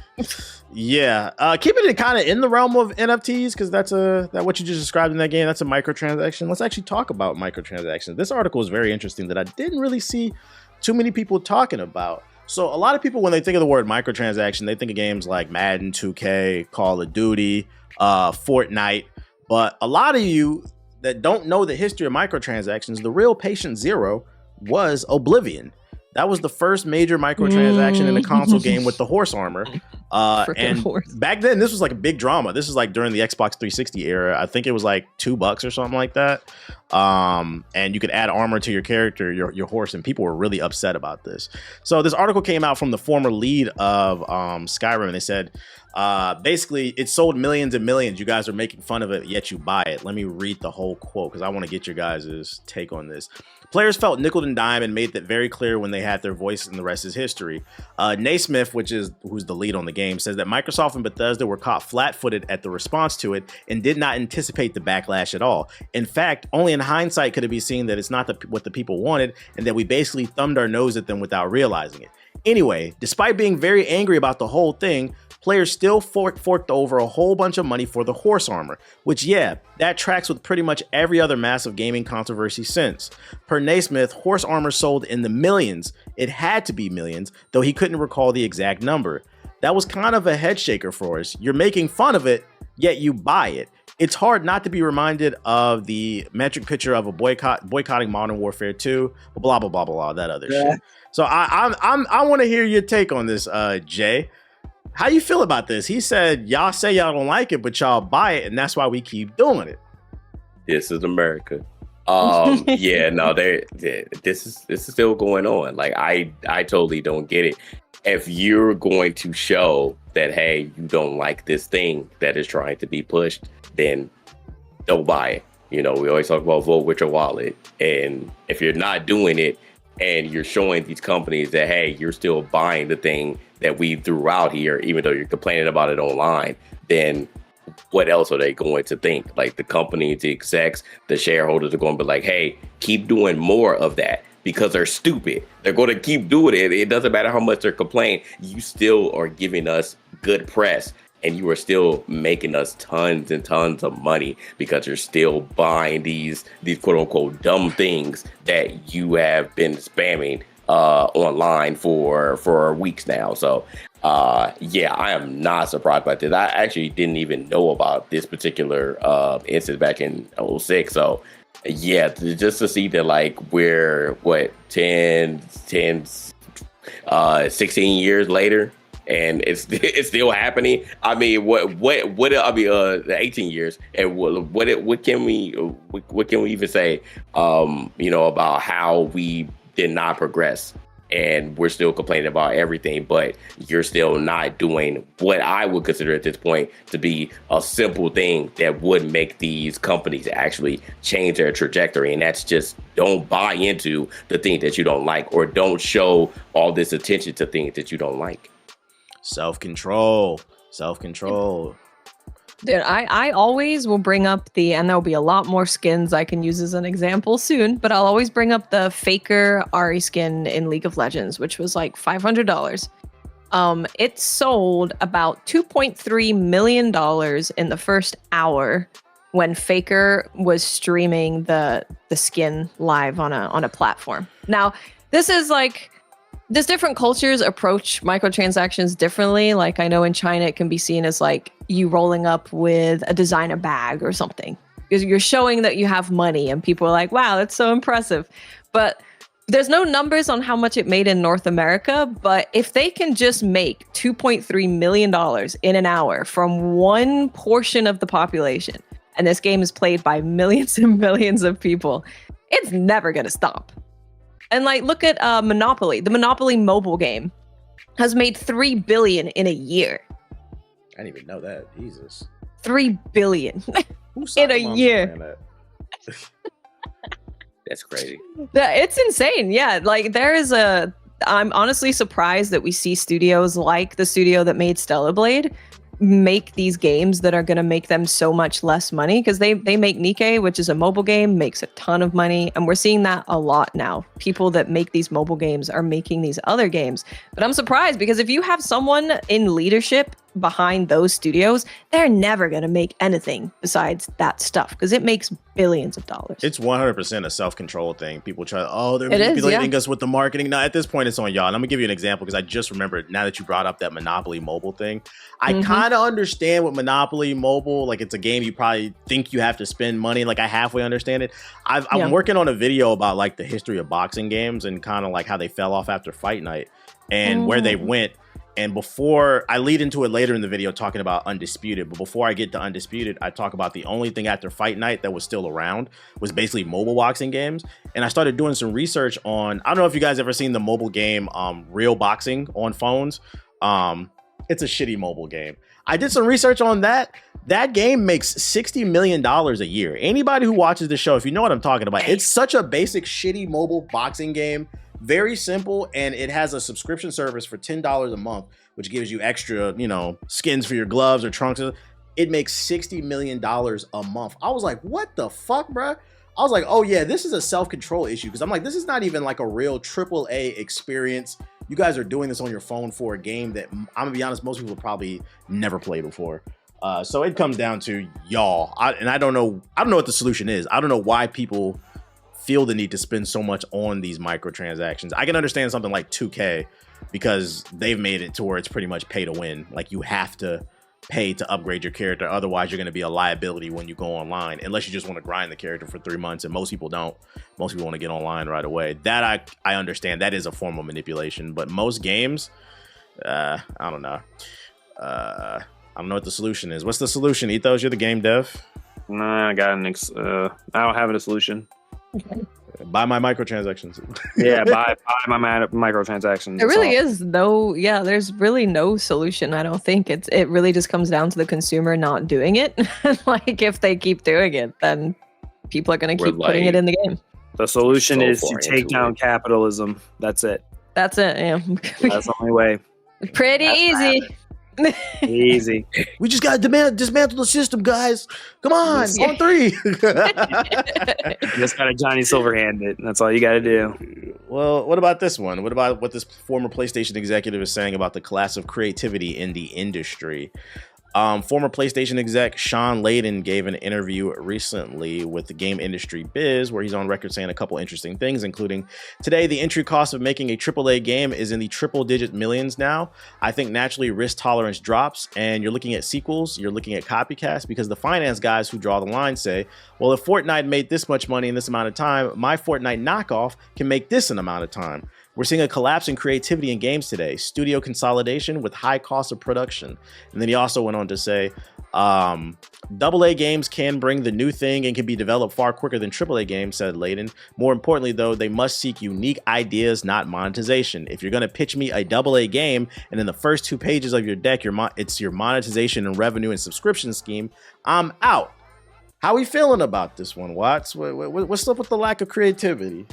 Yeah, keeping it kind of in the realm of NFTs because that's what you just described in that game. That's a microtransaction. Let's actually talk about microtransactions. This article is very interesting that I didn't really see too many people talking about. So a lot of people, when they think of the word microtransaction, they think of games like Madden, 2K, Call of Duty, Fortnite. But a lot of you that don't know the history of microtransactions, the real patient zero was Oblivion. That was the first major microtransaction in a console game with the horse armor. And back then, this was like a big drama. This is like during the Xbox 360 era. I think it was like $2 or something like that. And you could add armor to your character, your horse, and people were really upset about this. So this article came out from the former lead of Skyrim, and they said, basically, it sold millions and millions. You guys are making fun of it, yet you buy it. Let me read the whole quote because I want to get your guys' take on this. Players felt nickel and dime and made that very clear when they had their voice, and the rest is history. Naismith, who's the lead on the game, says that Microsoft and Bethesda were caught flat-footed at the response to it and did not anticipate the backlash at all. In fact, only in hindsight could it be seen that it's not what the people wanted and that we basically thumbed our nose at them without realizing it. Anyway, despite being very angry about the whole thing, players still forked over a whole bunch of money for the horse armor, which, yeah, that tracks with pretty much every other massive gaming controversy since. Per Naismith, horse armor sold in the millions. It had to be millions, though he couldn't recall the exact number. That was kind of a head shaker for us. You're making fun of it, yet you buy it. It's hard not to be reminded of the metric picture of a boycotting Modern Warfare 2, blah, blah, blah, blah, that other shit. So I want to hear your take on this, Jay. How you feel about this? He said, y'all say y'all don't like it, but y'all buy it, and that's why we keep doing it. This is America. Yeah, no, this is still going on. Like, I totally don't get it. If you're going to show that, hey, you don't like this thing that is trying to be pushed, then don't buy it. You know, we always talk about vote with your wallet. And if you're not doing it and you're showing these companies that, hey, you're still buying the thing that we threw out here, even though you're complaining about it online, then what else are they going to think? Like the company, the execs, the shareholders are going to be like, hey, keep doing more of that because they're stupid. They're going to keep doing it. It doesn't matter how much they're complaining. You still are giving us good press and you are still making us tons and tons of money because you're still buying these quote unquote dumb things that you have been spamming online for weeks now. So yeah, I am not surprised by this. I actually didn't even know about this particular instance back in 2006. So yeah, just to see that like we're 16 years later and it's still happening. I mean, what 18 years, and what can we even say you know, about how we did not progress and we're still complaining about everything, but you're still not doing what I would consider at this point to be a simple thing that would make these companies actually change their trajectory. And that's just, don't buy into the thing that you don't like, or don't show all this attention to things that you don't like. Self-control. Dude, I always will bring up and there'll be a lot more skins I can use as an example soon, but I'll always bring up the Faker Ahri skin in League of Legends, which was like $500. It sold about $2.3 million in the first hour when Faker was streaming the skin live on a platform. Now, this is like, there's different cultures approach microtransactions differently. Like, I know in China, it can be seen as like you rolling up with a designer bag or something, because you're showing that you have money and people are like, wow, that's so impressive. But there's no numbers on how much it made in North America. But if they can just make $2.3 million in an hour from one portion of the population, and this game is played by millions and millions of people, it's never going to stop. And like, look at Monopoly. The Monopoly mobile game has made $3 billion in a year. I didn't even know that. Jesus. $3 billion in a year. That's crazy. It's insane. Yeah, like I'm honestly surprised that we see studios like the studio that made Stellar Blade make these games that are going to make them so much less money, because they make Nikke, which is a mobile game, makes a ton of money, and we're seeing that a lot now. People that make these mobile games are making these other games. But I'm surprised, because if you have someone in leadership behind those studios, they're never going to make anything besides that stuff, because it makes billions of dollars. It's 100% a self-control thing. People try, they're manipulating us with the marketing. No, at this point, it's on y'all. And I'm gonna give you an example, because I just remembered, now that you brought up that Monopoly mobile thing, I kind of understand what Monopoly mobile, like, it's a game you probably think you have to spend money. Like, I halfway understand it. I'm working on a video about like the history of boxing games and kind of like how they fell off after Fight Night and where they went. And before I lead into it later in the video talking about Undisputed, but before I get to Undisputed, I talk about the only thing after Fight Night that was still around was basically mobile boxing games. And I started doing some research on, I don't know if you guys ever seen the mobile game Real Boxing on phones. It's a shitty mobile game. I did some research on that. That game makes $60 million a year. Anybody who watches the show, if you know what I'm talking about, it's such a basic shitty mobile boxing game. Very simple, and it has a subscription service for $10 a month, which gives you extra, skins for your gloves or trunks. It makes $60 million a month. I was like, what the fuck, bro? I was like, oh yeah, this is a self-control issue, because I'm like, this is not even like a real AAA experience. You guys are doing this on your phone for a game that, I'm gonna be honest, most people probably never played before. So it comes down to y'all, I don't know what the solution is. I don't know why people feel the need to spend so much on these microtransactions. I can understand something like 2K, because they've made it to where it's pretty much pay to win. Like, you have to pay to upgrade your character, otherwise you're going to be a liability when you go online, unless you just want to grind the character for 3 months, and most people don't. Most people want to get online right away. That I understand. That is a form of manipulation, but most games, I don't know. I don't know what the solution is. What's the solution, Ethos? You're the game dev. Nah, I got I don't have a solution. Buy my microtransactions. Yeah, buy my microtransactions. There really is there's really no solution. I don't think it really just comes down to the consumer not doing it. Like, if they keep doing it, then people are going to keep putting it in the game. The solution is to take down capitalism. That's it. That's it. Yeah. That's the only way. Pretty easy. Easy. We just got to dismantle the system, guys. Come on, on 3. You just got to Johnny Silverhand it. That's all you got to do. Well, what about this one? What about what this former PlayStation executive is saying about the class of creativity in the industry? Former PlayStation exec Sean Layden gave an interview recently with the Game Industry Biz, where he's on record saying a couple interesting things, including, today, the entry cost of making a AAA game is in the triple-digit millions now. I think naturally risk tolerance drops, and you're looking at sequels, you're looking at copycats, because the finance guys who draw the line say, well, if Fortnite made this much money in this amount of time, my Fortnite knockoff can make this an amount of time. We're seeing a collapse in creativity in games today, studio consolidation with high cost of production. And then he also went on to say, AA games can bring the new thing and can be developed far quicker than AAA games, said Layden. More importantly, though, they must seek unique ideas, not monetization. If you're going to pitch me a AA game and in the first 2 pages of your deck, it's your monetization and revenue and subscription scheme, I'm out. How are we feeling about this one, Watts? What's up with the lack of creativity?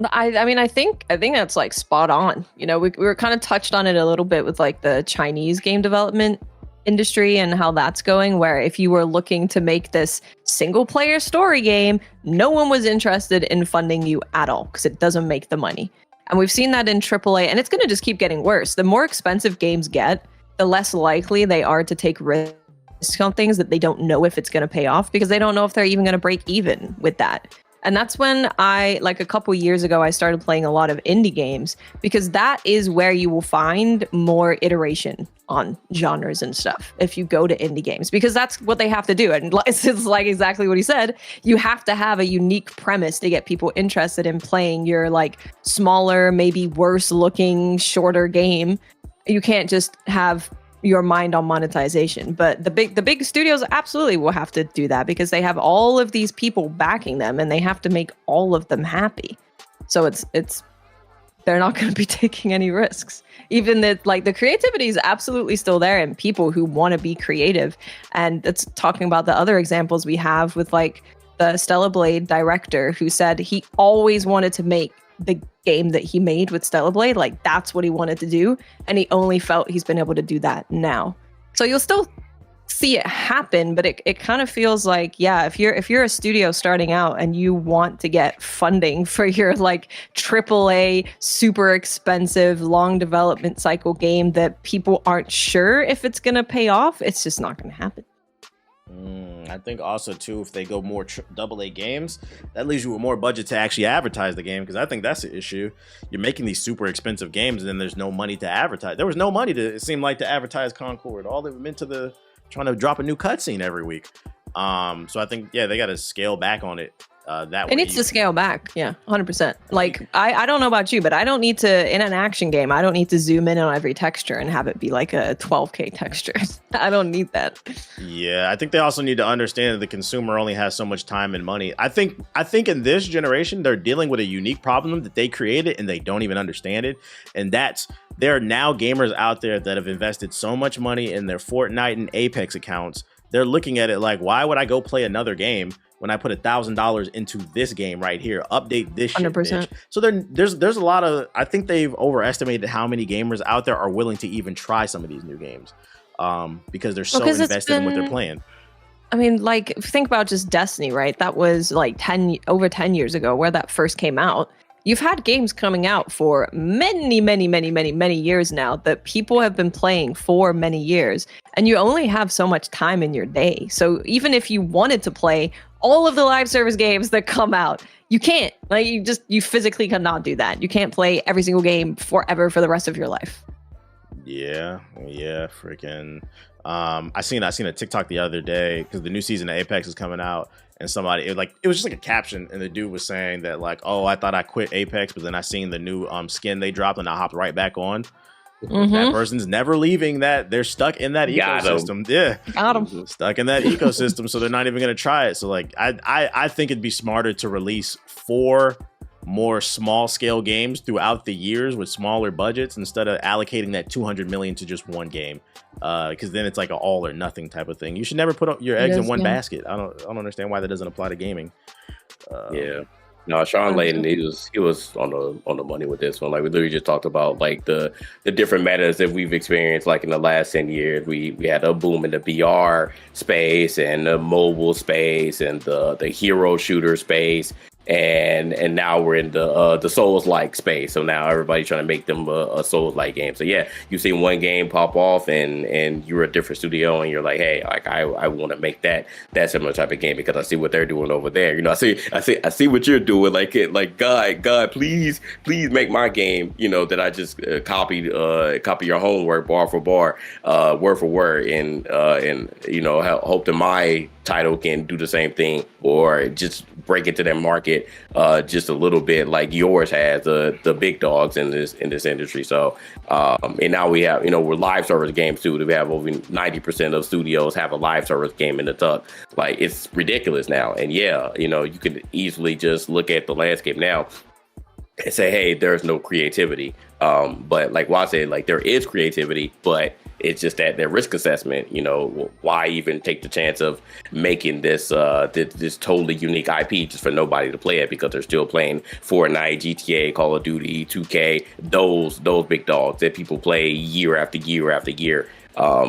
I mean, I think that's like spot on. You know, we were kind of touched on it a little bit with like the Chinese game development industry and how that's going, where if you were looking to make this single player story game, no one was interested in funding you at all because it doesn't make the money. And we've seen that in AAA, and it's going to just keep getting worse. The more expensive games get, the less likely they are to take risks on things that they don't know if it's going to pay off, because they don't know if they're even going to break even with that. And that's when like a couple years ago, I started playing a lot of indie games, because that is where you will find more iteration on genres and stuff if you go to indie games, because that's what they have to do. And it's like exactly what he said. You have to have a unique premise to get people interested in playing your like smaller, maybe worse looking, shorter game. You can't just have your mind on monetization. But the big studios absolutely will have to do that, because they have all of these people backing them and they have to make all of them happy. So it's they're not going to be taking any risks. Even that, like, the creativity is absolutely still there, and people who want to be creative. And it's talking about the other examples we have with like the Stellar Blade director who said he always wanted to make the game that he made with Stellar Blade. Like, that's what he wanted to do, and he only felt he's been able to do that now. So you'll still see it happen, but it kind of feels like, yeah, if you're a studio starting out and you want to get funding for your like AAA super expensive long development cycle game that people aren't sure if it's going to pay off, it's just not going to happen. I think also too, if they go more AA games, that leaves you with more budget to actually advertise the game, because I think that's the issue. You're making these super expensive games and then there's no money to advertise. There was no money to, it seemed like, to advertise Concord. All they were meant to trying to drop a new cutscene every week. So I think, yeah, they got to scale back on it. It needs to scale back. Yeah, 100%. Like, I don't know about you, but I don't need to, in an action game, I don't need to zoom in on every texture and have it be like a 12K texture. I don't need that. Yeah, I think they also need to understand that the consumer only has so much time and money. I think in this generation, they're dealing with a unique problem that they created and they don't even understand it. And that's, there are now gamers out there that have invested so much money in their Fortnite and Apex accounts. They're looking at it like, why would I go play another game when I put $1,000 into this game right here? Update this shit, 100%. Bitch. So there's a lot of, I think they've overestimated how many gamers out there are willing to even try some of these new games, because they're so invested in what they're playing. I mean, like, think about just Destiny, right? That was like over 10 years ago where that first came out. You've had games coming out for many years now that people have been playing for many years, and you only have so much time in your day. So even if you wanted to play all of the live service games that come out, you can't. Like, you physically cannot do that. You can't play every single game forever for the rest of your life. Yeah, freaking. I seen a TikTok the other day, because the new season of Apex is coming out, and somebody, it was just like a caption, and the dude was saying that like, oh, I thought I quit Apex, but then I seen the new skin they dropped and I hopped right back on. Mm-hmm. That person's never leaving that. They're stuck in that ecosystem. Yeah, got them. Stuck in that ecosystem, so they're not even gonna try it. So like, I think it'd be smarter to release 4 more small scale games throughout the years with smaller budgets, instead of allocating that 200 million to just one game, because then it's like an all or nothing type of thing. You should never put your eggs in one basket. I don't understand why that doesn't apply to gaming. Yeah, no, Sean Layden, he was on the money with this one. Like, we literally just talked about like the different metas that we've experienced. Like in the last 10 years, we had a boom in the VR space and the mobile space and the hero shooter space. And now we're in the Souls-like space. So now everybody's trying to make them a Souls-like game. So yeah, you see one game pop off, and you're a different studio, and you're like, hey, like I want to make that similar type of game because I see what they're doing over there. You know, I see what you're doing. Like God, please make my game. You know, that I just copy your homework bar for bar, word for word, and you know, hope that my title can do the same thing or just break into that market just a little bit like yours has, the big dogs in this industry. So and now we have, we're live service games too. We have over 90% of studios have a live service game in the tuck. Like, it's ridiculous now. And yeah, you could easily just look at the landscape now and say, hey, there's no creativity. But like Waz said, like, there is creativity, but it's just that their risk assessment, why even take the chance of making this this totally unique IP just for nobody to play it, because they're still playing Fortnite, GTA, Call of Duty, 2K, those big dogs that people play year after year after year.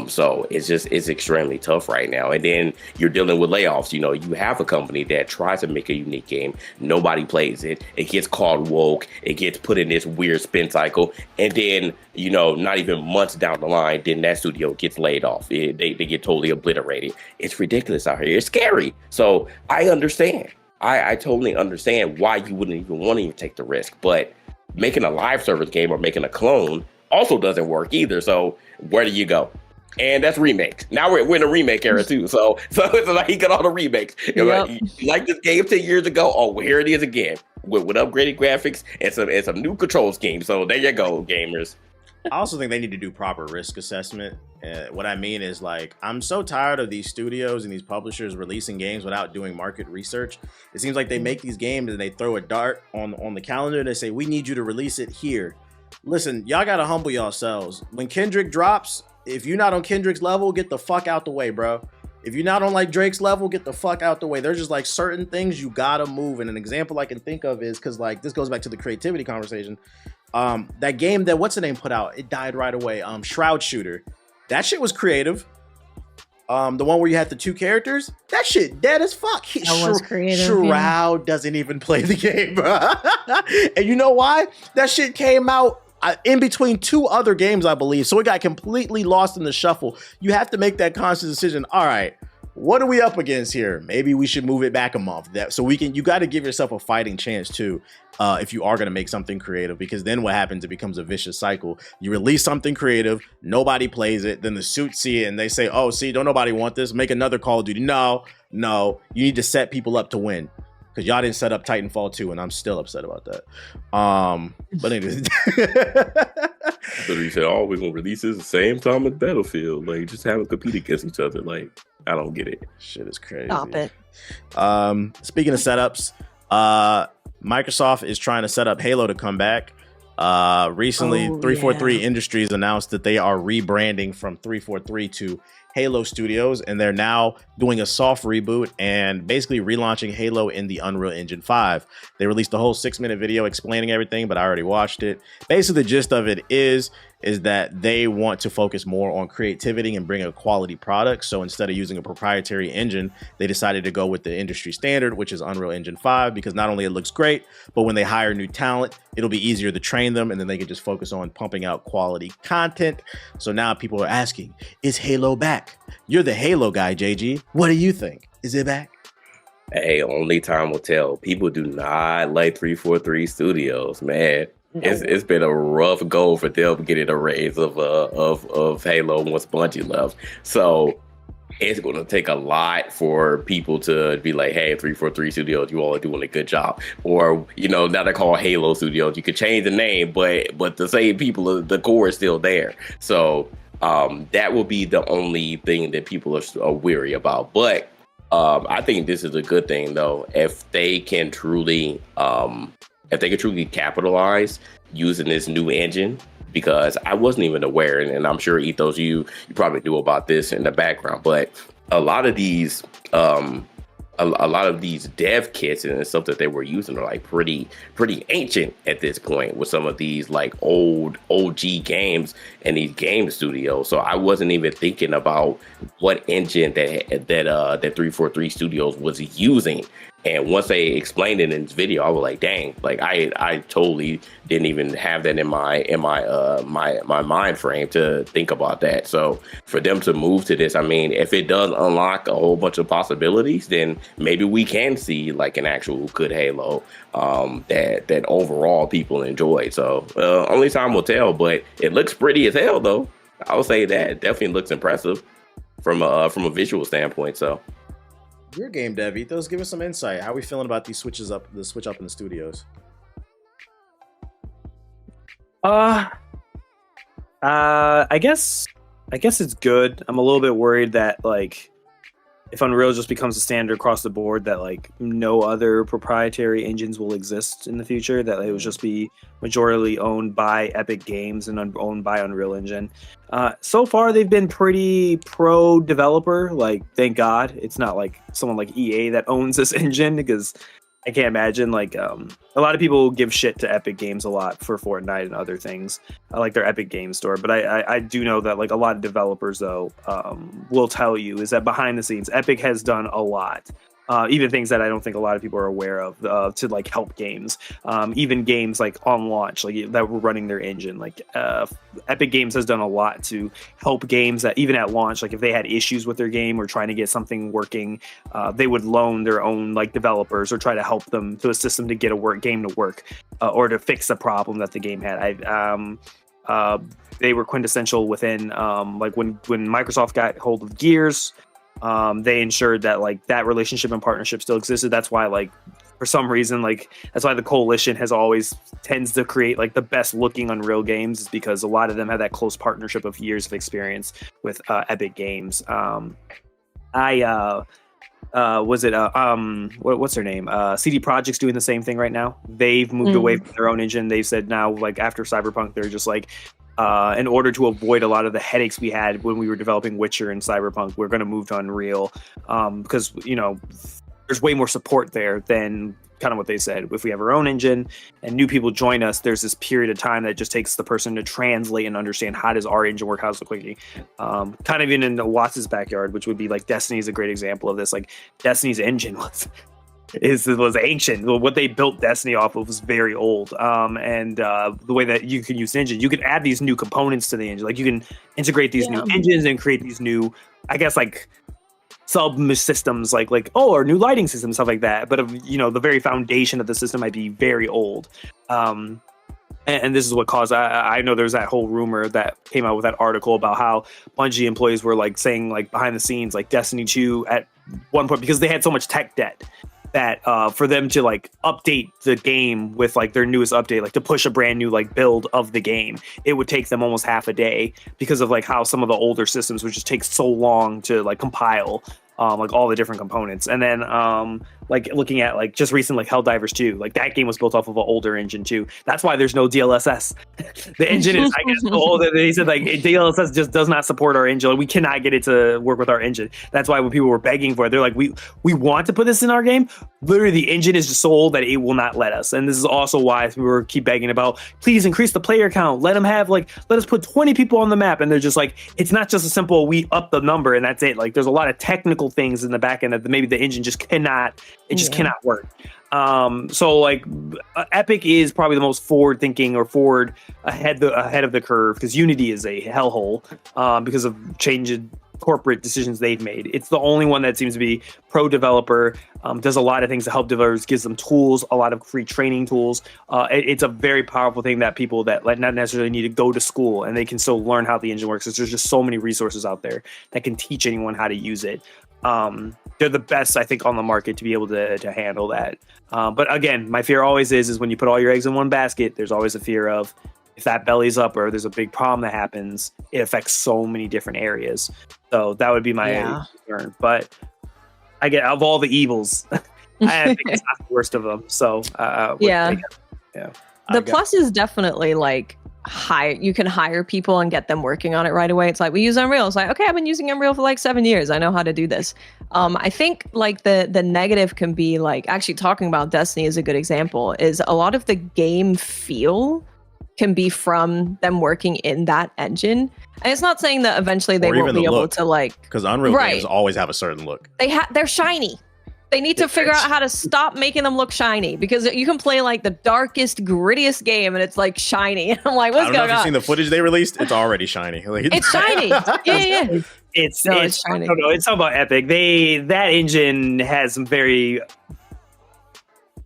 So it's extremely tough right now. And then you're dealing with layoffs. You have a company that tries to make a unique game. Nobody plays it. It gets called woke. It gets put in this weird spin cycle. And then, not even months down the line, then that studio gets laid off. They get totally obliterated. It's ridiculous out here. It's scary. So I understand. I totally understand why you wouldn't even want to even take the risk. But making a live service game or making a clone also doesn't work either. So where do you go? And that's remakes. Now we're in a remake era too. So it's like he got all the remakes. Yep. Like this game 10 years ago. Oh, well, here it is again with upgraded graphics and some new control schemes. So there you go, gamers. I also think they need to do proper risk assessment. What I mean is, like, I'm so tired of these studios and these publishers releasing games without doing market research. It seems like they make these games and they throw a dart on the calendar and they say, we need you to release it here. Listen, y'all gotta humble yourselves. When Kendrick drops, if you're not on Kendrick's level, get the fuck out the way, bro. If you're not on like Drake's level, get the fuck out the way. There's just like certain things you gotta move. And an example I can think of is, because like this goes back to the creativity conversation. That game that what's the name put out, it died right away. Shroud Shooter. That shit was creative. The one where you had the two characters, that shit dead as fuck. That was creative. Shroud doesn't even play the game, bro. And you know why? That shit came out in between two other games, I believe. So it got completely lost in the shuffle. You have to make that conscious decision. All right, what are we up against here? Maybe we should move it back a month. You got to give yourself a fighting chance too, if you are going to make something creative, because then what happens, it becomes a vicious cycle. You release something creative, nobody plays it, then the suits see it and they say, oh, see, don't nobody want this, make another Call of Duty. No, you need to set people up to win. Because y'all didn't set up Titanfall 2, and I'm still upset about that. But anyways. So he said, oh, we're going to release this the same time as Battlefield. Like, just have them compete against each other. Like, I don't get it. Shit is crazy. Stop it. Speaking of setups, Microsoft is trying to set up Halo to come back. Recently, 343 Industries announced that they are rebranding from 343 to Halo Studios, and they're now doing a soft reboot and basically relaunching Halo in the Unreal Engine 5. They released a whole 6-minute video explaining everything, but I already watched it. Basically, the gist of it is that they want to focus more on creativity and bring a quality product. So instead of using a proprietary engine, they decided to go with the industry standard, which is Unreal Engine 5, because not only it looks great, but when they hire new talent, it'll be easier to train them, and then they can just focus on pumping out quality content. So now people are asking, is Halo back? You're the Halo guy, JG. What do you think? Is it back? Hey, only time will tell. People do not like 343 Studios, man. It's been a rough goal for them getting a raise of Halo once Bungie left. So it's going to take a lot for people to be like, hey, 343 Studios, you all are doing a good job. Or, now they're called Halo Studios. You could change the name, but the same people, the core is still there. So that will be the only thing that people are weary about. But I think this is a good thing, though, if they can truly capitalize using this new engine, because I wasn't even aware, and I'm sure Ethos, you probably knew about this in the background, but a lot of these dev kits and stuff that they were using are like pretty ancient at this point with some of these like old OG games and these game studios. So I wasn't even thinking about what engine that 343 Studios was using. And once they explained it in this video, I was like, dang, like I totally didn't even have that in my mind frame to think about that. So for them to move to this, I mean, if it does unlock a whole bunch of possibilities, then maybe we can see like an actual good Halo that overall people enjoy. So only time will tell, but it looks pretty as hell though. I would say that it definitely looks impressive from a visual standpoint. So Your game dev, Ethos, give us some insight. How are we feeling about these switch up in the studios? I guess it's good. I'm a little bit worried that like if Unreal just becomes a standard across the board, that like no other proprietary engines will exist in the future, that it will just be majorly owned by Epic Games and owned by Unreal Engine. So far, they've been pretty pro developer. Like, thank God it's not like someone like EA that owns this engine, because I can't imagine like a lot of people give shit to Epic Games a lot for Fortnite and other things. I like their Epic Games Store, but I do know that like a lot of developers though will tell you is that behind the scenes, Epic has done a lot. Even things that I don't think a lot of people are aware of to like help games, even games like on launch, like that were running their engine. Like Epic Games has done a lot to help games that even at launch, like if they had issues with their game or trying to get something working, they would loan their own like developers or try to help them to assist them to get a game to work or to fix a problem that the game had. They were quintessential within like when Microsoft got hold of Gears. They ensured that like that relationship and partnership still existed. That's why like for some reason like that's why the coalition has always tends to create like the best looking Unreal games, is because a lot of them have that close partnership of years of experience with Epic Games. What's her name? CD Projekt's doing the same thing right now. They've moved away from their own engine. They've said now, like after Cyberpunk, they're just like, in order to avoid a lot of the headaches we had when we were developing Witcher and Cyberpunk, we're going to move to Unreal because you know there's way more support there than kind of what they said. If we have our own engine and new people join us, there's this period of time that just takes the person to translate and understand how does our engine work, how does it quickly. Kind of even in Watts' backyard, which would be like Destiny is a great example of this. Like Destiny's engine was ancient. What they built Destiny off of was very old. And the way that you can use engine, you can add these new components to the engine. Like you can integrate these new engines and create these new, I guess, like sub systems, like our new lighting system, stuff like that. But you know, the very foundation of the system might be very old. And this is what caused. I know there's that whole rumor that came out with that article about how Bungie employees were like saying like behind the scenes, like Destiny 2 at one point, because they had so much tech debt, that for them to like update the game with like their newest update, like to push a brand new like build of the game, it would take them almost half a day because of like how some of the older systems would just take so long to like compile like all the different components. And then like looking at like just recent like Helldivers 2, like that game was built off of an older engine too. That's why there's no DLSS. The engine is, I guess, so old that they said like DLSS just does not support our engine. We cannot get it to work with our engine. That's why when people were begging for it, they're like, we want to put this in our game. Literally, the engine is just so old that it will not let us. And this is also why we were keep begging about, please increase the player count. Let us put 20 people on the map. And they're just like, it's not just a simple we up the number and that's it. Like there's a lot of technical things in the back end that maybe the engine just cannot. It just cannot work. So like Epic is probably the most forward thinking or forward ahead of the curve, because Unity is a hellhole because of changing corporate decisions they've made. It's the only one that seems to be pro developer, does a lot of things to help developers, gives them tools, a lot of free training tools. It's a very powerful thing that people that like not necessarily need to go to school and they can still learn how the engine works. There's just so many resources out there that can teach anyone how to use it. They're the best, I think, on the market to be able to handle that. But again, my fear always is when you put all your eggs in one basket, there's always a fear of if that belly's up or there's a big problem that happens, it affects so many different areas. So that would be my concern. But I get of all the evils, I think it's not the worst of them. So the plus is definitely like you can hire people and get them working on it right away. It's like we use Unreal. It's like, okay, I've been using Unreal for like 7 years. I know how to do this. I think like the negative can be like, actually talking about Destiny is a good example, is a lot of the game feel can be from them working in that engine. And it's not saying that eventually they won't be able to like, because Unreal games always have a certain look. They're shiny. They need to figure out how to stop making them look shiny, because you can play like the darkest, grittiest game and it's like shiny. And I'm like, what's going on? If you've seen the footage they released, it's already shiny. Like, it's shiny. Yeah. It's shiny. No, it's all about Epic. That engine has some very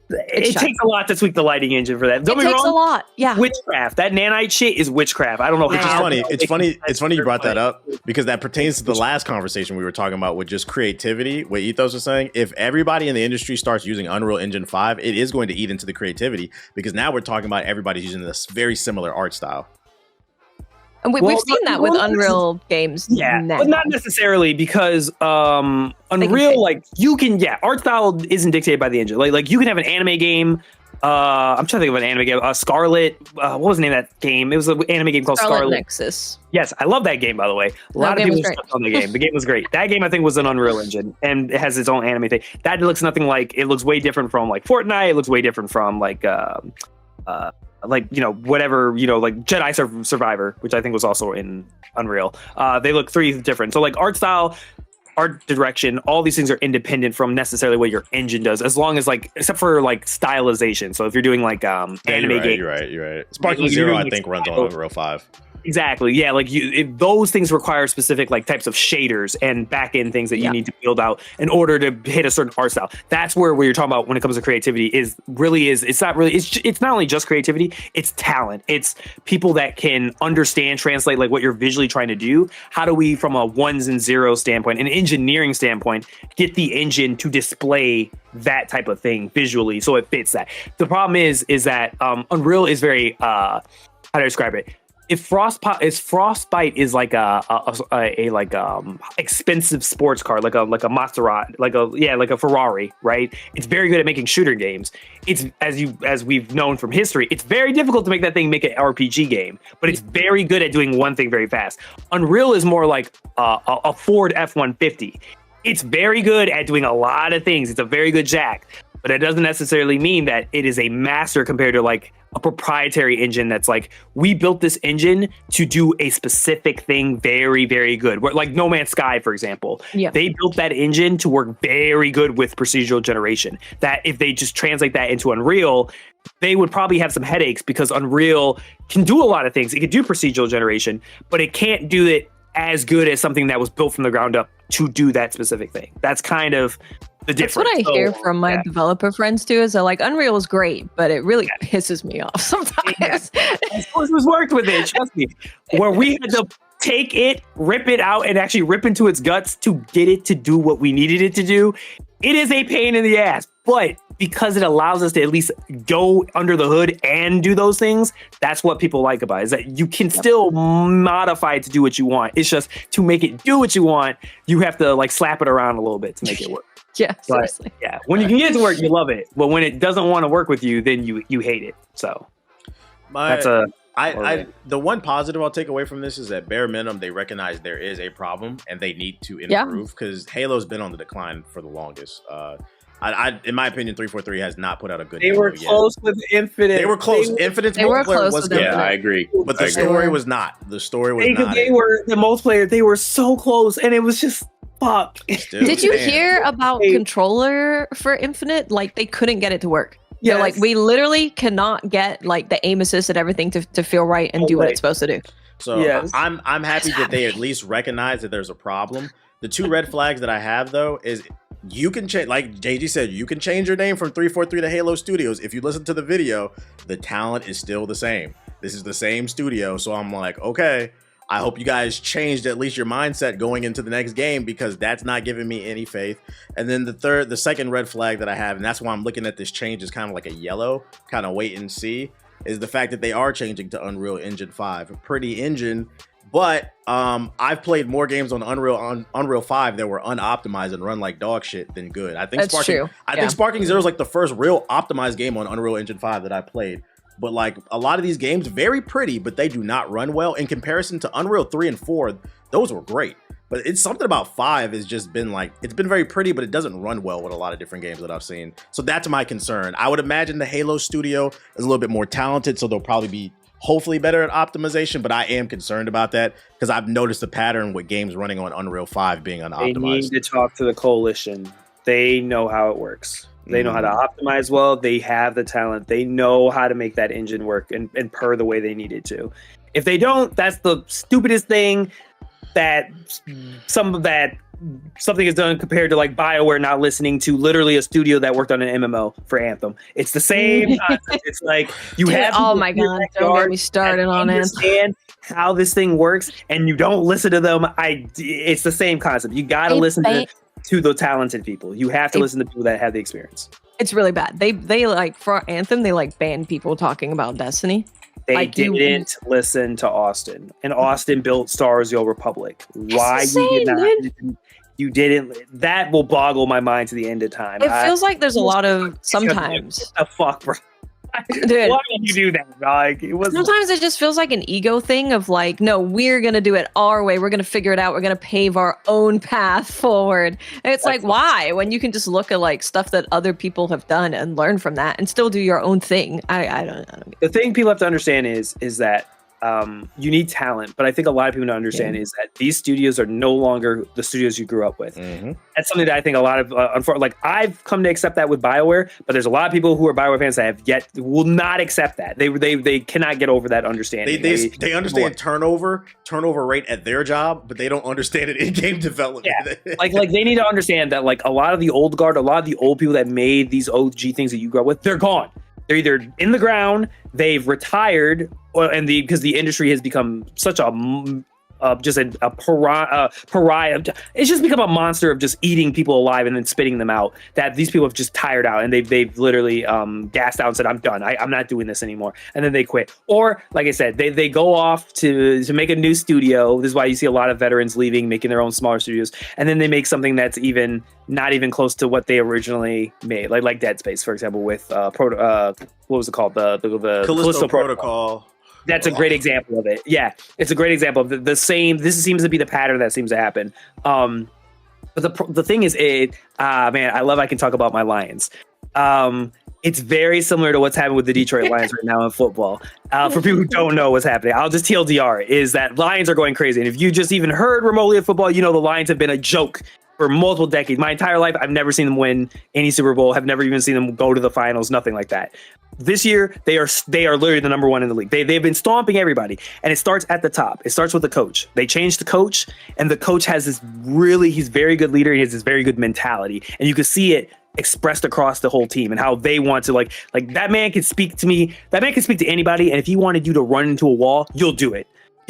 It takes a lot to tweak the lighting engine for that. Don't it be takes wrong. a lot. Yeah. Witchcraft. That nanite shit is witchcraft. I don't know Which is how. funny. It's funny you brought that up because that pertains to the last conversation we were talking about with just creativity. What Ethos was saying, if everybody in the industry starts using Unreal Engine 5, it is going to eat into the creativity because now we're talking about everybody's using this very similar art style. And we've seen that with Unreal games. Yeah, now. but not necessarily because Unreal, like you can, art style isn't dictated by the engine. Like you can have an anime game. I'm trying to think of an anime game. Scarlet. What was the name of that game? It was an anime game called Scarlet Nexus. Yes, I love that game, by the way. A lot of people stuck on the game. The game was great. That game, I think, was an Unreal Engine, and it has its own anime thing. That looks nothing like. It looks way different from like Fortnite. It looks way different from like whatever, like Jedi Survivor, which I think was also in Unreal. They look three different. So like art style, art direction, all these things are independent from necessarily what your engine does, as long as like, except for like stylization. So if you're doing like anime game, you're right. Sparking Zero, I think, runs on Unreal 5. Exactly. Yeah. Like if those things require specific like types of shaders and back end things that you need to build out in order to hit a certain art style. That's where you're talking about when it comes to creativity it's not only just creativity, it's talent. It's people that can understand, translate like what you're visually trying to do. How do we, from a ones and zeros standpoint, an engineering standpoint, get the engine to display that type of thing visually so it fits that? The problem is that Unreal is very, how do I describe it? If Frostbite is like a expensive sports car, like a Maserati, like a Ferrari, right? It's very good at making shooter games. It's as we've known from history, it's very difficult to make that thing make an RPG game, but it's very good at doing one thing very fast. Unreal is more like a Ford F-150. It's very good at doing a lot of things. It's a very good jack, but it doesn't necessarily mean that it is a master compared to like a proprietary engine that's like, we built this engine to do a specific thing very, very good. Like No Man's Sky, for example. Yeah. They built that engine to work very good with procedural generation. That if they just translate that into Unreal, they would probably have some headaches because Unreal can do a lot of things. It can do procedural generation, but it can't do it as good as something that was built from the ground up to do that specific thing. That's kind of the difference. That's what I hear from my developer friends too, is that like Unreal is great, but it really pisses me off sometimes. Who's worked with it, trust me. Where we had to take it, rip it out, and actually rip into its guts to get it to do what we needed it to do. It is a pain in the ass, but because it allows us to at least go under the hood and do those things, that's what people like about it, is that you can still modify it to do what you want. It's just to make it do what you want, you have to like slap it around a little bit to make it work. Yeah, seriously. Yeah, when you can get it to work, you love it. But when it doesn't want to work with you, then you hate it. So the one positive I'll take away from this is that bare minimum they recognize there is a problem and they need to improve because Halo's been on the decline for the longest. In my opinion, 343 has not put out a good. They were close with Infinite. They were close. Infinite's multiplayer was good. Yeah, I agree. But the story was not. The story was not. They were the multiplayer. They were so close, and it was just fuck. Did you hear about controller for Infinite? Like they couldn't get it to work. Yeah, like we literally cannot get like the aim assist and everything to feel right and do what it's supposed to do. So I'm happy that they at least recognize that there's a problem. The two red flags that I have though is you can change, like JG said, you can change your name from 343 to Halo Studios. If you listen to the video, the talent is still the same. This is the same studio. So I'm like, okay, I hope you guys changed at least your mindset going into the next game because that's not giving me any faith. And then the second red flag that I have, and that's why I'm looking at this change as kind of like a yellow, kind of wait and see, is the fact that they are changing to Unreal Engine 5. A pretty engine, but I've played more games on Unreal 5 that were unoptimized and run like dog shit than good. I think that's true. I think Sparking Zero is like the first real optimized game on Unreal Engine 5 that I played. But like a lot of these games, very pretty, but they do not run well. In comparison to Unreal 3 and 4, those were great. But it's something about 5 has just been like, it's been very pretty, but it doesn't run well with a lot of different games that I've seen. So that's my concern. I would imagine the Halo studio is a little bit more talented, so they'll probably be hopefully better at optimization, but I am concerned about that because I've noticed a pattern with games running on Unreal 5 being unoptimized. They need to talk to the coalition. They know how it works. They know how to optimize well. They have the talent. They know how to make that engine work and per the way they need it to. If they don't, that's the stupidest thing that something is done compared to like BioWare not listening to literally a studio that worked on an MMO for Anthem. It's the same concept. It's like you have oh my god, don't get me started on it. Understand how this thing works, and you don't listen to them. It's the same concept. You got to listen to the talented people. You have to listen to people that have the experience. It's really bad. They like for Anthem, they like banned people talking about Destiny. They like didn't listen to Austin, and Austin built Star Wars: The Old Republic. Why you did not? You didn't. That will boggle my mind to the end of time. It feels like there's a lot of sometimes. What the fuck, bro? Dude, why did you do that? Like, sometimes it just feels like an ego thing of like, no, we're gonna do it our way. We're gonna figure it out. We're gonna pave our own path forward. And it's like, why? When you can just look at like stuff that other people have done and learn from that and still do your own thing. I don't. The thing people have to understand is that you need talent, but I think a lot of people don't understand is that these studios are no longer the studios you grew up with. Mm-hmm. That's something that I think a lot of, like I've come to accept that with BioWare, but there's a lot of people who are BioWare fans that have will not accept that. They cannot get over that understanding. They understand turnover rate at their job, but they don't understand it in game development. Yeah. like they need to understand that like a lot of the old guard, a lot of the old people that made these OG things that you grew up with, they're gone. They're either in the ground, they've retired, because the industry has become such a pariah. It's just become a monster of just eating people alive and then spitting them out. That these people have just tired out and they've literally gassed out and said, "I'm done. I'm not doing this anymore." And then they quit. Or like I said, they go off to make a new studio. This is why you see a lot of veterans leaving, making their own smaller studios, and then they make something that's not even close to what they originally made, like Dead Space, for example, with what was it called, the Callisto Protocol. That's a great example of it. Yeah, it's a great example of the same. This seems to be the pattern that seems to happen. But the thing is, man, I love I can talk about my Lions. It's very similar to what's happening with the Detroit Lions right now in football. For people who don't know what's happening, I'll just TLDR is that Lions are going crazy. And if you just even heard remotely of football, you know the Lions have been a joke for multiple decades. My entire life, I've never seen them win any Super Bowl. Have never even seen them go to the finals. Nothing like that. This year, they are literally the number one in the league. They've been stomping everybody, and it starts at the top. It starts with the coach. They changed the coach, and the coach has this he's a very good leader. He has this very good mentality, and you can see it expressed across the whole team and how they want to like that man can speak to me. That man can speak to anybody, and if he wanted you to run into a wall, you'll do it.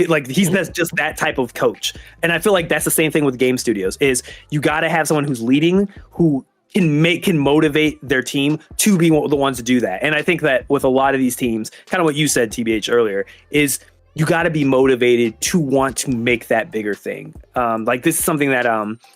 Like he's just that type of coach. And I feel like that's the same thing with game studios is you got to have someone who's leading, who can motivate their team to be the ones to do that. And I think that with a lot of these teams, kind of what you said, TBH, earlier, is you got to be motivated to want to make that bigger thing. Like this is something that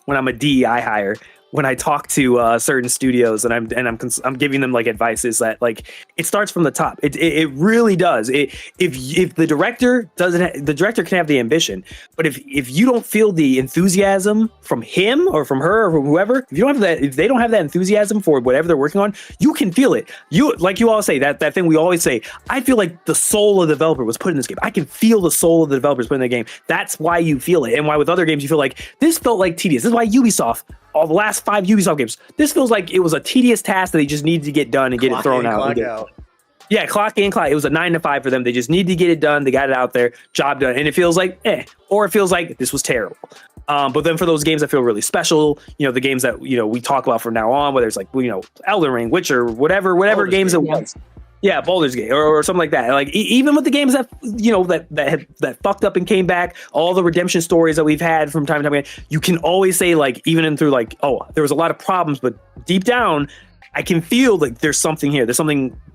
when I'm a DEI hire, when I talk to certain studios and I'm giving them like advice is that like it starts from the top. It really does. If the director the director can have the ambition, but if you don't feel the enthusiasm from him or from her or from whoever, if they don't have that enthusiasm for whatever they're working on, you can feel it. You always say that thing we always say. I feel like the soul of the developer was put in this game. I can feel the soul of the developers put in the game. That's why you feel it, and why with other games you feel like this felt like tedious. This is why Ubisoft. All the last 5 Ubisoft games, this feels like it was a tedious task that they just needed to get done and get it thrown out. Yeah, clock in, clock. It was a 9 to 5 for them. They just need to get it done. They got it out there, job done, and it feels like or it feels like this was terrible. But then for those games that feel really special, the games that we talk about from now on, whether it's like Elden Ring, Witcher, whatever games it was. Yeah, Baldur's Gate or something like that. Like even with the games that that fucked up and came back, all the redemption stories that we've had from time to time again, you can always say like even in through like there was a lot of problems, but deep down I can feel like there's something here. There's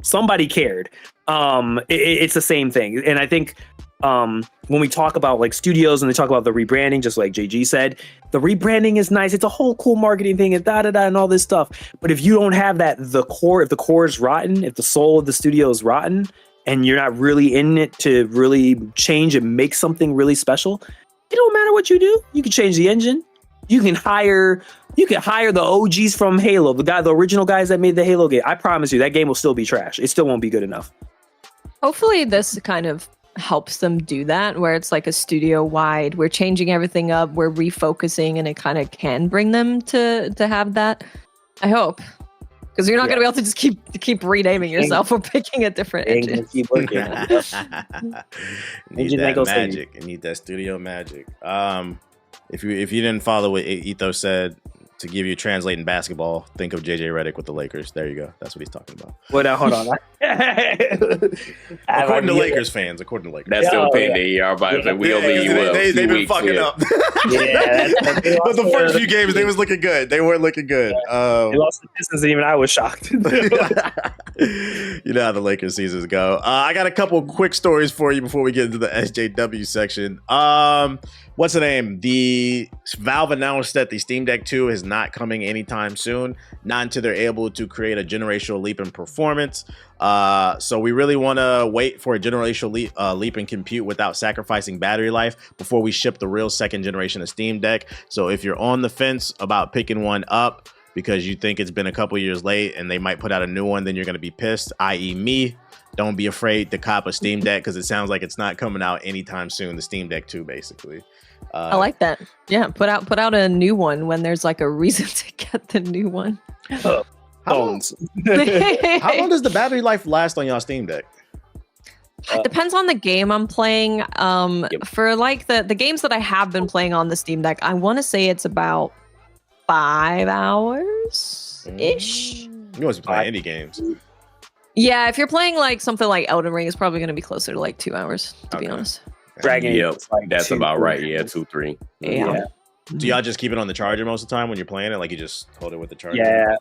somebody cared. It's the same thing, and I think when we talk about like studios and they talk about the rebranding, just like JG said, the rebranding is nice. It's a whole cool marketing thing and and all this stuff. But if you don't have that, if the core is rotten, if the soul of the studio is rotten, and you're not really in it to really change and make something really special, it don't matter what you do. You can change the engine. You can hire the OGs from Halo, the original guys that made the Halo game. I promise you that game will still be trash. It still won't be good enough. Hopefully this kind of helps them do that, where it's like a studio wide, we're changing everything up, we're refocusing, and it kind of can bring them to have that. I hope, because you're not going to be able to just keep renaming yourself or picking a different engine. Keep working. Need that magic. You need that studio magic. If you didn't follow what Ethos said, to give you translate in basketball, think of JJ Redick with the Lakers. There you go. That's what he's talking about. Well, now hold on. According to Lakers fans. That's still pending. Everybody said we only they've been fucking up. But the first few games, they was looking good. They weren't looking good. They lost the Pistons, and even I was shocked. You know how the Lakers seasons go. I got a couple quick stories for you before we get into the SJW section. What's the name? The Valve announced that the Steam Deck 2 is not coming anytime soon, not until they're able to create a generational leap in performance. So we really want to wait for a generational leap in compute without sacrificing battery life before we ship the real second generation of Steam Deck. So if you're on the fence about picking one up because you think it's been a couple years late and they might put out a new one, then you're going to be pissed, i.e. me. Don't be afraid to cop a Steam Deck because it sounds like it's not coming out anytime soon. The Steam Deck 2, basically. I like that. Yeah, put out a new one when there's like a reason to get the new one. How long does the battery life last on y'all Steam Deck? It depends on the game I'm playing. For like the games that I have been playing on the Steam Deck, I want to say it's about 5 hours ish. You must be playing indie games. Yeah, if you're playing like something like Elden Ring, it's probably going to be closer to like 2 hours, to be honest. Dragon Age, like that's about right. Yeah, 2, 3. Yeah. Do y'all just keep it on the charger most of the time when you're playing it? Like you just hold it with the charger? Yeah.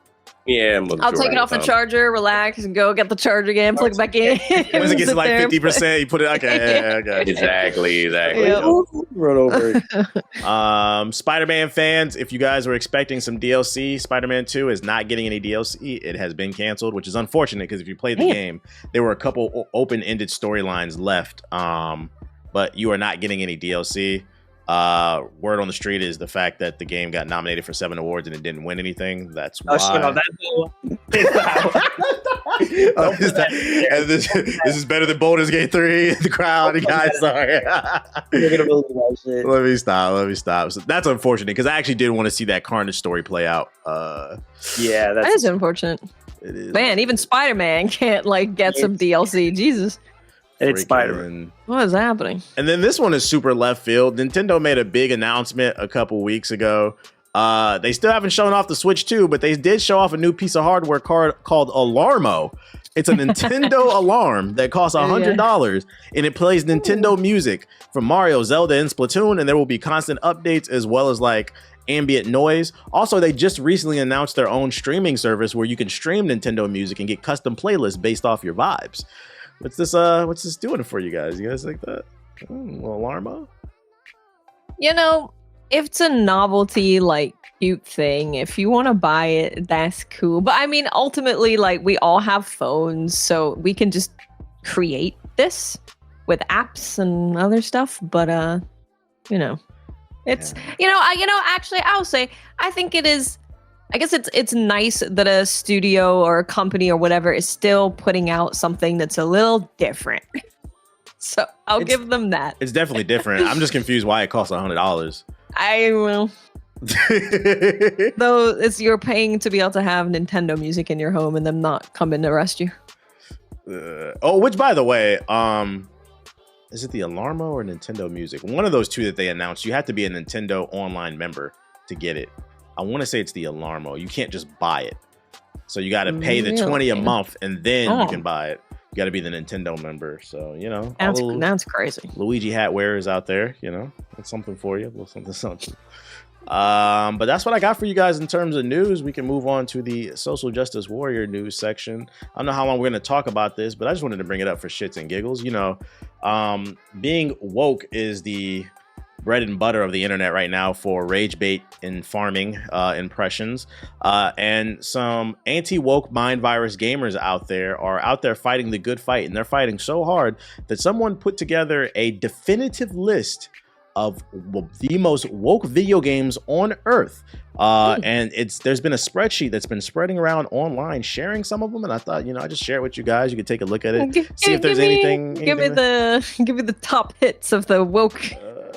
I'll take it off the charger, relax, and go get the charger again, plug it back in. Once it gets to like 50%, you put it. Okay. Exactly. Yep. Run over it. Spider-Man fans, if you guys were expecting some DLC, Spider-Man 2 is not getting any DLC. It has been canceled, which is unfortunate because if you played the game, there were a couple open-ended storylines left. But you are not getting any DLC. Word on the street is the fact that the game got nominated for 7 awards and it didn't win anything. That's why. This is better than Baldur's Gate 3. The crowd, guys. Sorry. Let me stop. So that's unfortunate because I actually did want to see that Carnage story play out. That is unfortunate. It is. Man, even Spider-Man can't like get some DLC. Jesus. It's Spider-Man. What is happening? And then this one is super left field. Nintendo made a big announcement a couple weeks ago. They still haven't shown off the Switch 2, but they did show off a new piece of hardware called Alarmo. It's a Nintendo alarm that costs $100, and it plays Nintendo music from Mario, Zelda, and Splatoon, and there will be constant updates as well as like ambient noise. Also, they just recently announced their own streaming service where you can stream Nintendo music and get custom playlists based off your vibes. What's this doing for you guys? You guys like that? Alarmo? You know, if it's a novelty, like, cute thing, if you want to buy it, that's cool. But I mean, ultimately, like, we all have phones, so we can just create this with apps and other stuff. But, it's, actually, I'll say, I think it is, I guess it's nice that a studio or a company or whatever is still putting out something that's a little different. So I'll give them that. It's definitely different. I'm just confused why it costs $100. I will. Though you're paying to be able to have Nintendo music in your home and them not come in to arrest you. Which by the way, is it the Alarmo or Nintendo Music? One of those two that they announced. You have to be a Nintendo Online member to get it. I want to say it's the Alarmo. You can't just buy it. So you got to pay the $20 a month and then you can buy it. You got to be the Nintendo member. So, that's crazy. Luigi hat wearers out there, it's something for you. A little something. But that's what I got for you guys in terms of news. We can move on to the social justice warrior news section. I don't know how long we're going to talk about this, but I just wanted to bring it up for shits and giggles. Being woke is the bread and butter of the internet right now for rage bait and farming impressions. And some anti-woke mind virus gamers out there fighting the good fight. And they're fighting so hard that someone put together a definitive list of the most woke video games on earth. And there's been a spreadsheet that's been spreading around online, sharing some of them. And I thought, I just share it with you guys. You could take a look at it, see if there's anything. Give me the top hits of the woke.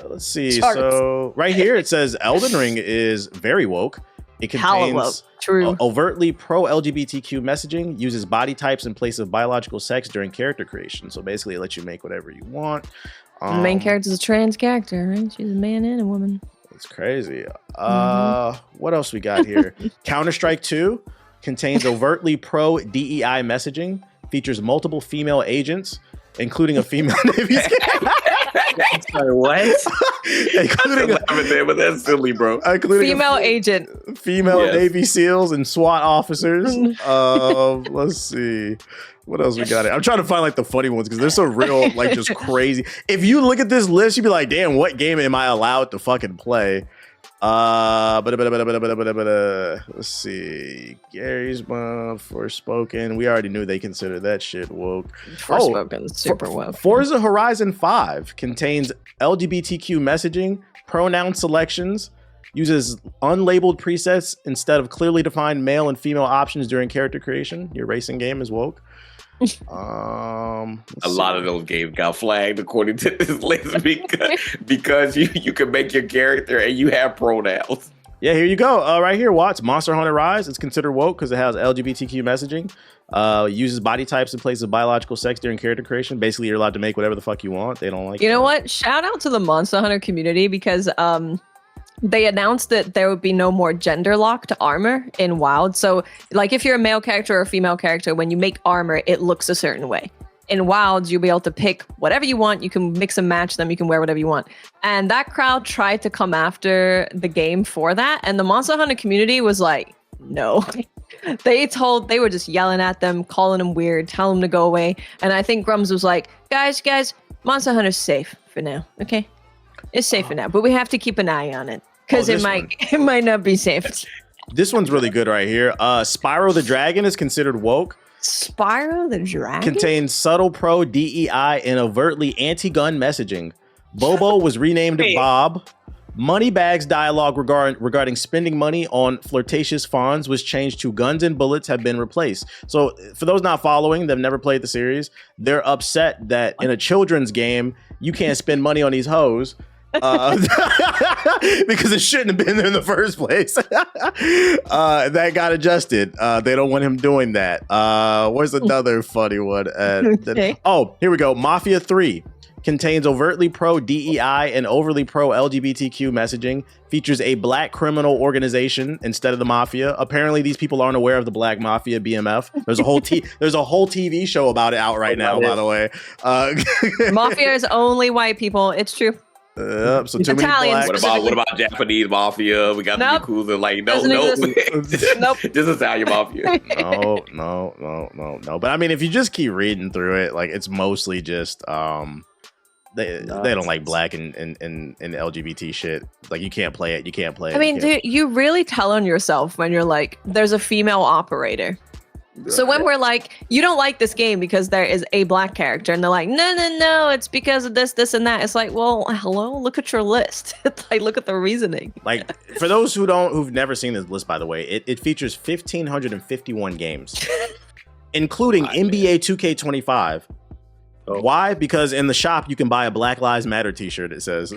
Let's see. Charts. So right here it says Elden Ring is very woke. It contains overtly pro-LGBTQ messaging, uses body types in place of biological sex during character creation. So basically it lets you make whatever you want. The main character is a trans character, right? She's a man and a woman. It's crazy. What else we got here? Counter-Strike 2 contains overtly pro DEI messaging, features multiple female agents, including a female Navy SEAL. Sorry, what? Including but that's silly, bro. Female agent. Female Navy SEALs and SWAT officers. Let's see. What else we got? I'm trying to find like the funny ones because they're so real, like just crazy. If you look at this list, you'd be like, damn, what game am I allowed to fucking play? Let's see. Gary's Forspoken. We already knew they considered that shit woke. Forspoken, super woke. Forza Horizon 5 contains LGBTQ messaging, pronoun selections, uses unlabeled presets instead of clearly defined male and female options during character creation. Your racing game is woke. A lot of those games got flagged according to this list because you can make your character and you have pronouns. Yeah, here you go. Right here, Watts. Monster Hunter Rise. It's considered woke because it has LGBTQ messaging. Uses body types in place of biological sex during character creation. Basically, you're allowed to make whatever the fuck you want. They don't like. You know what? Shout out to the Monster Hunter community because they announced that there would be no more gender locked armor in WoW. So, like, if you're a male character or a female character, when you make armor, it looks a certain way. In WoW, you'll be able to pick whatever you want. You can mix and match them. You can wear whatever you want. And that crowd tried to come after the game for that. And the Monster Hunter community was like, no. They were just yelling at them, calling them weird, telling them to go away. And I think Grums was like, guys, Monster Hunter's safe for now. Okay. It's safe for now, but we have to keep an eye on it because it might not be safe. This one's really good right here. Spyro the Dragon is considered woke. Spyro the Dragon contains subtle pro DEI and overtly anti-gun messaging. Bobo was renamed Bob. Moneybags dialogue regarding spending money on flirtatious fawns was changed to guns and bullets have been replaced. So for those not following, they've never played the series, they're upset that in a children's game, you can't spend money on these hoes. Because it shouldn't have been there in the first place. That got adjusted. They don't want him doing that. Where's another funny one? Oh, here we go. Mafia 3 contains overtly pro DEI and overly pro LGBTQ messaging, features a black criminal organization instead of the mafia. Apparently these people aren't aware of the Black Mafia, BMF. There's a whole TV show about it out right now, by the way. Mafia is only white people. It's true. So too Italians. many What about Japanese mafia? We got the Yakuza. Like, no. Nope. This is Italian mafia. No. But I mean, if you just keep reading through it, like it's mostly just they don't like black and LGBT shit. Like you can't play it. You can't play it. I mean, dude, you really tell on yourself when you're like, there's a female operator. So when we're like, you don't like this game because there is a black character, and they're like, no, it's because of this, and that. It's like, well, hello, look at your list. Like, look at the reasoning. Like, for those who've never seen this list, by the way, it features 1,551 games, including NBA 2K25. Oh. Why? Because in the shop you can buy a Black Lives Matter T-shirt. It says.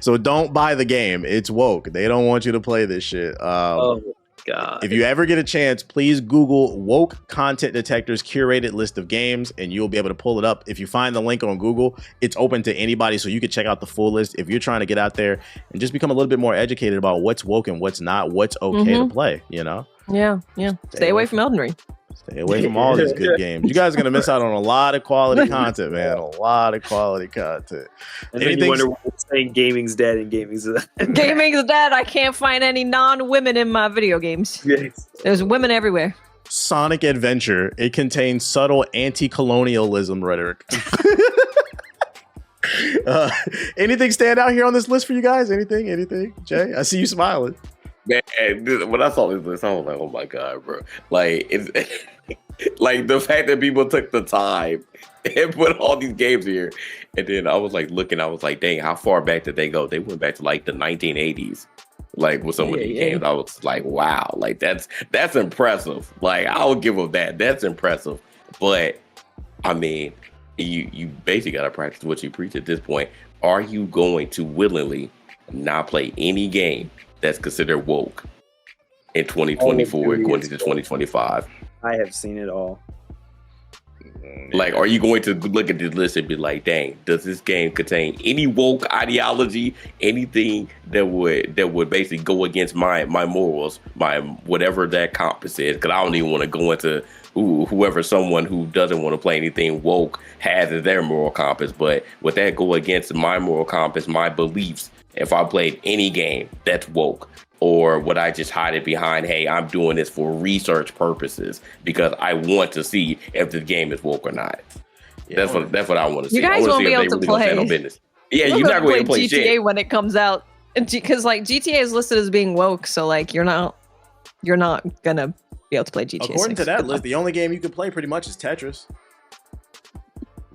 So don't buy the game. It's woke. They don't want you to play this shit. Oh God! If you ever get a chance, please Google woke content detectors curated list of games, and you'll be able to pull it up. If you find the link on Google, it's open to anybody, so you can check out the full list. If you're trying to get out there and just become a little bit more educated about what's woke and what's not, what's okay to play, you know? Yeah. Stay away from Elden Ring. Stay away from all these good games. You guys are gonna miss out on a lot of quality content, man. A lot of quality content. And then you wonder why we're saying gaming's dead and gaming's dead. Gaming's dead. I can't find any non-women in my video games. Yes. There's women everywhere. Sonic Adventure. It contains subtle anti-colonialism rhetoric. Anything stand out here on this list for you guys? Anything? Jay, I see you smiling. Man, when I saw this list, I was like, "Oh my God, bro!" Like, it's like the fact that people took the time and put all these games here, and then I was like looking, I was like, "Dang, how far back did they go?" They went back to like the 1980s, like with some of these games. I was like, "Wow, like that's impressive." Like, I'll give them that. That's impressive. But I mean, you basically got to practice what you preach at this point. Are you going to willingly not play any game that's considered woke in 2024 going into 2025? I have seen it all. Like, are you going to look at this list and be like, dang, does this game contain any woke ideology, anything that would basically go against my morals, my whatever that compass is? Because I don't even want to go into whoever someone who doesn't want to play anything woke has as their moral compass. But would that go against my moral compass, my beliefs, if I played any game that's woke? Or would I just hide it behind, hey, I'm doing this for research purposes because I want to see if the game is woke or not? Yeah, that's what I want to see. You guys won't be able to play. Yeah, you're not going to play GTA shit when it comes out, because like GTA is listed as being woke, so like you're not gonna be able to play GTA. According to that list, the only game you can play pretty much is Tetris.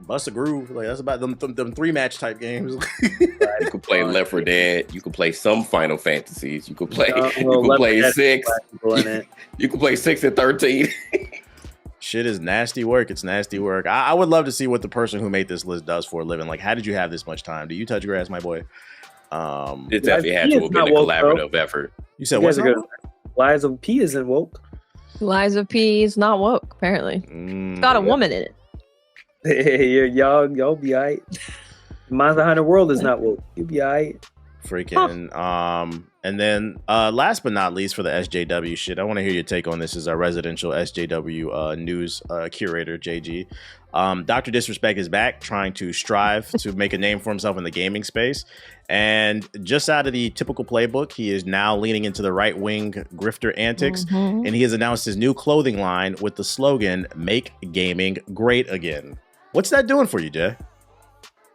Bust a groove, like that's about them 3-match type games. You can play Left 4 Dead. You can play some Final Fantasies. You can play. You can play 6. You can play 6 and 13. Shit is nasty work. It's nasty work. I would love to see what the person who made this list does for a living. Like, how did you have this much time? Do you touch grass, my boy? It definitely had to have been a collaborative effort. You said what's good? Lies of P isn't woke. Lies of P is not woke. Apparently, it's got a woman in it. Hey, y'all be alright. Monster Hunter World is not woke. You'll be alright. Freaking and then last but not least for the SJW shit, I want to hear your take on this as our residential SJW news curator, JG. Dr. Disrespect is back, trying to strive to make a name for himself in the gaming space. And just out of the typical playbook, he is now leaning into the right-wing grifter antics, and he has announced his new clothing line with the slogan, "Make Gaming Great Again." What's that doing for you, Jay?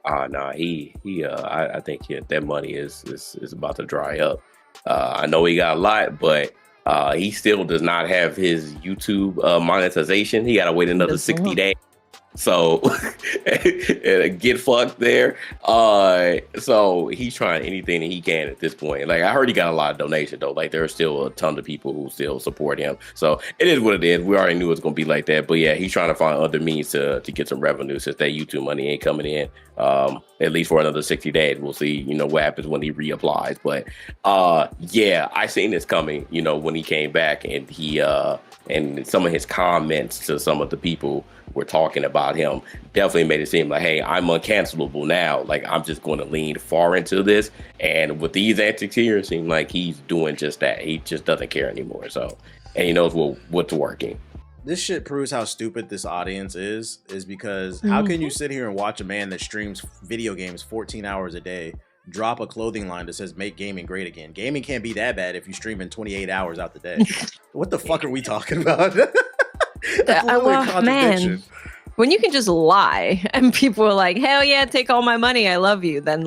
No, I think that money is about to dry up. I know he got a lot, but he still does not have his YouTube monetization. He got to wait another 60 days. So get fucked there. So he's trying anything that he can at this point. Like, I heard he got a lot of donations though. Like, there are still a ton of people who still support him. So it is what it is. We already knew it was gonna be like that. But yeah, he's trying to find other means to get some revenue since that YouTube money ain't coming in. At least for another 60 days. We'll see, what happens when he reapplies. But yeah, I seen this coming, when he came back and he and some of his comments to some of the people were talking about him definitely made it seem like, hey, I'm uncancelable now. Like, I'm just going to lean far into this. And with these antics here, it seems like he's doing just that. He just doesn't care anymore. So, and he knows what's working. This shit proves how stupid this audience is because how can you sit here and watch a man that streams video games 14 hours a day drop a clothing line that says "Make gaming great again"? Gaming can't be that bad if you stream in 28 hours out the day. What the fuck are we talking about? Man, when you can just lie and people are like, hell yeah, take all my money, I love you, then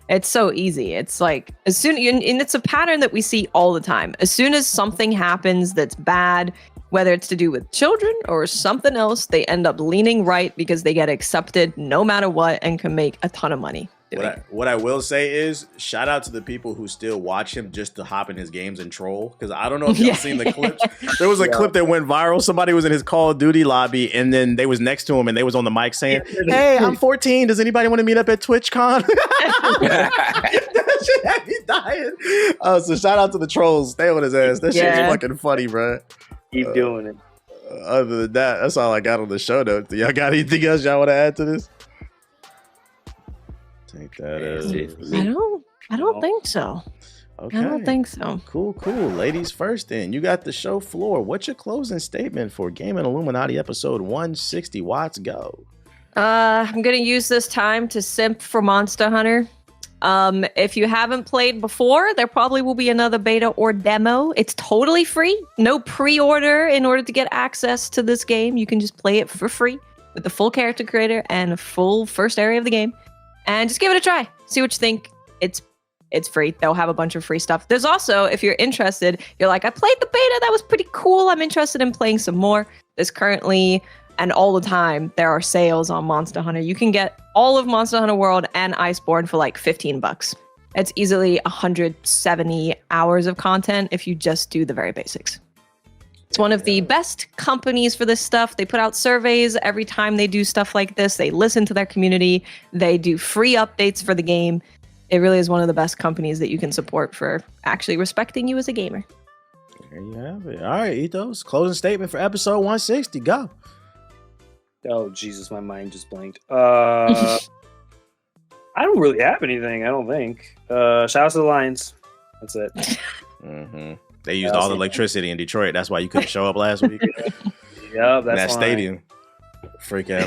it's so easy. It's like, and it's a pattern that we see all the time. As soon as something happens that's bad, whether it's to do with children or something else, they end up leaning right because they get accepted no matter what and can make a ton of money. What I will say is, shout out to the people who still watch him just to hop in his games and troll. Because I don't know if y'all seen the clips. There was a clip that went viral. Somebody was in his Call of Duty lobby, and then they was next to him, and they was on the mic saying, "Hey, I'm 14. Does anybody want to meet up at TwitchCon?" That shit had me dying. So shout out to the trolls. Stay on his ass. That shit's fucking funny, bro. Keep doing it. Other than that, that's all I got on the show notes. Do y'all got anything else y'all want to add to this? Take that as I don't think so. Okay. I don't think so. Cool. Ladies first then. You got the show floor. What's your closing statement for Gaming Illuminati episode 160? Watts go. I'm gonna use this time to simp for Monster Hunter. If you haven't played before, there probably will be another beta or demo. It's totally free. No pre-order in order to get access to this game. You can just play it for free with the full character creator and a full first area of the game. And just give it a try. See what you think. It's free. They'll have a bunch of free stuff. There's also, if you're interested, you're like, I played the beta. That was pretty cool. I'm interested in playing some more. There's currently, and all the time, there are sales on Monster Hunter. You can get all of Monster Hunter World and Iceborne for like $15. It's easily 170 hours of content if you just do the very basics. It's one of the best companies for this stuff. They put out surveys every time they do stuff like this. They listen to their community. They do free updates for the game. It really is one of the best companies that you can support for actually respecting you as a gamer. There you have it. All right, Ethos. Closing statement for episode 160. Go. Oh Jesus, my mind just blanked. I don't really have anything. I don't think. Shout out to the Lions. That's it. Mm-hmm. They used all the electricity in Detroit. That's why you couldn't show up last week. Yeah, that's that fine. Stadium. Freaking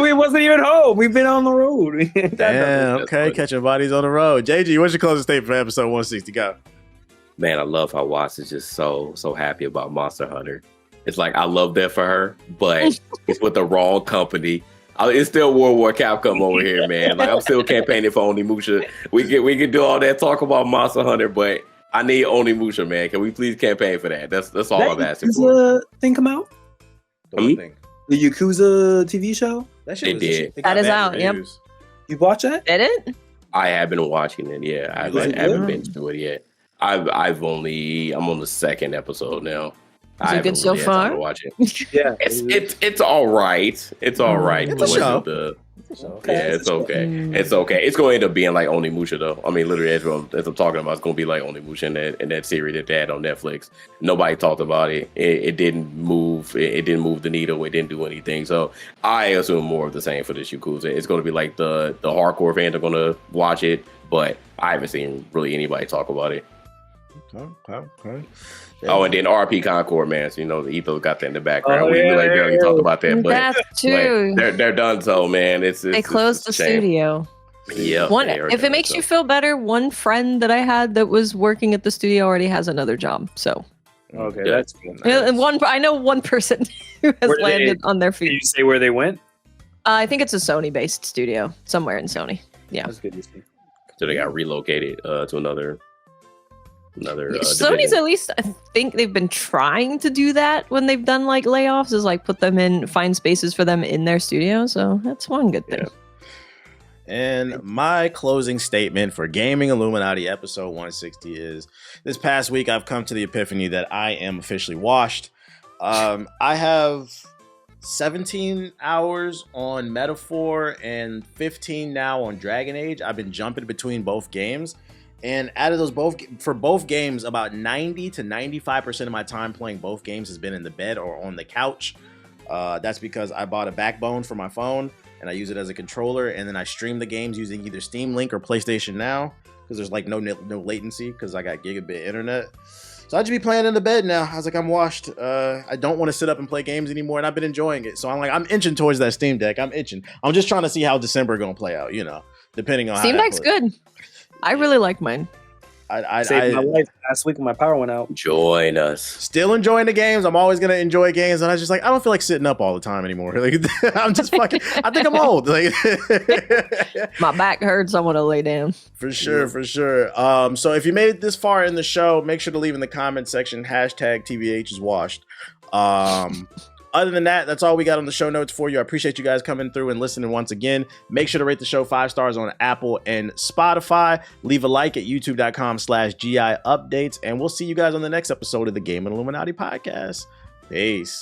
we wasn't even home. We've been on the road. Damn, okay, catching bodies on the road. JG, what's your closing statement for episode 160? Go. Man, I love how Watts is just so happy about Monster Hunter. It's like, I love that for her, but it's with the wrong company. It's still World War Capcom over here, man. Like, I'm still campaigning for Onimusha. We can do all that talk about Monster Hunter, but I need Onimusha, man. Can we please campaign for that? That's all I'm asking for. Yakuza thing come out? Thing. The Yakuza TV show? That shit It did. That is out, yep. You watch that? Did it? I have been watching it. Yeah, I haven't been to it yet. I'm on the second episode now. Is it good so far? Watch it. Yeah, It's all right. It's all right. It's a show. Yeah, it's okay. It's okay. It's going to end up being like Onimusha though. I mean, literally, as I'm talking about, it's going to be like Onimusha in that series that they had on Netflix. Nobody talked about it. It didn't move. It didn't move the needle. It didn't do anything. So I assume more of the same for this Yakuza. It's going to be like the hardcore fans are going to watch it, but I haven't seen really anybody talk about it. Okay. Yeah. Oh, and then RP Concord, man. So, the Ethos got that in the background. We really barely talked about that, but that's true. They're done. So, man, they closed the studio. Yeah. If it makes you feel better, one friend that I had that was working at the studio already has another job. So, okay, that's good. I know one person who has landed on their feet. Can you say where they went? I think it's a Sony-based studio somewhere in Sony. Yeah, that's good to see. So they got relocated to another. Sony's division. at least, I think they've been trying to do that when they've done like layoffs, is like find spaces for them in their studio. So that's one good thing. Yeah. And my closing statement for Gaming Illuminati episode 160 is, this past week I've come to the epiphany that I am officially washed. I have 17 hours on Metaphor and 15 now on Dragon Age. I've been jumping between both games. And out of those both games, about 90 to 95% of my time playing both games has been in the bed or on the couch. That's because I bought a backbone for my phone and I use it as a controller, and then I stream the games using either Steam Link or PlayStation Now because there's like no latency because I got gigabit internet. So I just be playing in the bed now. I was like, I'm washed. I don't want to sit up and play games anymore, and I've been enjoying it. So I'm inching towards that Steam Deck. I'm itching. I'm just trying to see how December gonna play out, depending on Steam Deck's good. I really like mine. I saved my life last week when my power went out. Join us. Still enjoying the games. I'm always gonna enjoy games, and I was just like, I don't feel like sitting up all the time anymore. Like, I'm just fucking. I think I'm old. Like, my back hurts. I want to lay down. For sure. So if you made it this far in the show, make sure to leave in the comment section #TBH is washed. Other than that, that's all we got on the show notes for you. I appreciate you guys coming through and listening once again. Make sure to rate the show 5 stars on Apple and Spotify. Leave a like at youtube.com/GI updates. And we'll see you guys on the next episode of the Gaming Illuminati podcast. Peace.